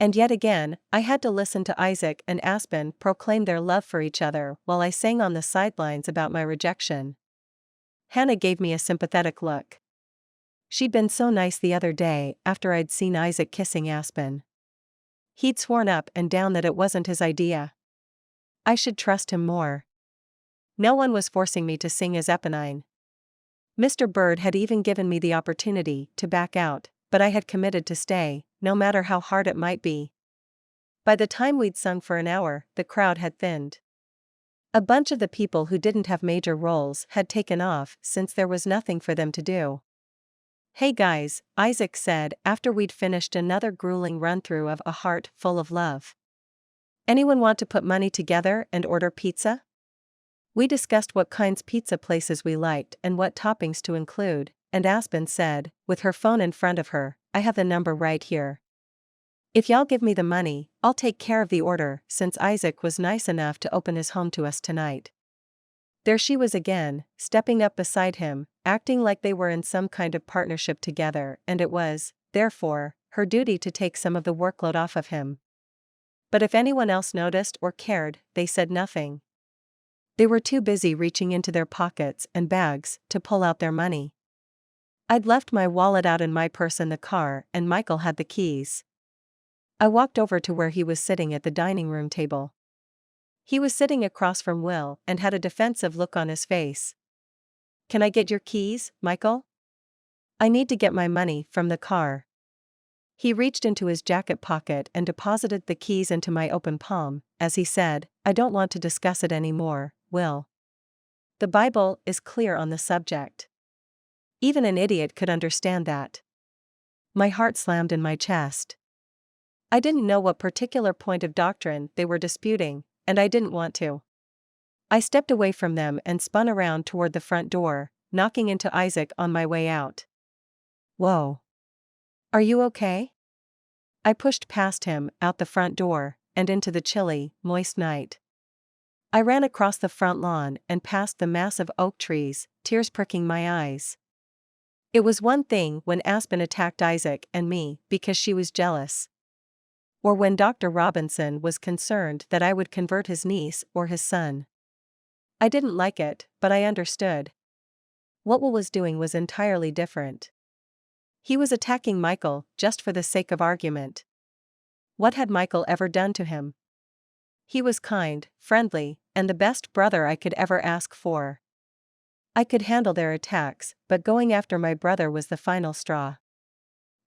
And yet again, I had to listen to Isaac and Aspen proclaim their love for each other while I sang on the sidelines about my rejection. Hannah gave me a sympathetic look. She'd been so nice the other day after I'd seen Isaac kissing Aspen. He'd sworn up and down that it wasn't his idea. I should trust him more. No one was forcing me to sing his Eponine. Mr. Bird had even given me the opportunity to back out, but I had committed to stay, no matter how hard it might be. By the time we'd sung for an hour, the crowd had thinned. A bunch of the people who didn't have major roles had taken off since there was nothing for them to do. Hey guys, Isaac said after we'd finished another grueling run-through of A Heart Full of Love. Anyone want to put money together and order pizza? We discussed what kinds pizza places we liked and what toppings to include, and Aspen said, with her phone in front of her, I have the number right here. If y'all give me the money, I'll take care of the order, since Isaac was nice enough to open his home to us tonight. There she was again, stepping up beside him, acting like they were in some kind of partnership together, and it was, therefore, her duty to take some of the workload off of him. But if anyone else noticed or cared, they said nothing. They were too busy reaching into their pockets and bags to pull out their money. I'd left my wallet out in my purse in the car, and Michael had the keys. I walked over to where he was sitting at the dining room table. He was sitting across from Will and had a defensive look on his face. Can I get your keys, Michael? I need to get my money from the car. He reached into his jacket pocket and deposited the keys into my open palm, as he said, I don't want to discuss it anymore, Will. The Bible is clear on the subject. Even an idiot could understand that. My heart slammed in my chest. I didn't know what particular point of doctrine they were disputing, and I didn't want to. I stepped away from them and spun around toward the front door, knocking into Isaac on my way out. Whoa. Are you okay? I pushed past him, out the front door, and into the chilly, moist night. I ran across the front lawn and past the massive oak trees, tears pricking my eyes. It was one thing when Aspen attacked Isaac and me because she was jealous. Or when Dr. Robinson was concerned that I would convert his niece or his son. I didn't like it, but I understood. What Will was doing was entirely different. He was attacking Michael just for the sake of argument. What had Michael ever done to him? He was kind, friendly, and the best brother I could ever ask for. I could handle their attacks, but going after my brother was the final straw.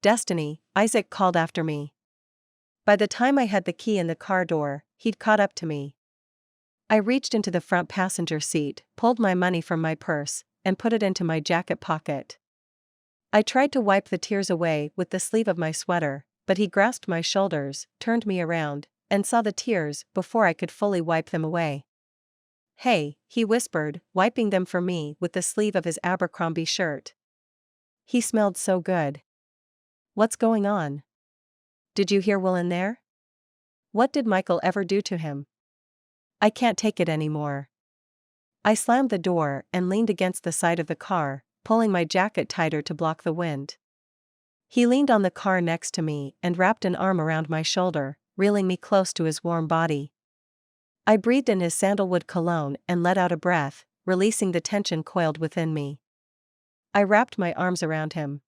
Destiny, Isaac called after me. By the time I had the key in the car door, he'd caught up to me. I reached into the front passenger seat, pulled my money from my purse, and put it into my jacket pocket. I tried to wipe the tears away with the sleeve of my sweater, but he grasped my shoulders, turned me around, and saw the tears before I could fully wipe them away. Hey, he whispered, wiping them for me with the sleeve of his Abercrombie shirt. He smelled so good. What's going on? Did you hear Will in there? What did Michael ever do to him? I can't take it anymore. I slammed the door and leaned against the side of the car, pulling my jacket tighter to block the wind. He leaned on the car next to me and wrapped an arm around my shoulder, reeling me close to his warm body. I breathed in his sandalwood cologne and let out a breath, releasing the tension coiled within me. I wrapped my arms around him.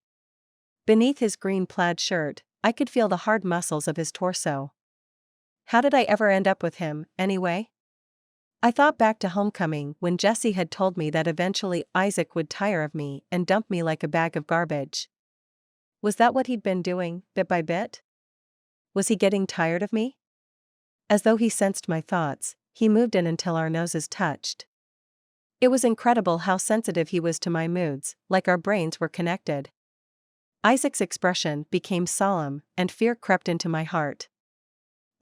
Beneath his green plaid shirt, I could feel the hard muscles of his torso. How did I ever end up with him, anyway? I thought back to homecoming when Jesse had told me that eventually Isaac would tire of me and dump me like a bag of garbage. Was that what he'd been doing, bit by bit? Was he getting tired of me? As though he sensed my thoughts, he moved in until our noses touched. It was incredible how sensitive he was to my moods, like our brains were connected. Isaac's expression became solemn, and fear crept into my heart.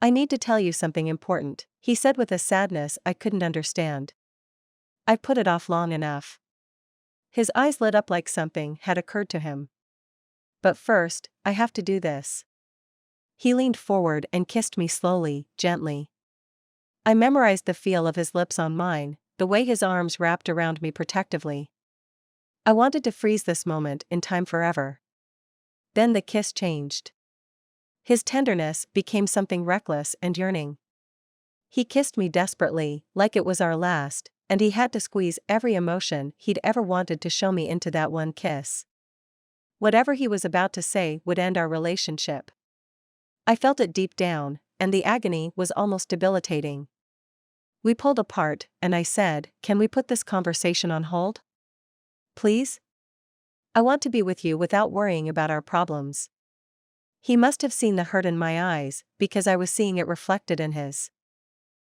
I need to tell you something important, he said with a sadness I couldn't understand. I've put it off long enough. His eyes lit up like something had occurred to him. But first, I have to do this. He leaned forward and kissed me slowly, gently. I memorized the feel of his lips on mine, the way his arms wrapped around me protectively. I wanted to freeze this moment in time forever. Then the kiss changed. His tenderness became something reckless and yearning. He kissed me desperately, like it was our last, and he had to squeeze every emotion he'd ever wanted to show me into that one kiss. Whatever he was about to say would end our relationship. I felt it deep down, and the agony was almost debilitating. We pulled apart, and I said, "Can we put this conversation on hold? Please? I want to be with you without worrying about our problems." He must have seen the hurt in my eyes, because I was seeing it reflected in his.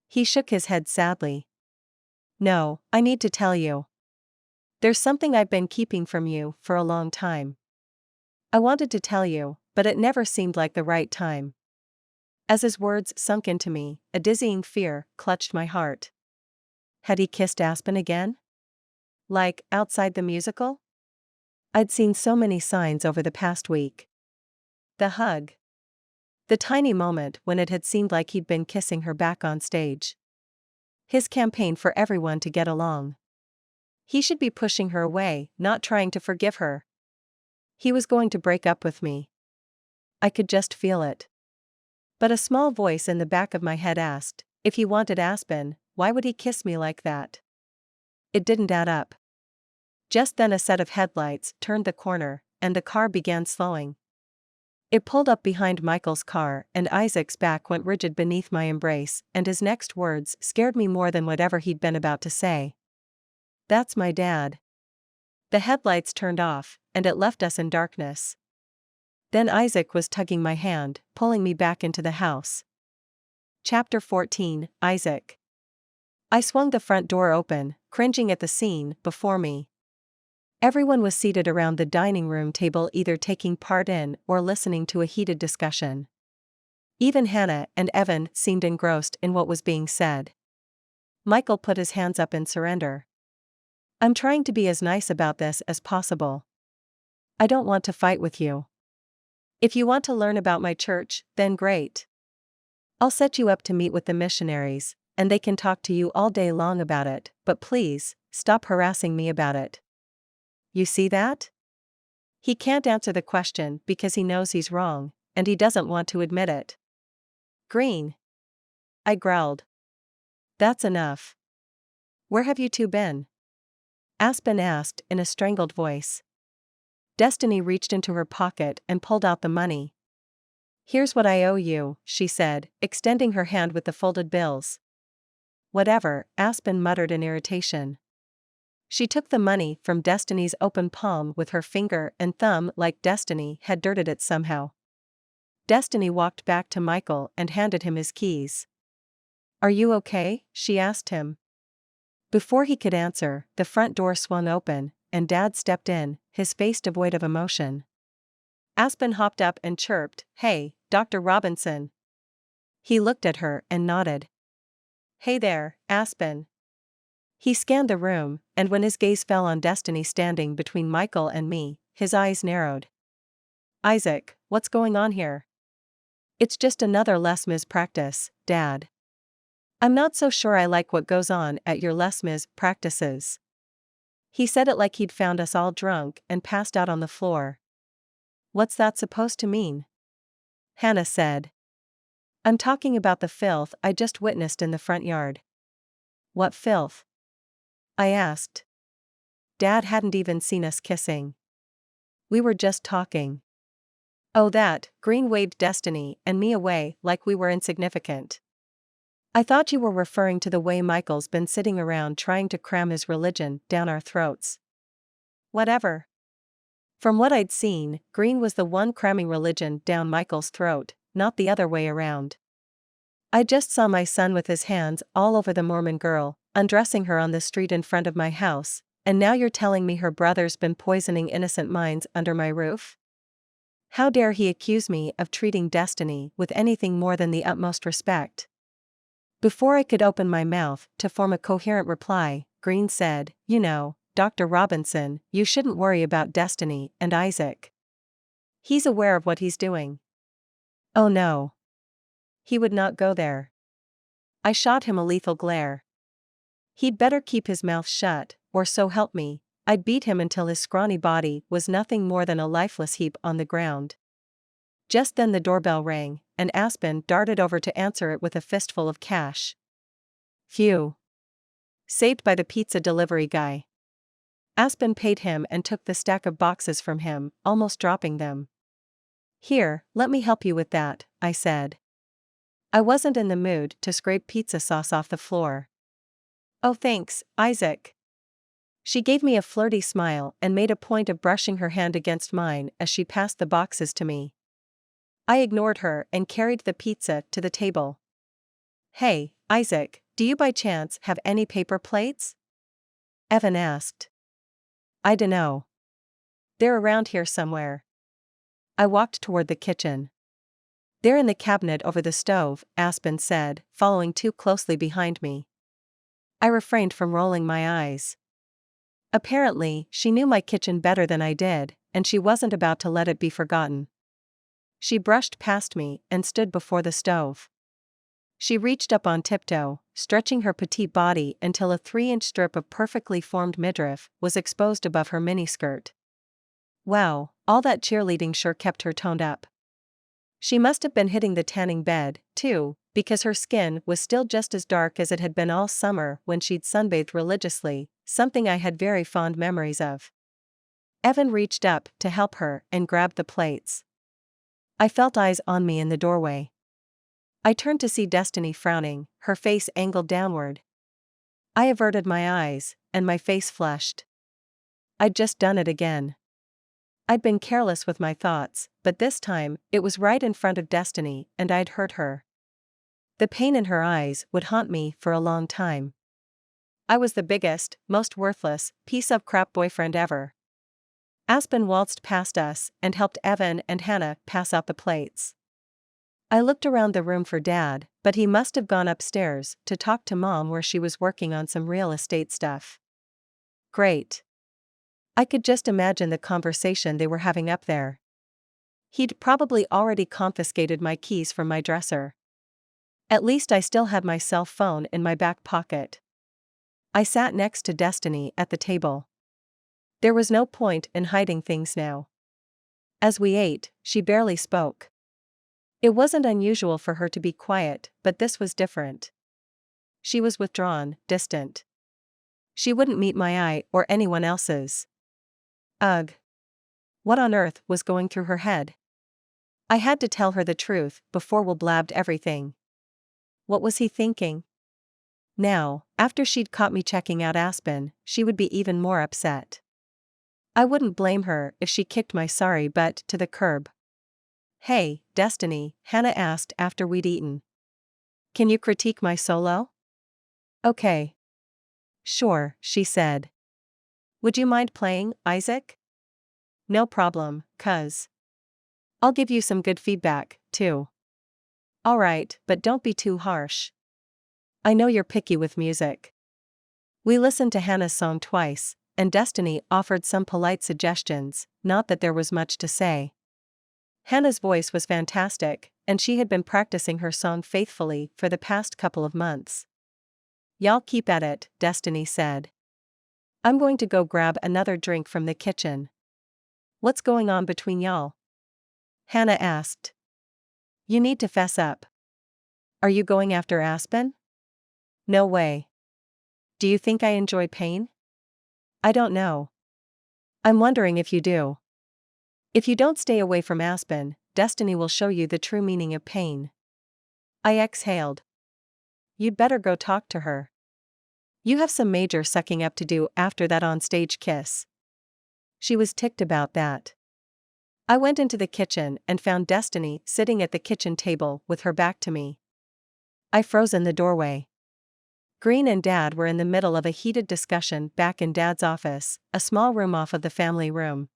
He shook his head sadly. "No, I need to tell you. There's something I've been keeping from you for a long time. I wanted to tell you, but it never seemed like the right time. As his words sunk into me, a dizzying fear clutched my heart. Had he kissed Aspen again? Like, outside the musical? I'd seen so many signs over the past week. The hug. The tiny moment when it had seemed like he'd been kissing her back on stage. His campaign for everyone to get along. He should be pushing her away, not trying to forgive her. He was going to break up with me. I could just feel it. But a small voice in the back of my head asked, if he wanted Aspen, why would he kiss me like that? It didn't add up. Just then a set of headlights turned the corner, and the car began slowing. It pulled up behind Michael's car, and Isaac's back went rigid beneath my embrace, and his next words scared me more than whatever he'd been about to say. "That's my dad." The headlights turned off, and it left us in darkness. Then Isaac was tugging my hand, pulling me back into the house. Chapter 14, Isaac. I swung the front door open, cringing at the scene before me. Everyone was seated around the dining room table, either taking part in or listening to a heated discussion. Even Hannah and Evan seemed engrossed in what was being said. Michael put his hands up in surrender. "I'm trying to be as nice about this as possible. I don't want to fight with you. If you want to learn about my church, then great. I'll set you up to meet with the missionaries, and they can talk to you all day long about it, but please, stop harassing me about it. You see that?" He can't answer the question because he knows he's wrong, and he doesn't want to admit it. "Green," I growled. "That's enough. Where have you two been?" Aspen asked in a strangled voice. Destiny reached into her pocket and pulled out the money. "Here's what I owe you," she said, extending her hand with the folded bills. "Whatever," Aspen muttered in irritation. She took the money from Destiny's open palm with her finger and thumb like Destiny had dirted it somehow. Destiny walked back to Michael and handed him his keys. "Are you okay?" she asked him. Before he could answer, the front door swung open, and Dad stepped in, his face devoid of emotion. Aspen hopped up and chirped, "Hey, Dr. Robinson." He looked at her and nodded. "Hey there, Aspen." He scanned the room, and when his gaze fell on Destiny standing between Michael and me, his eyes narrowed. "Isaac, what's going on here?" "It's just another Les Mis practice, Dad." "I'm not so sure I like what goes on at your Les Mis practices." He said it like he'd found us all drunk and passed out on the floor. "What's that supposed to mean?" Hannah said. "I'm talking about the filth I just witnessed in the front yard." "What filth?" I asked. Dad hadn't even seen us kissing. We were just talking. "Oh, that," Green waved Destiny and me away like we were insignificant. "I thought you were referring to the way Michael's been sitting around trying to cram his religion down our throats." "Whatever." From what I'd seen, Green was the one cramming religion down Michael's throat, not the other way around. "I just saw my son with his hands all over the Mormon girl, undressing her on the street in front of my house, and now you're telling me her brother's been poisoning innocent minds under my roof? How dare he accuse me of treating Destiny with anything more than the utmost respect?" Before I could open my mouth to form a coherent reply, Green said, "You know, Dr. Robinson, you shouldn't worry about Destiny and Isaac. He's aware of what he's doing." "Oh no. He would not go there." I shot him a lethal glare. He'd better keep his mouth shut, or so help me, I'd beat him until his scrawny body was nothing more than a lifeless heap on the ground. Just then the doorbell rang, and Aspen darted over to answer it with a fistful of cash. Phew. Saved by the pizza delivery guy. Aspen paid him and took the stack of boxes from him, almost dropping them. "Here, let me help you with that," I said. I wasn't in the mood to scrape pizza sauce off the floor. "Oh thanks, Isaac." She gave me a flirty smile and made a point of brushing her hand against mine as she passed the boxes to me. I ignored her and carried the pizza to the table. "Hey, Isaac, do you by chance have any paper plates?" Evan asked. "I dunno. They're around here somewhere." I walked toward the kitchen. "They're in the cabinet over the stove," Aspen said, following too closely behind me. I refrained from rolling my eyes. Apparently, she knew my kitchen better than I did, and she wasn't about to let it be forgotten. She brushed past me and stood before the stove. She reached up on tiptoe, stretching her petite body until a 3-inch strip of perfectly formed midriff was exposed above her miniskirt. Wow, all that cheerleading sure kept her toned up. She must have been hitting the tanning bed, too, because her skin was still just as dark as it had been all summer when she'd sunbathed religiously, something I had very fond memories of. Evan reached up to help her and grabbed the plates. I felt eyes on me in the doorway. I turned to see Destiny frowning, her face angled downward. I averted my eyes, and my face flushed. I'd just done it again. I'd been careless with my thoughts, but this time, it was right in front of Destiny, and I'd hurt her. The pain in her eyes would haunt me for a long time. I was the biggest, most worthless, piece of crap boyfriend ever. Aspen waltzed past us and helped Evan and Hannah pass out the plates. I looked around the room for Dad, but he must have gone upstairs to talk to Mom where she was working on some real estate stuff. Great. I could just imagine the conversation they were having up there. He'd probably already confiscated my keys from my dresser. At least I still had my cell phone in my back pocket. I sat next to Destiny at the table. There was no point in hiding things now. As we ate, she barely spoke. It wasn't unusual for her to be quiet, but this was different. She was withdrawn, distant. She wouldn't meet my eye or anyone else's. Ugh. What on earth was going through her head? I had to tell her the truth before Will blabbed everything. What was he thinking? Now, after she'd caught me checking out Aspen, she would be even more upset. I wouldn't blame her if she kicked my sorry butt to the curb. "Hey, Destiny," Hannah asked after we'd eaten. "Can you critique my solo?" "Okay. Sure," she said. "Would you mind playing, Isaac?" "No problem, cuz. I'll give you some good feedback, too." "Alright, but don't be too harsh. I know you're picky with music." We listened to Hannah's song twice, and Destiny offered some polite suggestions, not that there was much to say. Hannah's voice was fantastic, and she had been practicing her song faithfully for the past couple of months. "Y'all keep at it," Destiny said. "I'm going to go grab another drink from the kitchen." "What's going on between y'all?" Hannah asked. "You need to fess up. Are you going after Aspen?" "No way. Do you think I enjoy pain?" "I don't know. I'm wondering if you do. If you don't stay away from Aspen, Destiny will show you the true meaning of pain." I exhaled. "You'd better go talk to her. You have some major sucking up to do after that onstage kiss." She was ticked about that. I went into the kitchen and found Destiny sitting at the kitchen table with her back to me. I froze in the doorway. Green and Dad were in the middle of a heated discussion back in Dad's office, a small room off of the family room.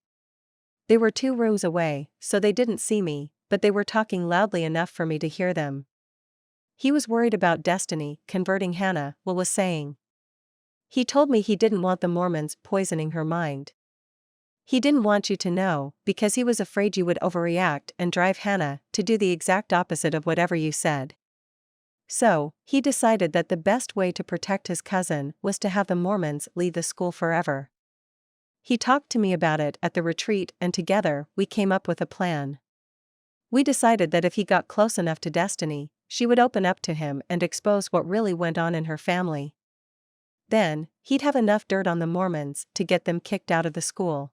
They were 2 rooms away, so they didn't see me, but they were talking loudly enough for me to hear them. "He was worried about Destiny converting Hannah," Will was saying. "He told me he didn't want the Mormons poisoning her mind. He didn't want you to know, because he was afraid you would overreact and drive Hannah to do the exact opposite of whatever you said. So, he decided that the best way to protect his cousin was to have the Mormons leave the school forever. He talked to me about it at the retreat, and together, we came up with a plan. We decided that if he got close enough to Destiny, she would open up to him and expose what really went on in her family. Then, he'd have enough dirt on the Mormons to get them kicked out of the school."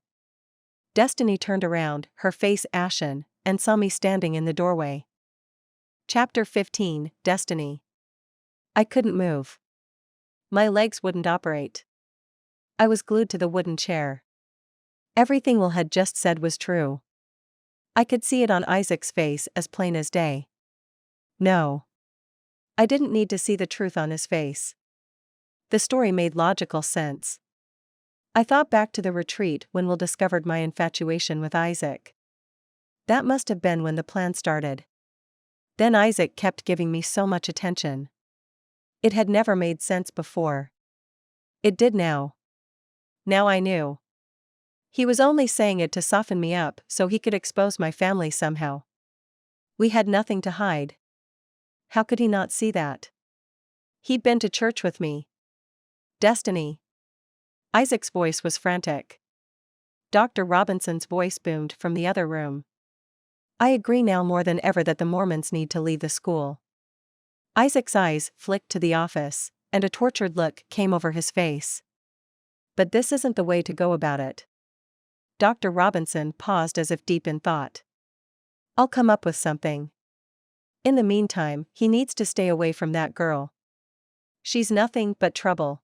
Destiny turned around, her face ashen, and saw me standing in the doorway. Chapter 15, Destiny. I couldn't move. My legs wouldn't operate. I was glued to the wooden chair. Everything Will had just said was true. I could see it on Isaac's face as plain as day. No. I didn't need to see the truth on his face. The story made logical sense. I thought back to the retreat when Will discovered my infatuation with Isaac. That must have been when the plan started. Then Isaac kept giving me so much attention. It had never made sense before. It did now. Now I knew. He was only saying it to soften me up so he could expose my family somehow. We had nothing to hide. How could he not see that? He'd been to church with me. Destiny. Isaac's voice was frantic. Dr. Robinson's voice boomed from the other room. I agree now more than ever that the Mormons need to leave the school. Isaac's eyes flicked to the office, and a tortured look came over his face. But this isn't the way to go about it. Dr. Robinson paused as if deep in thought. I'll come up with something. In the meantime, he needs to stay away from that girl. She's nothing but trouble.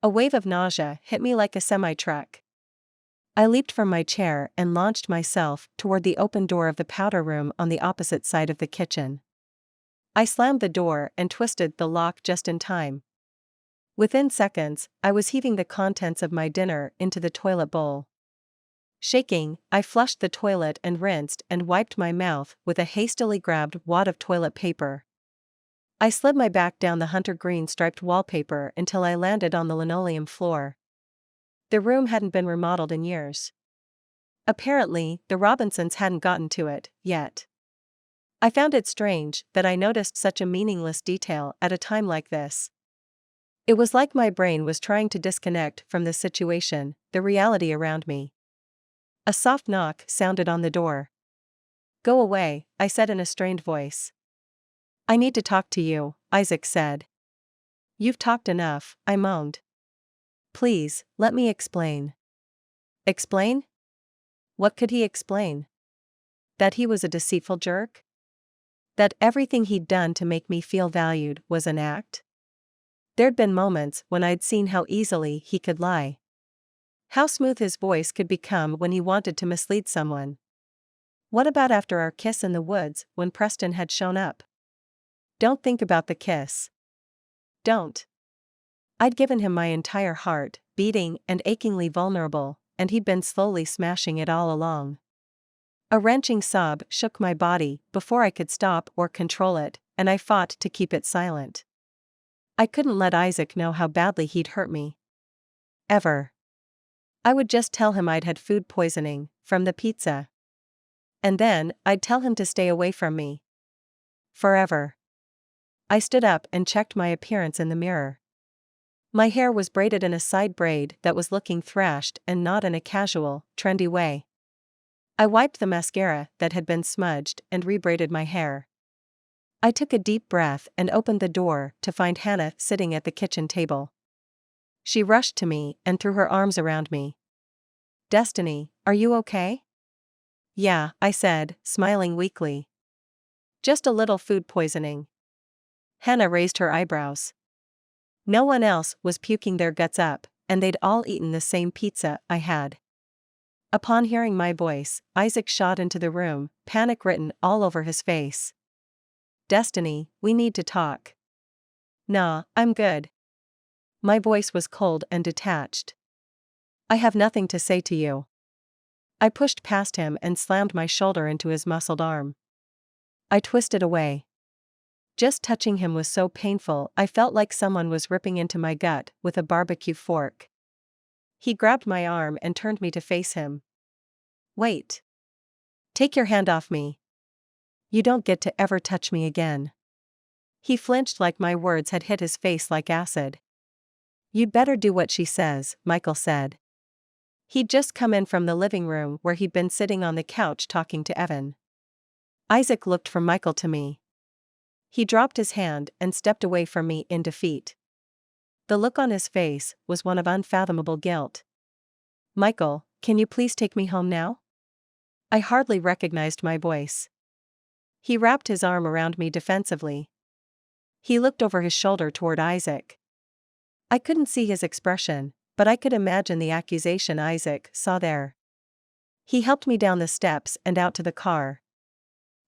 A wave of nausea hit me like a semi-truck. I leaped from my chair and launched myself toward the open door of the powder room on the opposite side of the kitchen. I slammed the door and twisted the lock just in time. Within seconds, I was heaving the contents of my dinner into the toilet bowl. Shaking, I flushed the toilet and rinsed and wiped my mouth with a hastily grabbed wad of toilet paper. I slid my back down the hunter green striped wallpaper until I landed on the linoleum floor. The room hadn't been remodeled in years. Apparently, the Robinsons hadn't gotten to it yet. I found it strange that I noticed such a meaningless detail at a time like this. It was like my brain was trying to disconnect from the situation, the reality around me. A soft knock sounded on the door. Go away, I said in a strained voice. I need to talk to you, Isaac said. You've talked enough, I moaned. Please, let me explain. Explain? What could he explain? That he was a deceitful jerk? That everything he'd done to make me feel valued was an act? There'd been moments when I'd seen how easily he could lie. How smooth his voice could become when he wanted to mislead someone. What about after our kiss in the woods when Preston had shown up? Don't think about the kiss. Don't. I'd given him my entire heart, beating and achingly vulnerable, and he'd been slowly smashing it all along. A wrenching sob shook my body before I could stop or control it, and I fought to keep it silent. I couldn't let Isaac know how badly he'd hurt me. Ever. I would just tell him I'd had food poisoning from the pizza. And then, I'd tell him to stay away from me. Forever. I stood up and checked my appearance in the mirror. My hair was braided in a side braid that was looking thrashed and not in a casual, trendy way. I wiped the mascara that had been smudged and rebraided my hair. I took a deep breath and opened the door to find Hannah sitting at the kitchen table. She rushed to me and threw her arms around me. Destiny, are you okay? Yeah, I said, smiling weakly. Just a little food poisoning. Hannah raised her eyebrows. No one else was puking their guts up, and they'd all eaten the same pizza I had. Upon hearing my voice, Isaac shot into the room, panic written all over his face. Destiny, we need to talk. Nah, I'm good. My voice was cold and detached. I have nothing to say to you. I pushed past him and slammed my shoulder into his muscled arm. I twisted away. Just touching him was so painful I felt like someone was ripping into my gut with a barbecue fork. He grabbed my arm and turned me to face him. Wait. Take your hand off me. You don't get to ever touch me again. He flinched like my words had hit his face like acid. You'd better do what she says, Michael said. He'd just come in from the living room where he'd been sitting on the couch talking to Evan. Isaac looked from Michael to me. He dropped his hand and stepped away from me in defeat. The look on his face was one of unfathomable guilt. Michael, can you please take me home now? I hardly recognized my voice. He wrapped his arm around me defensively. He looked over his shoulder toward Isaac. I couldn't see his expression, but I could imagine the accusation Isaac saw there. He helped me down the steps and out to the car.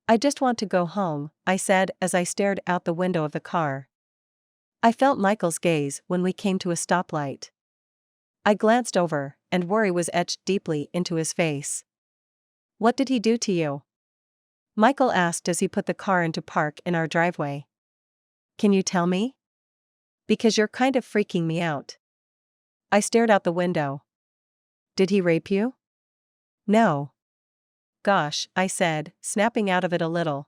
I just want to go home, I said as I stared out the window of the car. I felt Michael's gaze when we came to a stoplight. I glanced over, and worry was etched deeply into his face. What did he do to you? Michael asked as he put the car into park in our driveway. Can you tell me? Because you're kind of freaking me out. I stared out the window. Did he rape you? No. Gosh, I said, snapping out of it a little.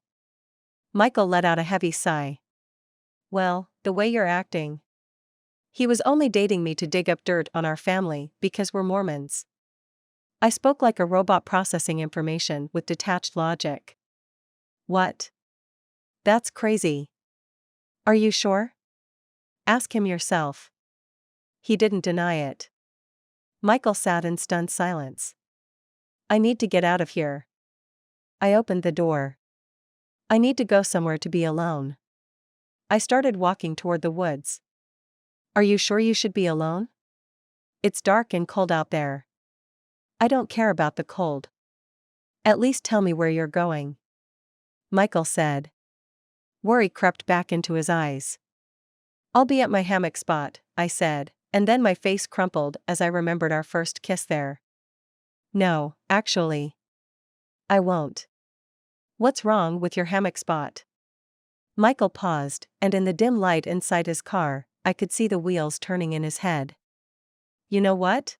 Michael let out a heavy sigh. Well, the way you're acting. He was only dating me to dig up dirt on our family because we're Mormons. I spoke like a robot processing information with detached logic. What? That's crazy. Are you sure? Ask him yourself. He didn't deny it. Michael sat in stunned silence. I need to get out of here. I opened the door. I need to go somewhere to be alone. I started walking toward the woods. Are you sure you should be alone? It's dark and cold out there. I don't care about the cold. At least tell me where you're going. Michael said. Worry crept back into his eyes. I'll be at my hammock spot, I said, and then my face crumpled as I remembered our first kiss there. No, actually. I won't. What's wrong with your hammock spot? Michael paused, and in the dim light inside his car, I could see the wheels turning in his head. You know what?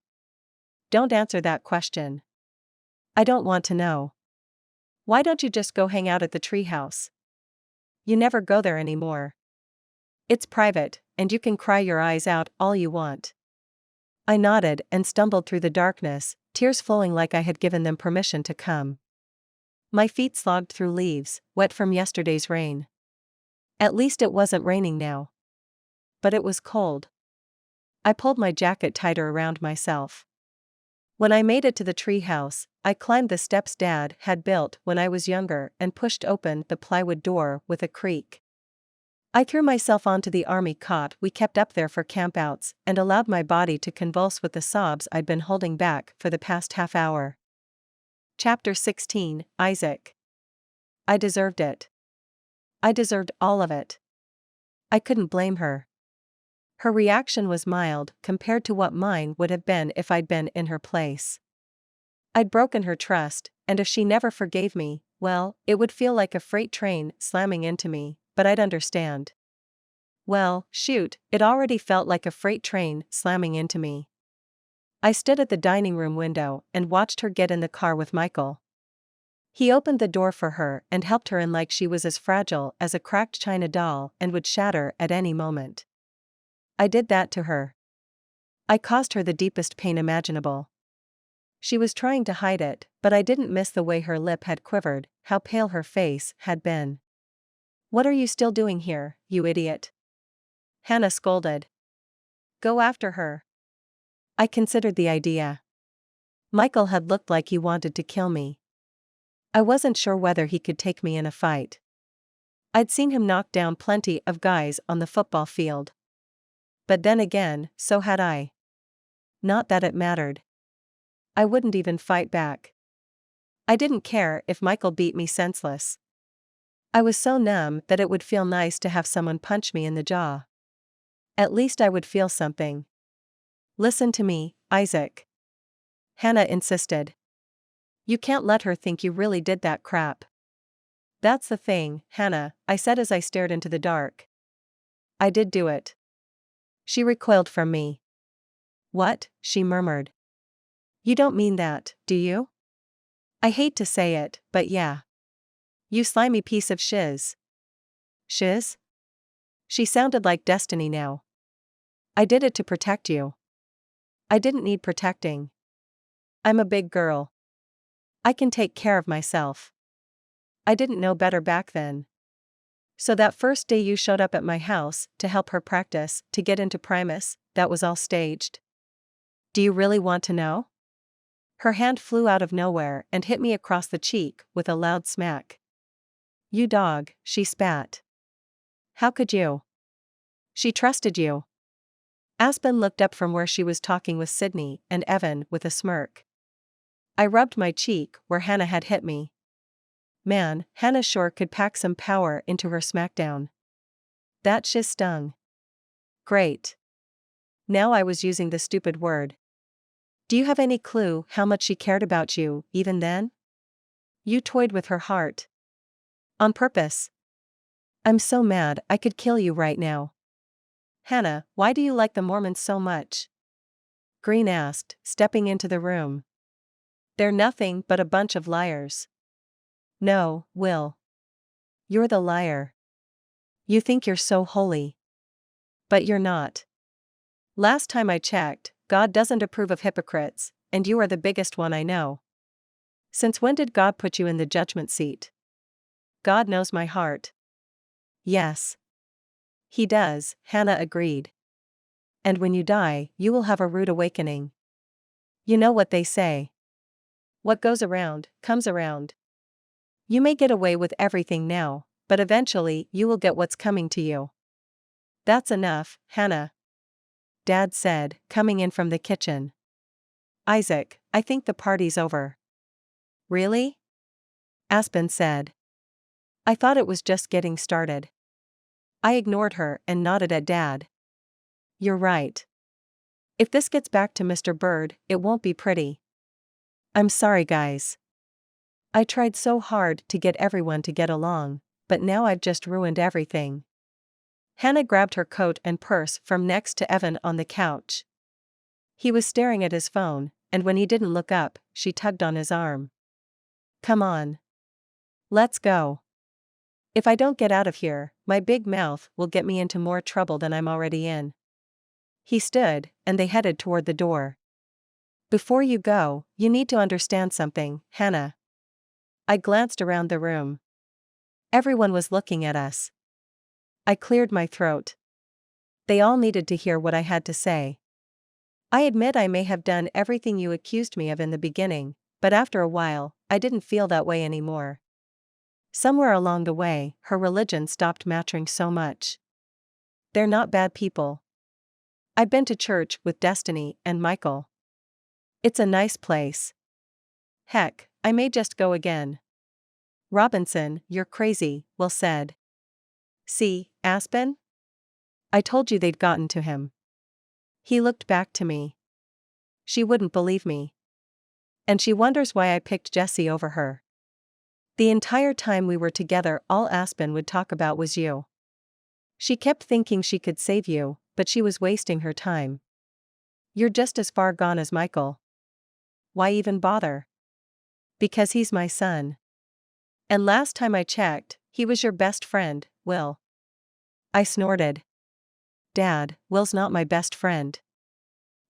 Don't answer that question. I don't want to know. Why don't you just go hang out at the treehouse? You never go there anymore. It's private, and you can cry your eyes out all you want. I nodded and stumbled through the darkness, tears flowing like I had given them permission to come. My feet slogged through leaves, wet from yesterday's rain. At least it wasn't raining now. But it was cold. I pulled my jacket tighter around myself. When I made it to the treehouse, I climbed the steps Dad had built when I was younger and pushed open the plywood door with a creak. I threw myself onto the army cot we kept up there for campouts and allowed my body to convulse with the sobs I'd been holding back for the past half hour. Chapter 16, Isaac. I deserved it. I deserved all of it. I couldn't blame her. Her reaction was mild compared to what mine would have been if I'd been in her place. I'd broken her trust, and if she never forgave me, well, it would feel like a freight train slamming into me, but I'd understand. Well, shoot, it already felt like a freight train slamming into me. I stood at the dining room window and watched her get in the car with Michael. He opened the door for her and helped her in like she was as fragile as a cracked china doll and would shatter at any moment. I did that to her. I caused her the deepest pain imaginable. She was trying to hide it, but I didn't miss the way her lip had quivered, how pale her face had been. What are you still doing here, you idiot? Hannah scolded. Go after her. I considered the idea. Michael had looked like he wanted to kill me. I wasn't sure whether he could take me in a fight. I'd seen him knock down plenty of guys on the football field. But then again, so had I. Not that it mattered. I wouldn't even fight back. I didn't care if Michael beat me senseless. I was so numb that it would feel nice to have someone punch me in the jaw. At least I would feel something. Listen to me, Isaac. Hannah insisted. You can't let her think you really did that crap. That's the thing, Hannah, I said as I stared into the dark. I did do it. She recoiled from me. What? She murmured. You don't mean that, do you? I hate to say it, but yeah. You slimy piece of shiz. Shiz? She sounded like Destiny now. I did it to protect you. I didn't need protecting. I'm a big girl. I can take care of myself. I didn't know better back then. So that first day you showed up at my house to help her practice to get into Primus, that was all staged. Do you really want to know? Her hand flew out of nowhere and hit me across the cheek with a loud smack. You dog, she spat. How could you? She trusted you. Aspen looked up from where she was talking with Sydney and Evan with a smirk. I rubbed my cheek where Hannah had hit me. Man, Hannah sure could pack some power into her smackdown. That shiz stung. Great. Now I was using the stupid word. Do you have any clue how much she cared about you, even then? You toyed with her heart. On purpose. I'm so mad I could kill you right now. Hannah, why do you like the Mormons so much? Green asked, stepping into the room. They're nothing but a bunch of liars. No, Will. You're the liar. You think you're so holy. But you're not. Last time I checked, God doesn't approve of hypocrites, and you are the biggest one I know. Since when did God put you in the judgment seat? God knows my heart. Yes. He does, Hannah agreed. And when you die, you will have a rude awakening. You know what they say. What goes around, comes around. You may get away with everything now, but eventually you will get what's coming to you. That's enough, Hannah. Dad said, coming in from the kitchen. Isaac, I think the party's over. Really? Aspen said. I thought it was just getting started. I ignored her and nodded at Dad. You're right. If this gets back to Mr. Bird, it won't be pretty. I'm sorry, guys. I tried so hard to get everyone to get along, but now I've just ruined everything. Hannah grabbed her coat and purse from next to Evan on the couch. He was staring at his phone, and when he didn't look up, she tugged on his arm. Come on. Let's go. If I don't get out of here, my big mouth will get me into more trouble than I'm already in. He stood, and they headed toward the door. Before you go, you need to understand something, Hannah. I glanced around the room. Everyone was looking at us. I cleared my throat. They all needed to hear what I had to say. I admit I may have done everything you accused me of in the beginning, but after a while, I didn't feel that way anymore. Somewhere along the way, her religion stopped mattering so much. They're not bad people. I've been to church with Destiny and Michael. It's a nice place. Heck, I may just go again. Robinson, you're crazy, Will said. See, Aspen? I told you they'd gotten to him. He looked back to me. She wouldn't believe me. And she wonders why I picked Jesse over her. The entire time we were together, all Aspen would talk about was you. She kept thinking she could save you, but she was wasting her time. You're just as far gone as Michael. Why even bother? Because he's my son. And last time I checked, he was your best friend, Will. I snorted. Dad, Will's not my best friend.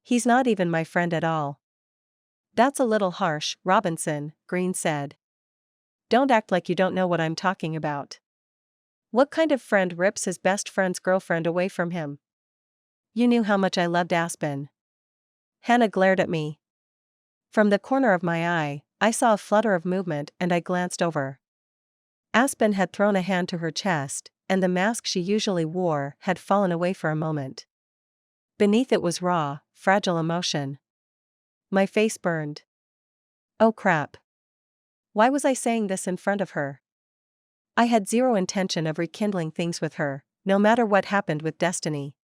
He's not even my friend at all. That's a little harsh, Robinson, Green said. Don't act like you don't know what I'm talking about. What kind of friend rips his best friend's girlfriend away from him? You knew how much I loved Aspen. Hannah glared at me. From the corner of my eye, I saw a flutter of movement and I glanced over. Aspen had thrown a hand to her chest, and the mask she usually wore had fallen away for a moment. Beneath it was raw, fragile emotion. My face burned. Oh crap. Why was I saying this in front of her? I had zero intention of rekindling things with her, no matter what happened with Destiny.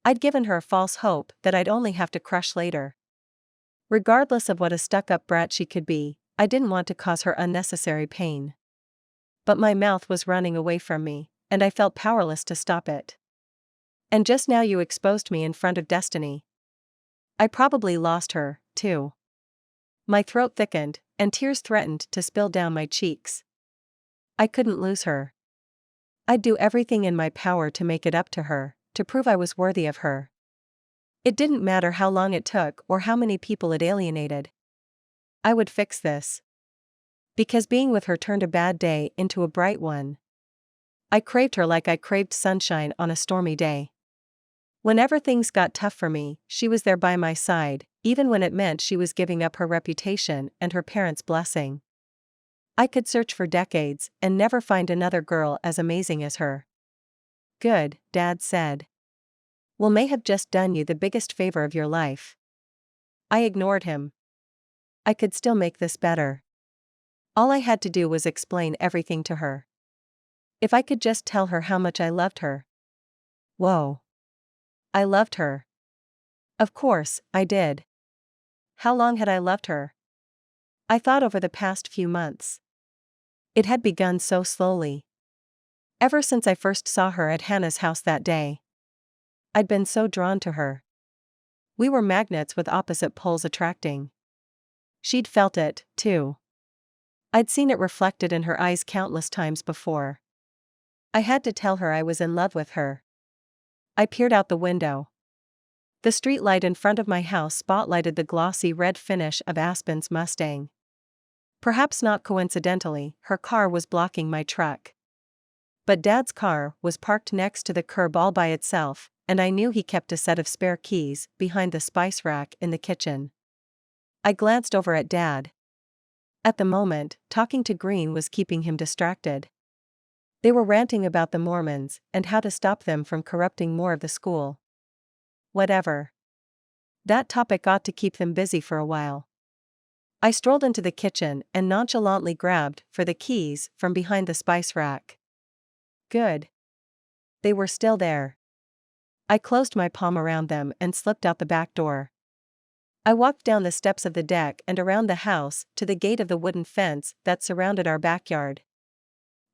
I'd given her a false hope that I'd only have to crush later. Regardless of what a stuck-up brat she could be, I didn't want to cause her unnecessary pain. But my mouth was running away from me, and I felt powerless to stop it. And just now you exposed me in front of Destiny. I probably lost her, too. My throat thickened, and tears threatened to spill down my cheeks. I couldn't lose her. I'd do everything in my power to make it up to her, to prove I was worthy of her. It didn't matter how long it took or how many people it alienated. I would fix this. Because being with her turned a bad day into a bright one. I craved her like I craved sunshine on a stormy day. Whenever things got tough for me, she was there by my side, even when it meant she was giving up her reputation and her parents' blessing. I could search for decades and never find another girl as amazing as her. Good, Dad said. Will may have just done you the biggest favor of your life. I ignored him. I could still make this better. All I had to do was explain everything to her. If I could just tell her how much I loved her. Whoa. I loved her. Of course, I did. How long had I loved her? I thought over the past few months. It had begun so slowly. Ever since I first saw her at Hannah's house that day. I'd been so drawn to her. We were magnets with opposite poles attracting. She'd felt it, too. I'd seen it reflected in her eyes countless times before. I had to tell her I was in love with her. I peered out the window. The streetlight in front of my house spotlighted the glossy red finish of Aspen's Mustang. Perhaps not coincidentally, her car was blocking my truck. But Dad's car was parked next to the curb all by itself, and I knew he kept a set of spare keys behind the spice rack in the kitchen. I glanced over at Dad. At the moment, talking to Green was keeping him distracted. They were ranting about the Mormons and how to stop them from corrupting more of the school. Whatever. That topic ought to keep them busy for a while. I strolled into the kitchen and nonchalantly grabbed for the keys from behind the spice rack. Good. They were still there. I closed my palm around them and slipped out the back door. I walked down the steps of the deck and around the house to the gate of the wooden fence that surrounded our backyard.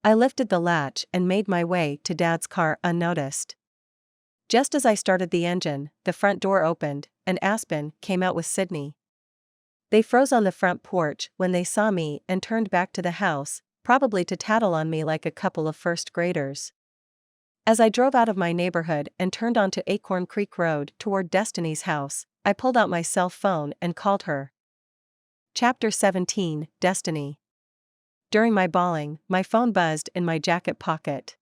I lifted the latch and made my way to Dad's car unnoticed. Just as I started the engine, the front door opened, and Aspen came out with Sydney. They froze on the front porch when they saw me and turned back to the house, probably to tattle on me like a couple of first graders. As I drove out of my neighborhood and turned onto Acorn Creek Road toward Destiny's house, I pulled out my cell phone and called her. Chapter 17, Destiny. During my bawling, my phone buzzed in my jacket pocket.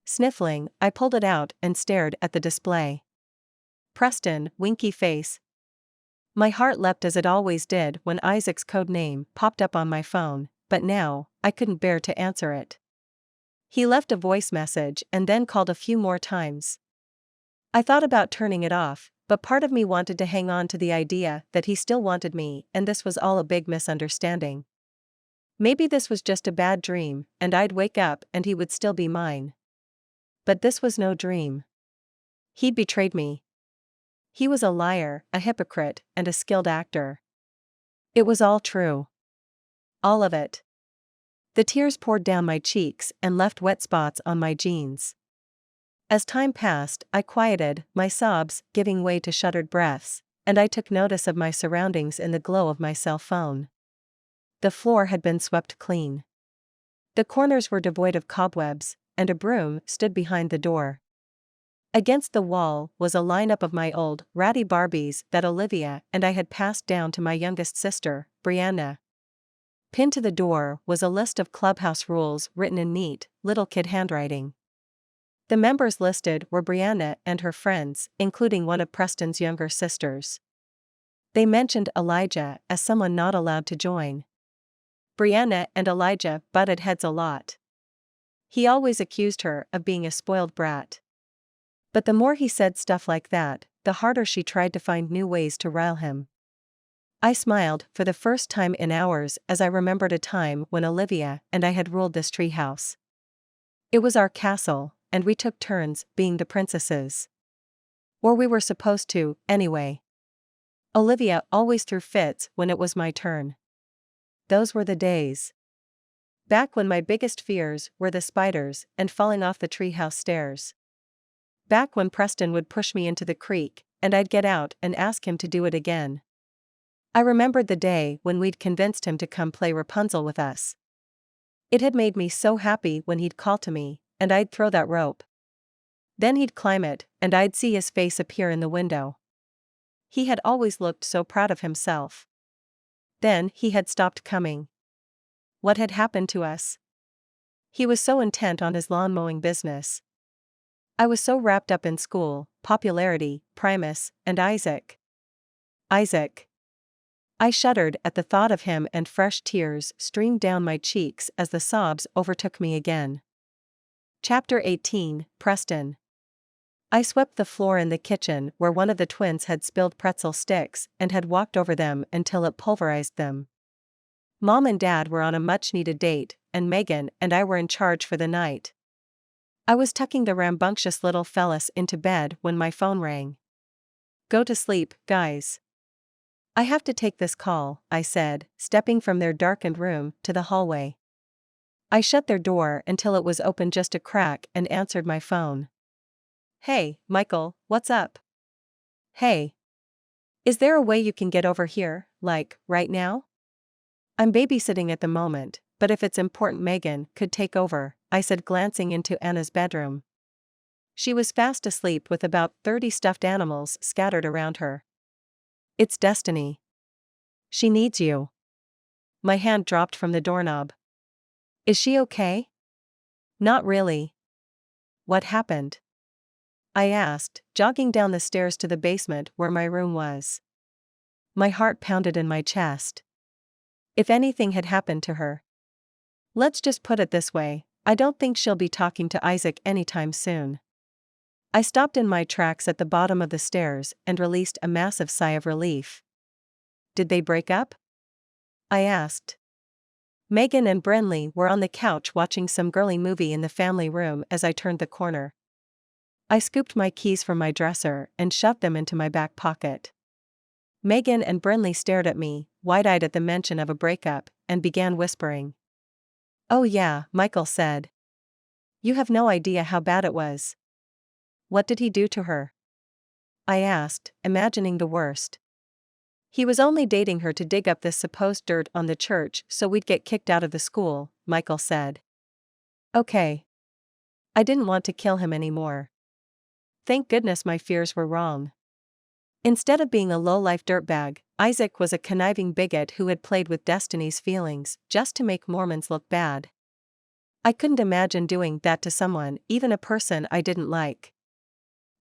Sniffling, I pulled it out and stared at the display. Preston, winky face. My heart leapt as it always did when Isaac's code name popped up on my phone, but now, I couldn't bear to answer it. He left a voice message and then called a few more times. I thought about turning it off, but part of me wanted to hang on to the idea that he still wanted me and this was all a big misunderstanding. Maybe this was just a bad dream, and I'd wake up and he would still be mine. But this was no dream. He'd betrayed me. He was a liar, a hypocrite, and a skilled actor. It was all true. All of it. The tears poured down my cheeks and left wet spots on my jeans. As time passed, I quieted, my sobs giving way to shuddered breaths, and I took notice of my surroundings in the glow of my cell phone. The floor had been swept clean. The corners were devoid of cobwebs, and a broom stood behind the door. Against the wall was a lineup of my old, ratty Barbies that Olivia and I had passed down to my youngest sister, Brianna. Pinned to the door was a list of clubhouse rules written in neat, little kid handwriting. The members listed were Brianna and her friends, including one of Preston's younger sisters. They mentioned Elijah as someone not allowed to join. Brianna and Elijah butted heads a lot. He always accused her of being a spoiled brat. But the more he said stuff like that, the harder she tried to find new ways to rile him. I smiled for the first time in hours as I remembered a time when Olivia and I had ruled this treehouse. It was our castle, and we took turns being the princesses. Or we were supposed to, anyway. Olivia always threw fits when it was my turn. Those were the days. Back when my biggest fears were the spiders and falling off the treehouse stairs. Back when Preston would push me into the creek, and I'd get out and ask him to do it again. I remembered the day when we'd convinced him to come play Rapunzel with us. It had made me so happy when he'd call to me, and I'd throw that rope. Then he'd climb it, and I'd see his face appear in the window. He had always looked so proud of himself. Then he had stopped coming. What had happened to us? He was so intent on his lawn mowing business. I was so wrapped up in school, popularity, Primus, and Isaac. Isaac. I shuddered at the thought of him and fresh tears streamed down my cheeks as the sobs overtook me again. Chapter 18, Preston. I swept the floor in the kitchen where one of the twins had spilled pretzel sticks and had walked over them until it pulverized them. Mom and Dad were on a much-needed date, and Megan and I were in charge for the night. I was tucking the rambunctious little fellas into bed when my phone rang. "Go to sleep, guys." I have to take this call, I said, stepping from their darkened room to the hallway. I shut their door until it was open just a crack and answered my phone. Hey, Michael, what's up? Hey. Is there a way you can get over here, like, right now? I'm babysitting at the moment, but if it's important Megan could take over, I said glancing into Anna's bedroom. She was fast asleep with about 30 stuffed animals scattered around her. It's Destiny. She needs you. My hand dropped from the doorknob. Is she okay? Not really. What happened? I asked, jogging down the stairs to the basement where my room was. My heart pounded in my chest. If anything had happened to her. Let's just put it this way, I don't think she'll be talking to Isaac anytime soon. I stopped in my tracks at the bottom of the stairs and released a massive sigh of relief. Did they break up? I asked. Megan and Brenly were on the couch watching some girly movie in the family room as I turned the corner. I scooped my keys from my dresser and shoved them into my back pocket. Megan and Brenly stared at me, wide-eyed at the mention of a breakup, and began whispering. Oh yeah, Michael said. You have no idea how bad it was. What did he do to her? I asked, imagining the worst. He was only dating her to dig up this supposed dirt on the church so we'd get kicked out of the school, Michael said. Okay. I didn't want to kill him anymore. Thank goodness my fears were wrong. Instead of being a low-life dirtbag, Isaac was a conniving bigot who had played with Destiny's feelings just to make Mormons look bad. I couldn't imagine doing that to someone, even a person I didn't like.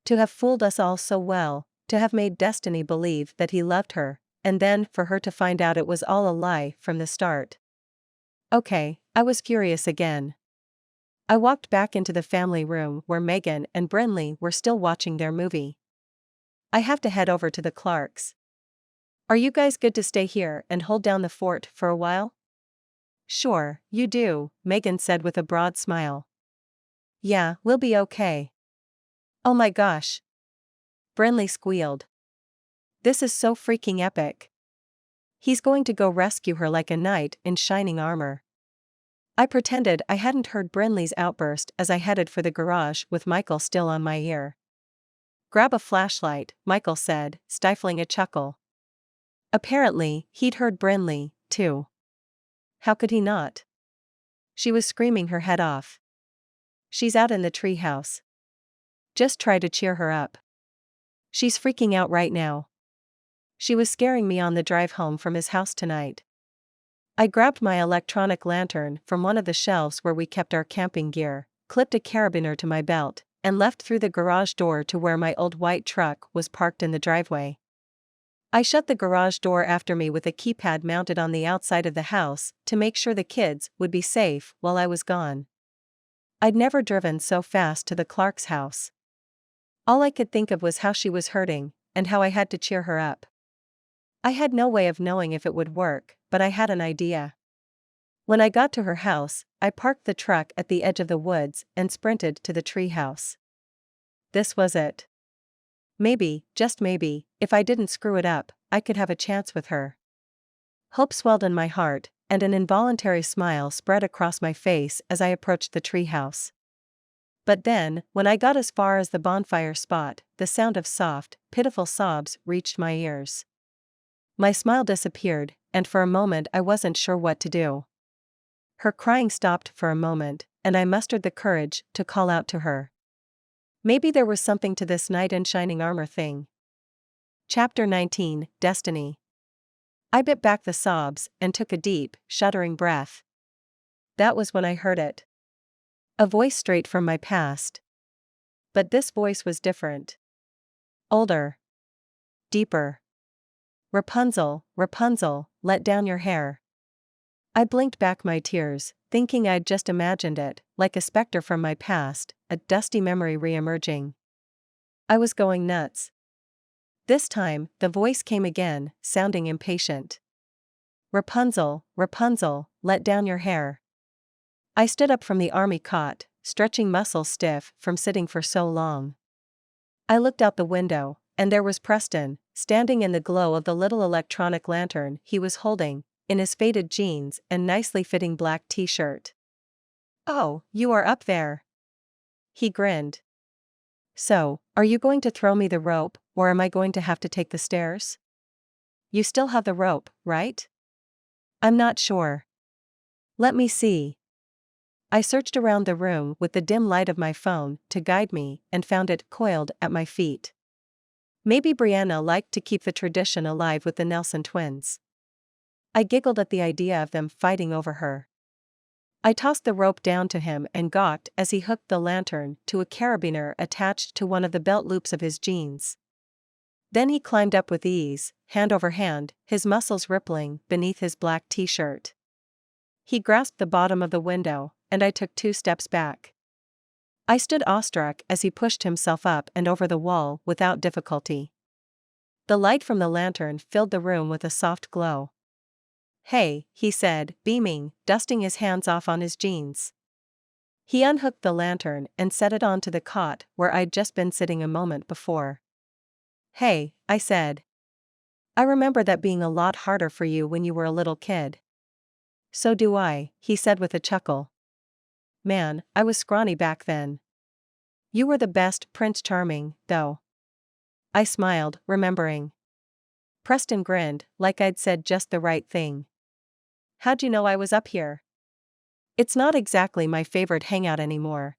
To have fooled us all so well, to have made Destiny believe that he loved her, and then for her to find out it was all a lie from the start. Okay, I was furious again. I walked back into the family room where Megan and Brenly were still watching their movie. I have to head over to the Clarks. Are you guys good to stay here and hold down the fort for a while? Sure, you do, Megan said with a broad smile. Yeah, we'll be okay. Oh my gosh. Brenly squealed. This is so freaking epic. He's going to go rescue her like a knight in shining armor. I pretended I hadn't heard Brenly's outburst as I headed for the garage with Michael still on my ear. Grab a flashlight, Michael said, stifling a chuckle. Apparently, he'd heard Brenly, too. How could he not? She was screaming her head off. She's out in the treehouse. Just try to cheer her up. She's freaking out right now. She was scaring me on the drive home from his house tonight. I grabbed my electronic lantern from one of the shelves where we kept our camping gear, clipped a carabiner to my belt, and left through the garage door to where my old white truck was parked in the driveway. I shut the garage door after me with a keypad mounted on the outside of the house to make sure the kids would be safe while I was gone. I'd never driven so fast to the Clark's house. All I could think of was how she was hurting, and how I had to cheer her up. I had no way of knowing if it would work, but I had an idea. When I got to her house, I parked the truck at the edge of the woods and sprinted to the treehouse. This was it. Maybe, just maybe, if I didn't screw it up, I could have a chance with her. Hope swelled in my heart, and an involuntary smile spread across my face as I approached the treehouse. But then, when I got as far as the bonfire spot, the sound of soft, pitiful sobs reached my ears. My smile disappeared, and for a moment I wasn't sure what to do. Her crying stopped for a moment, and I mustered the courage to call out to her. Maybe there was something to this knight in shining armor thing. Chapter 19, Destiny. I bit back the sobs and took a deep, shuddering breath. That was when I heard it. A voice straight from my past. But this voice was different. Older. Deeper. Rapunzel, Rapunzel, let down your hair. I blinked back my tears, thinking I'd just imagined it, like a specter from my past, a dusty memory re-emerging. I was going nuts. This time, the voice came again, sounding impatient. Rapunzel, Rapunzel, let down your hair. I stood up from the army cot, stretching muscles stiff from sitting for so long. I looked out the window, and there was Preston, standing in the glow of the little electronic lantern he was holding, in his faded jeans and nicely fitting black t-shirt. "Oh, you are up there." He grinned. "So, are you going to throw me the rope, or am I going to have to take the stairs?" "You still have the rope, right?" "I'm not sure. Let me see." I searched around the room with the dim light of my phone to guide me and found it coiled at my feet. Maybe Brianna liked to keep the tradition alive with the Nelson twins. I giggled at the idea of them fighting over her. I tossed the rope down to him and gawked as he hooked the lantern to a carabiner attached to one of the belt loops of his jeans. Then he climbed up with ease, hand over hand, his muscles rippling beneath his black t-shirt. He grasped the bottom of the window, and I took 2 steps back. I stood awestruck as he pushed himself up and over the wall without difficulty. The light from the lantern filled the room with a soft glow. "Hey," he said, beaming, dusting his hands off on his jeans. He unhooked the lantern and set it onto the cot where I'd just been sitting a moment before. "Hey," I said. "I remember that being a lot harder for you when you were a little kid." "So do I," he said with a chuckle. "Man, I was scrawny back then." "You were the best Prince Charming, though." I smiled, remembering. Preston grinned, like I'd said just the right thing. "How'd you know I was up here?" "It's not exactly my favorite hangout anymore."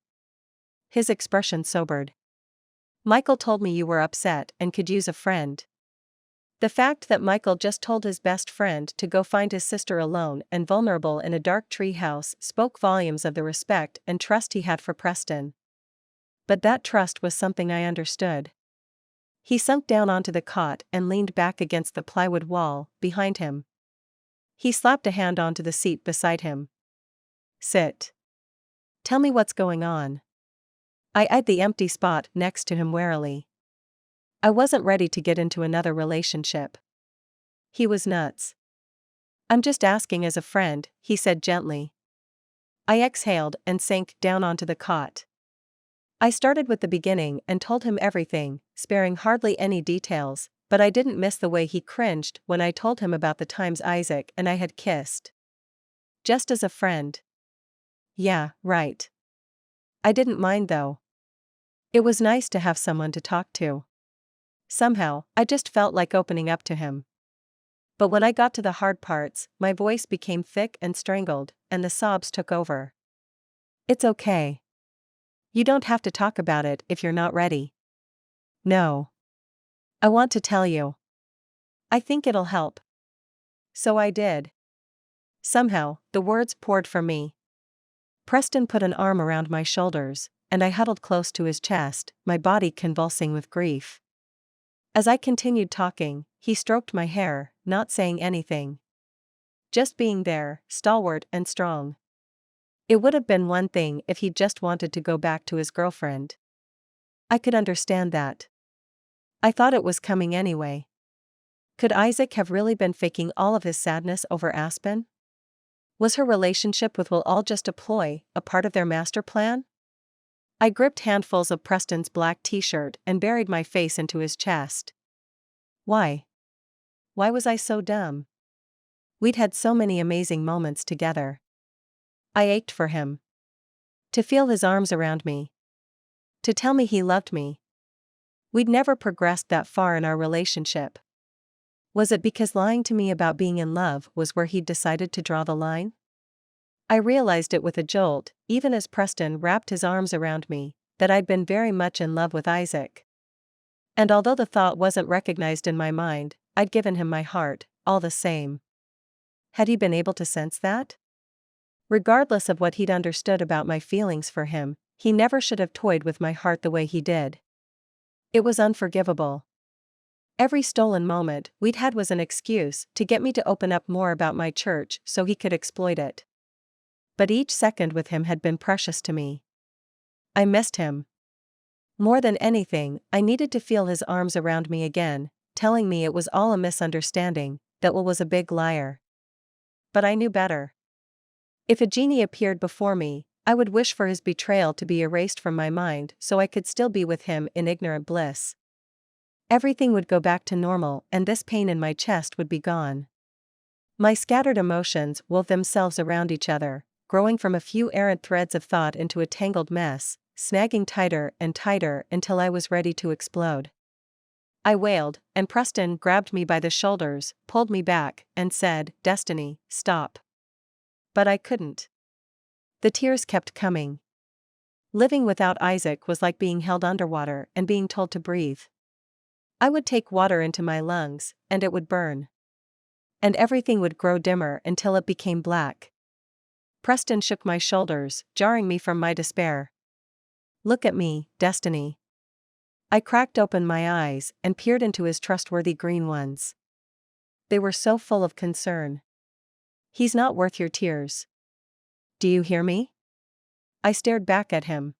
His expression sobered. "Michael told me you were upset and could use a friend." The fact that Michael just told his best friend to go find his sister alone and vulnerable in a dark treehouse spoke volumes of the respect and trust he had for Preston. But that trust was something I understood. He sunk down onto the cot and leaned back against the plywood wall behind him. He slapped a hand onto the seat beside him. "Sit. Tell me what's going on." I eyed the empty spot next to him warily. I wasn't ready to get into another relationship. He was nuts. "I'm just asking as a friend," he said gently. I exhaled and sank down onto the cot. I started with the beginning and told him everything, sparing hardly any details, but I didn't miss the way he cringed when I told him about the times Isaac and I had kissed. "Just as a friend." "Yeah, right. I didn't mind though. It was nice to have someone to talk to. Somehow, I just felt like opening up to him. But when I got to the hard parts, my voice became thick and strangled, and the sobs took over." "It's okay. You don't have to talk about it if you're not ready." "No. I want to tell you. I think it'll help." So I did. Somehow, the words poured from me. Preston put an arm around my shoulders, and I huddled close to his chest, my body convulsing with grief. As I continued talking, he stroked my hair, not saying anything. Just being there, stalwart and strong. It would have been one thing if he'd just wanted to go back to his girlfriend. I could understand that. I thought it was coming anyway. Could Isaac have really been faking all of his sadness over Aspen? Was her relationship with Will all just a ploy, a part of their master plan? I gripped handfuls of Preston's black t-shirt and buried my face into his chest. Why? Why was I so dumb? We'd had so many amazing moments together. I ached for him. To feel his arms around me. To tell me he loved me. We'd never progressed that far in our relationship. Was it because lying to me about being in love was where he'd decided to draw the line? I realized it with a jolt, even as Preston wrapped his arms around me, that I'd been very much in love with Isaac. And although the thought wasn't recognized in my mind, I'd given him my heart, all the same. Had he been able to sense that? Regardless of what he'd understood about my feelings for him, he never should have toyed with my heart the way he did. It was unforgivable. Every stolen moment we'd had was an excuse to get me to open up more about my church so he could exploit it. But each second with him had been precious to me. I missed him. More than anything, I needed to feel his arms around me again, telling me it was all a misunderstanding, that Will was a big liar. But I knew better. If a genie appeared before me, I would wish for his betrayal to be erased from my mind so I could still be with him in ignorant bliss. Everything would go back to normal and this pain in my chest would be gone. My scattered emotions wove themselves around each other, growing from a few errant threads of thought into a tangled mess, snagging tighter and tighter until I was ready to explode. I wailed, and Preston grabbed me by the shoulders, pulled me back, and said, "Destiny, stop." But I couldn't. The tears kept coming. Living without Isaac was like being held underwater and being told to breathe. I would take water into my lungs, and it would burn. And everything would grow dimmer until it became black. Preston shook my shoulders, jarring me from my despair. "Look at me, Destiny." I cracked open my eyes and peered into his trustworthy green ones. They were so full of concern. "He's not worth your tears. Do you hear me?" I stared back at him.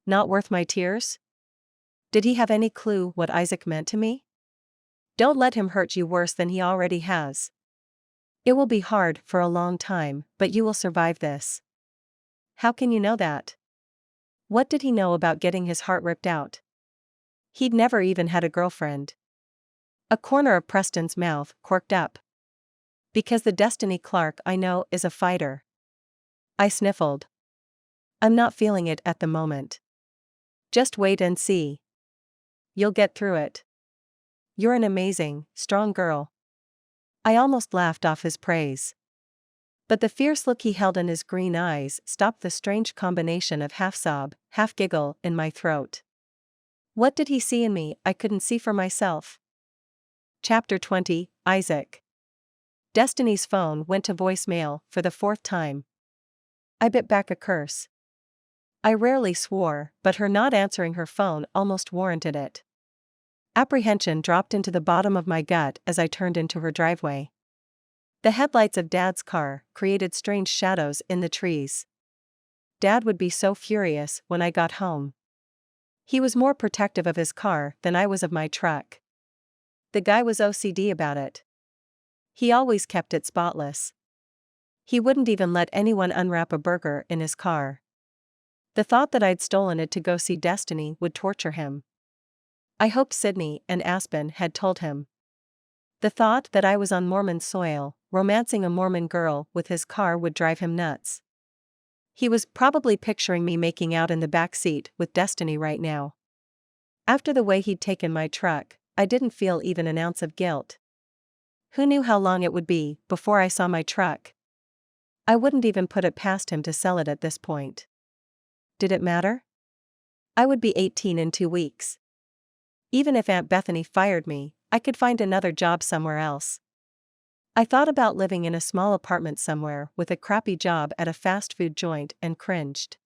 Not worth my tears? Did he have any clue what Isaac meant to me? Don't let him hurt you worse than he already has. It will be hard for a long time, but you will survive this. How can you know that? What did he know about getting his heart ripped out? He'd never even had a girlfriend. A corner of Preston's mouth quirked up. Because the Destiny Clark I know is a fighter. I sniffled. I'm not feeling it at the moment. Just wait and see. You'll get through it. You're an amazing, strong girl. I almost laughed off his praise. But the fierce look he held in his green eyes stopped the strange combination of half-sob, half-giggle in my throat. What did he see in me I couldn't see for myself? Chapter 20, Isaac. Destiny's phone went to voicemail for the 4th time. I bit back a curse. I rarely swore, but her not answering her phone almost warranted it. Apprehension dropped into the bottom of my gut as I turned into her driveway. The headlights of Dad's car created strange shadows in the trees. Dad would be so furious when I got home. He was more protective of his car than I was of my truck. The guy was OCD about it. He always kept it spotless. He wouldn't even let anyone unwrap a burger in his car. The thought that I'd stolen it to go see Destiny would torture him. I hoped Sydney and Aspen had told him. The thought that I was on Mormon soil, romancing a Mormon girl with his car would drive him nuts. He was probably picturing me making out in the back seat with Destiny right now. After the way he'd taken my truck, I didn't feel even an ounce of guilt. Who knew how long it would be before I saw my truck? I wouldn't even put it past him to sell it at this point. Did it matter? I would be 18 in 2 weeks. Even if Aunt Bethany fired me, I could find another job somewhere else. I thought about living in a small apartment somewhere with a crappy job at a fast food joint and cringed.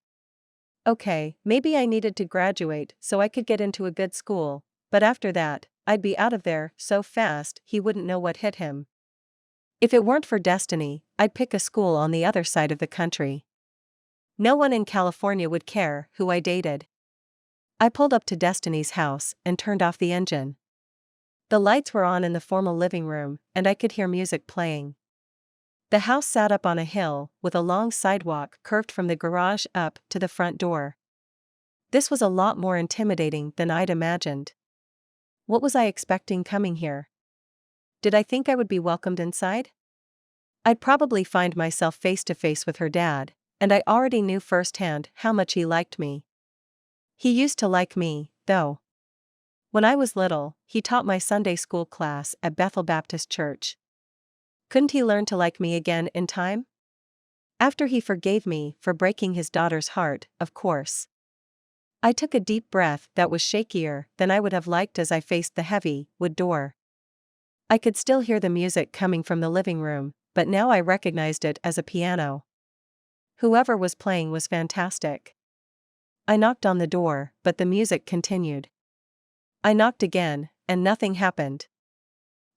Okay, maybe I needed to graduate so I could get into a good school, but after that, I'd be out of there so fast he wouldn't know what hit him. If it weren't for Destiny, I'd pick a school on the other side of the country. No one in California would care who I dated. I pulled up to Destiny's house and turned off the engine. The lights were on in the formal living room, and I could hear music playing. The house sat up on a hill, with a long sidewalk curved from the garage up to the front door. This was a lot more intimidating than I'd imagined. What was I expecting coming here? Did I think I would be welcomed inside? I'd probably find myself face to face with her dad, and I already knew firsthand how much he liked me. He used to like me, though. When I was little, he taught my Sunday school class at Bethel Baptist Church. Couldn't he learn to like me again in time? After he forgave me for breaking his daughter's heart, of course. I took a deep breath that was shakier than I would have liked as I faced the heavy wood door. I could still hear the music coming from the living room, but now I recognized it as a piano. Whoever was playing was fantastic. I knocked on the door, but the music continued. I knocked again, and nothing happened.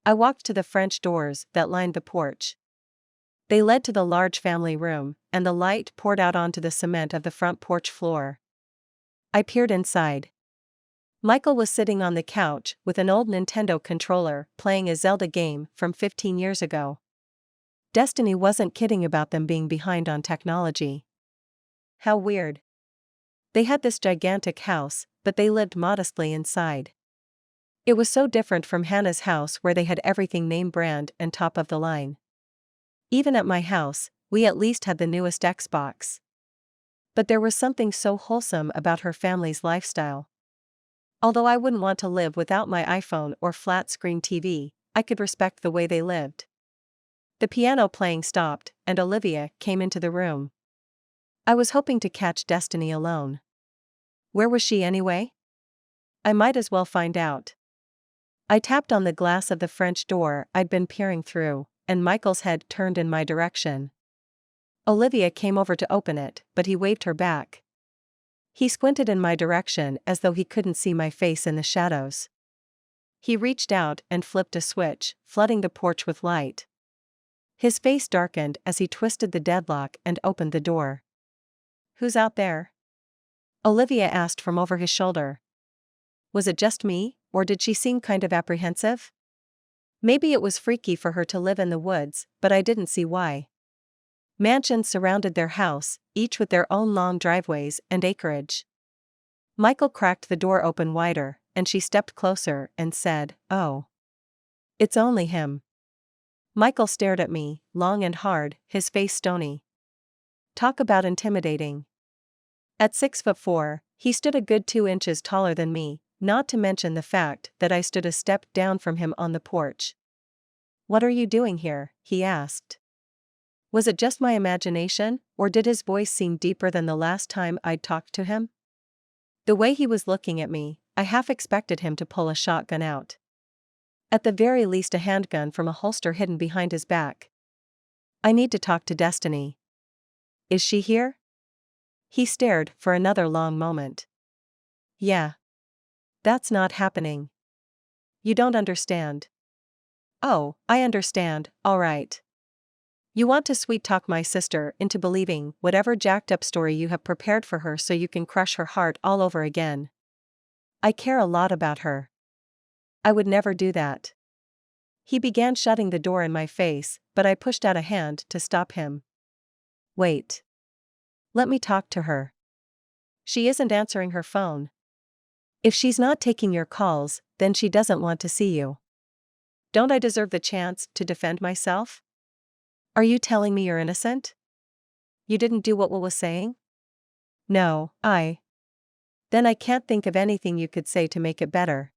I walked to the French doors that lined the porch. They led to the large family room, and the light poured out onto the cement of the front porch floor. I peered inside. Michael was sitting on the couch with an old Nintendo controller playing a Zelda game from 15 years ago. Destiny wasn't kidding about them being behind on technology. How weird. They had this gigantic house, but they lived modestly inside. It was so different from Hannah's house where they had everything name brand and top of the line. Even at my house, we at least had the newest Xbox. But there was something so wholesome about her family's lifestyle. Although I wouldn't want to live without my iPhone or flat-screen TV, I could respect the way they lived. The piano playing stopped, and Olivia came into the room. I was hoping to catch Destiny alone. Where was she anyway? I might as well find out. I tapped on the glass of the French door I'd been peering through, and Michael's head turned in my direction. Olivia came over to open it, but he waved her back. He squinted in my direction as though he couldn't see my face in the shadows. He reached out and flipped a switch, flooding the porch with light. His face darkened as he twisted the deadlock and opened the door. "Who's out there?" Olivia asked from over his shoulder. Was it just me, or did she seem kind of apprehensive? Maybe it was freaky for her to live in the woods, but I didn't see why. Mansions surrounded their house, each with their own long driveways and acreage. Michael cracked the door open wider, and she stepped closer and said, "Oh. It's only him." Michael stared at me, long and hard, his face stony. Talk about intimidating. At 6'4", he stood a good 2 inches taller than me, not to mention the fact that I stood a step down from him on the porch. "What are you doing here?" he asked. Was it just my imagination, or did his voice seem deeper than the last time I'd talked to him? The way he was looking at me, I half expected him to pull a shotgun out. At the very least a handgun from a holster hidden behind his back. "I need to talk to Destiny." "Is she here?" He stared for another long moment. "Yeah. That's not happening. You don't understand." "Oh, I understand, all right. You want to sweet-talk my sister into believing whatever jacked-up story you have prepared for her so you can crush her heart all over again. I care a lot about her. I would never do that." He began shutting the door in my face, but I pushed out a hand to stop him. "Wait. Let me talk to her. She isn't answering her phone. If she's not taking your calls, then she doesn't want to see you. Don't I deserve the chance to defend myself? Are you telling me you're innocent? You didn't do what Will was saying?" "No, Then I can't think of anything you could say to make it better."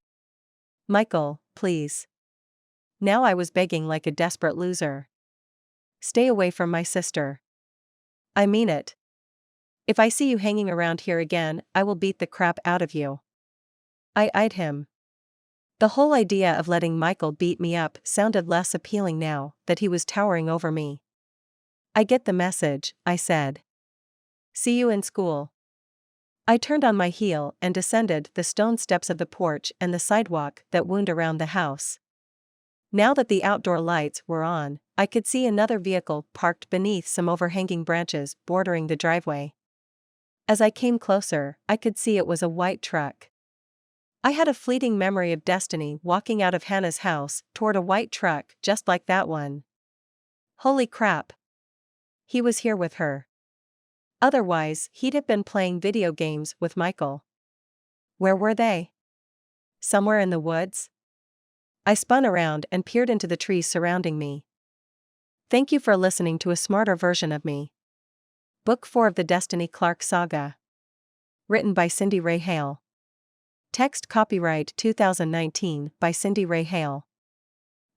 "Michael, please." Now I was begging like a desperate loser. "Stay away from my sister. I mean it. If I see you hanging around here again, I will beat the crap out of you." I eyed him. The whole idea of letting Michael beat me up sounded less appealing now that he was towering over me. "I get the message," I said. "See you in school." I turned on my heel and descended the stone steps of the porch and the sidewalk that wound around the house. Now that the outdoor lights were on, I could see another vehicle parked beneath some overhanging branches bordering the driveway. As I came closer, I could see it was a white truck. I had a fleeting memory of Destiny walking out of Hannah's house toward a white truck just like that one. Holy crap! He was here with her. Otherwise, he'd have been playing video games with Michael. Where were they? Somewhere in the woods? I spun around and peered into the trees surrounding me. Thank you for listening to a smarter version of me. Book 4 of the Destiny Clark Saga. Written by Cindy Ray Hale. Text copyright 2019 by Cindy Ray Hale.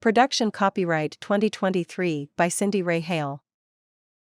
Production copyright 2023 by Cindy Ray Hale.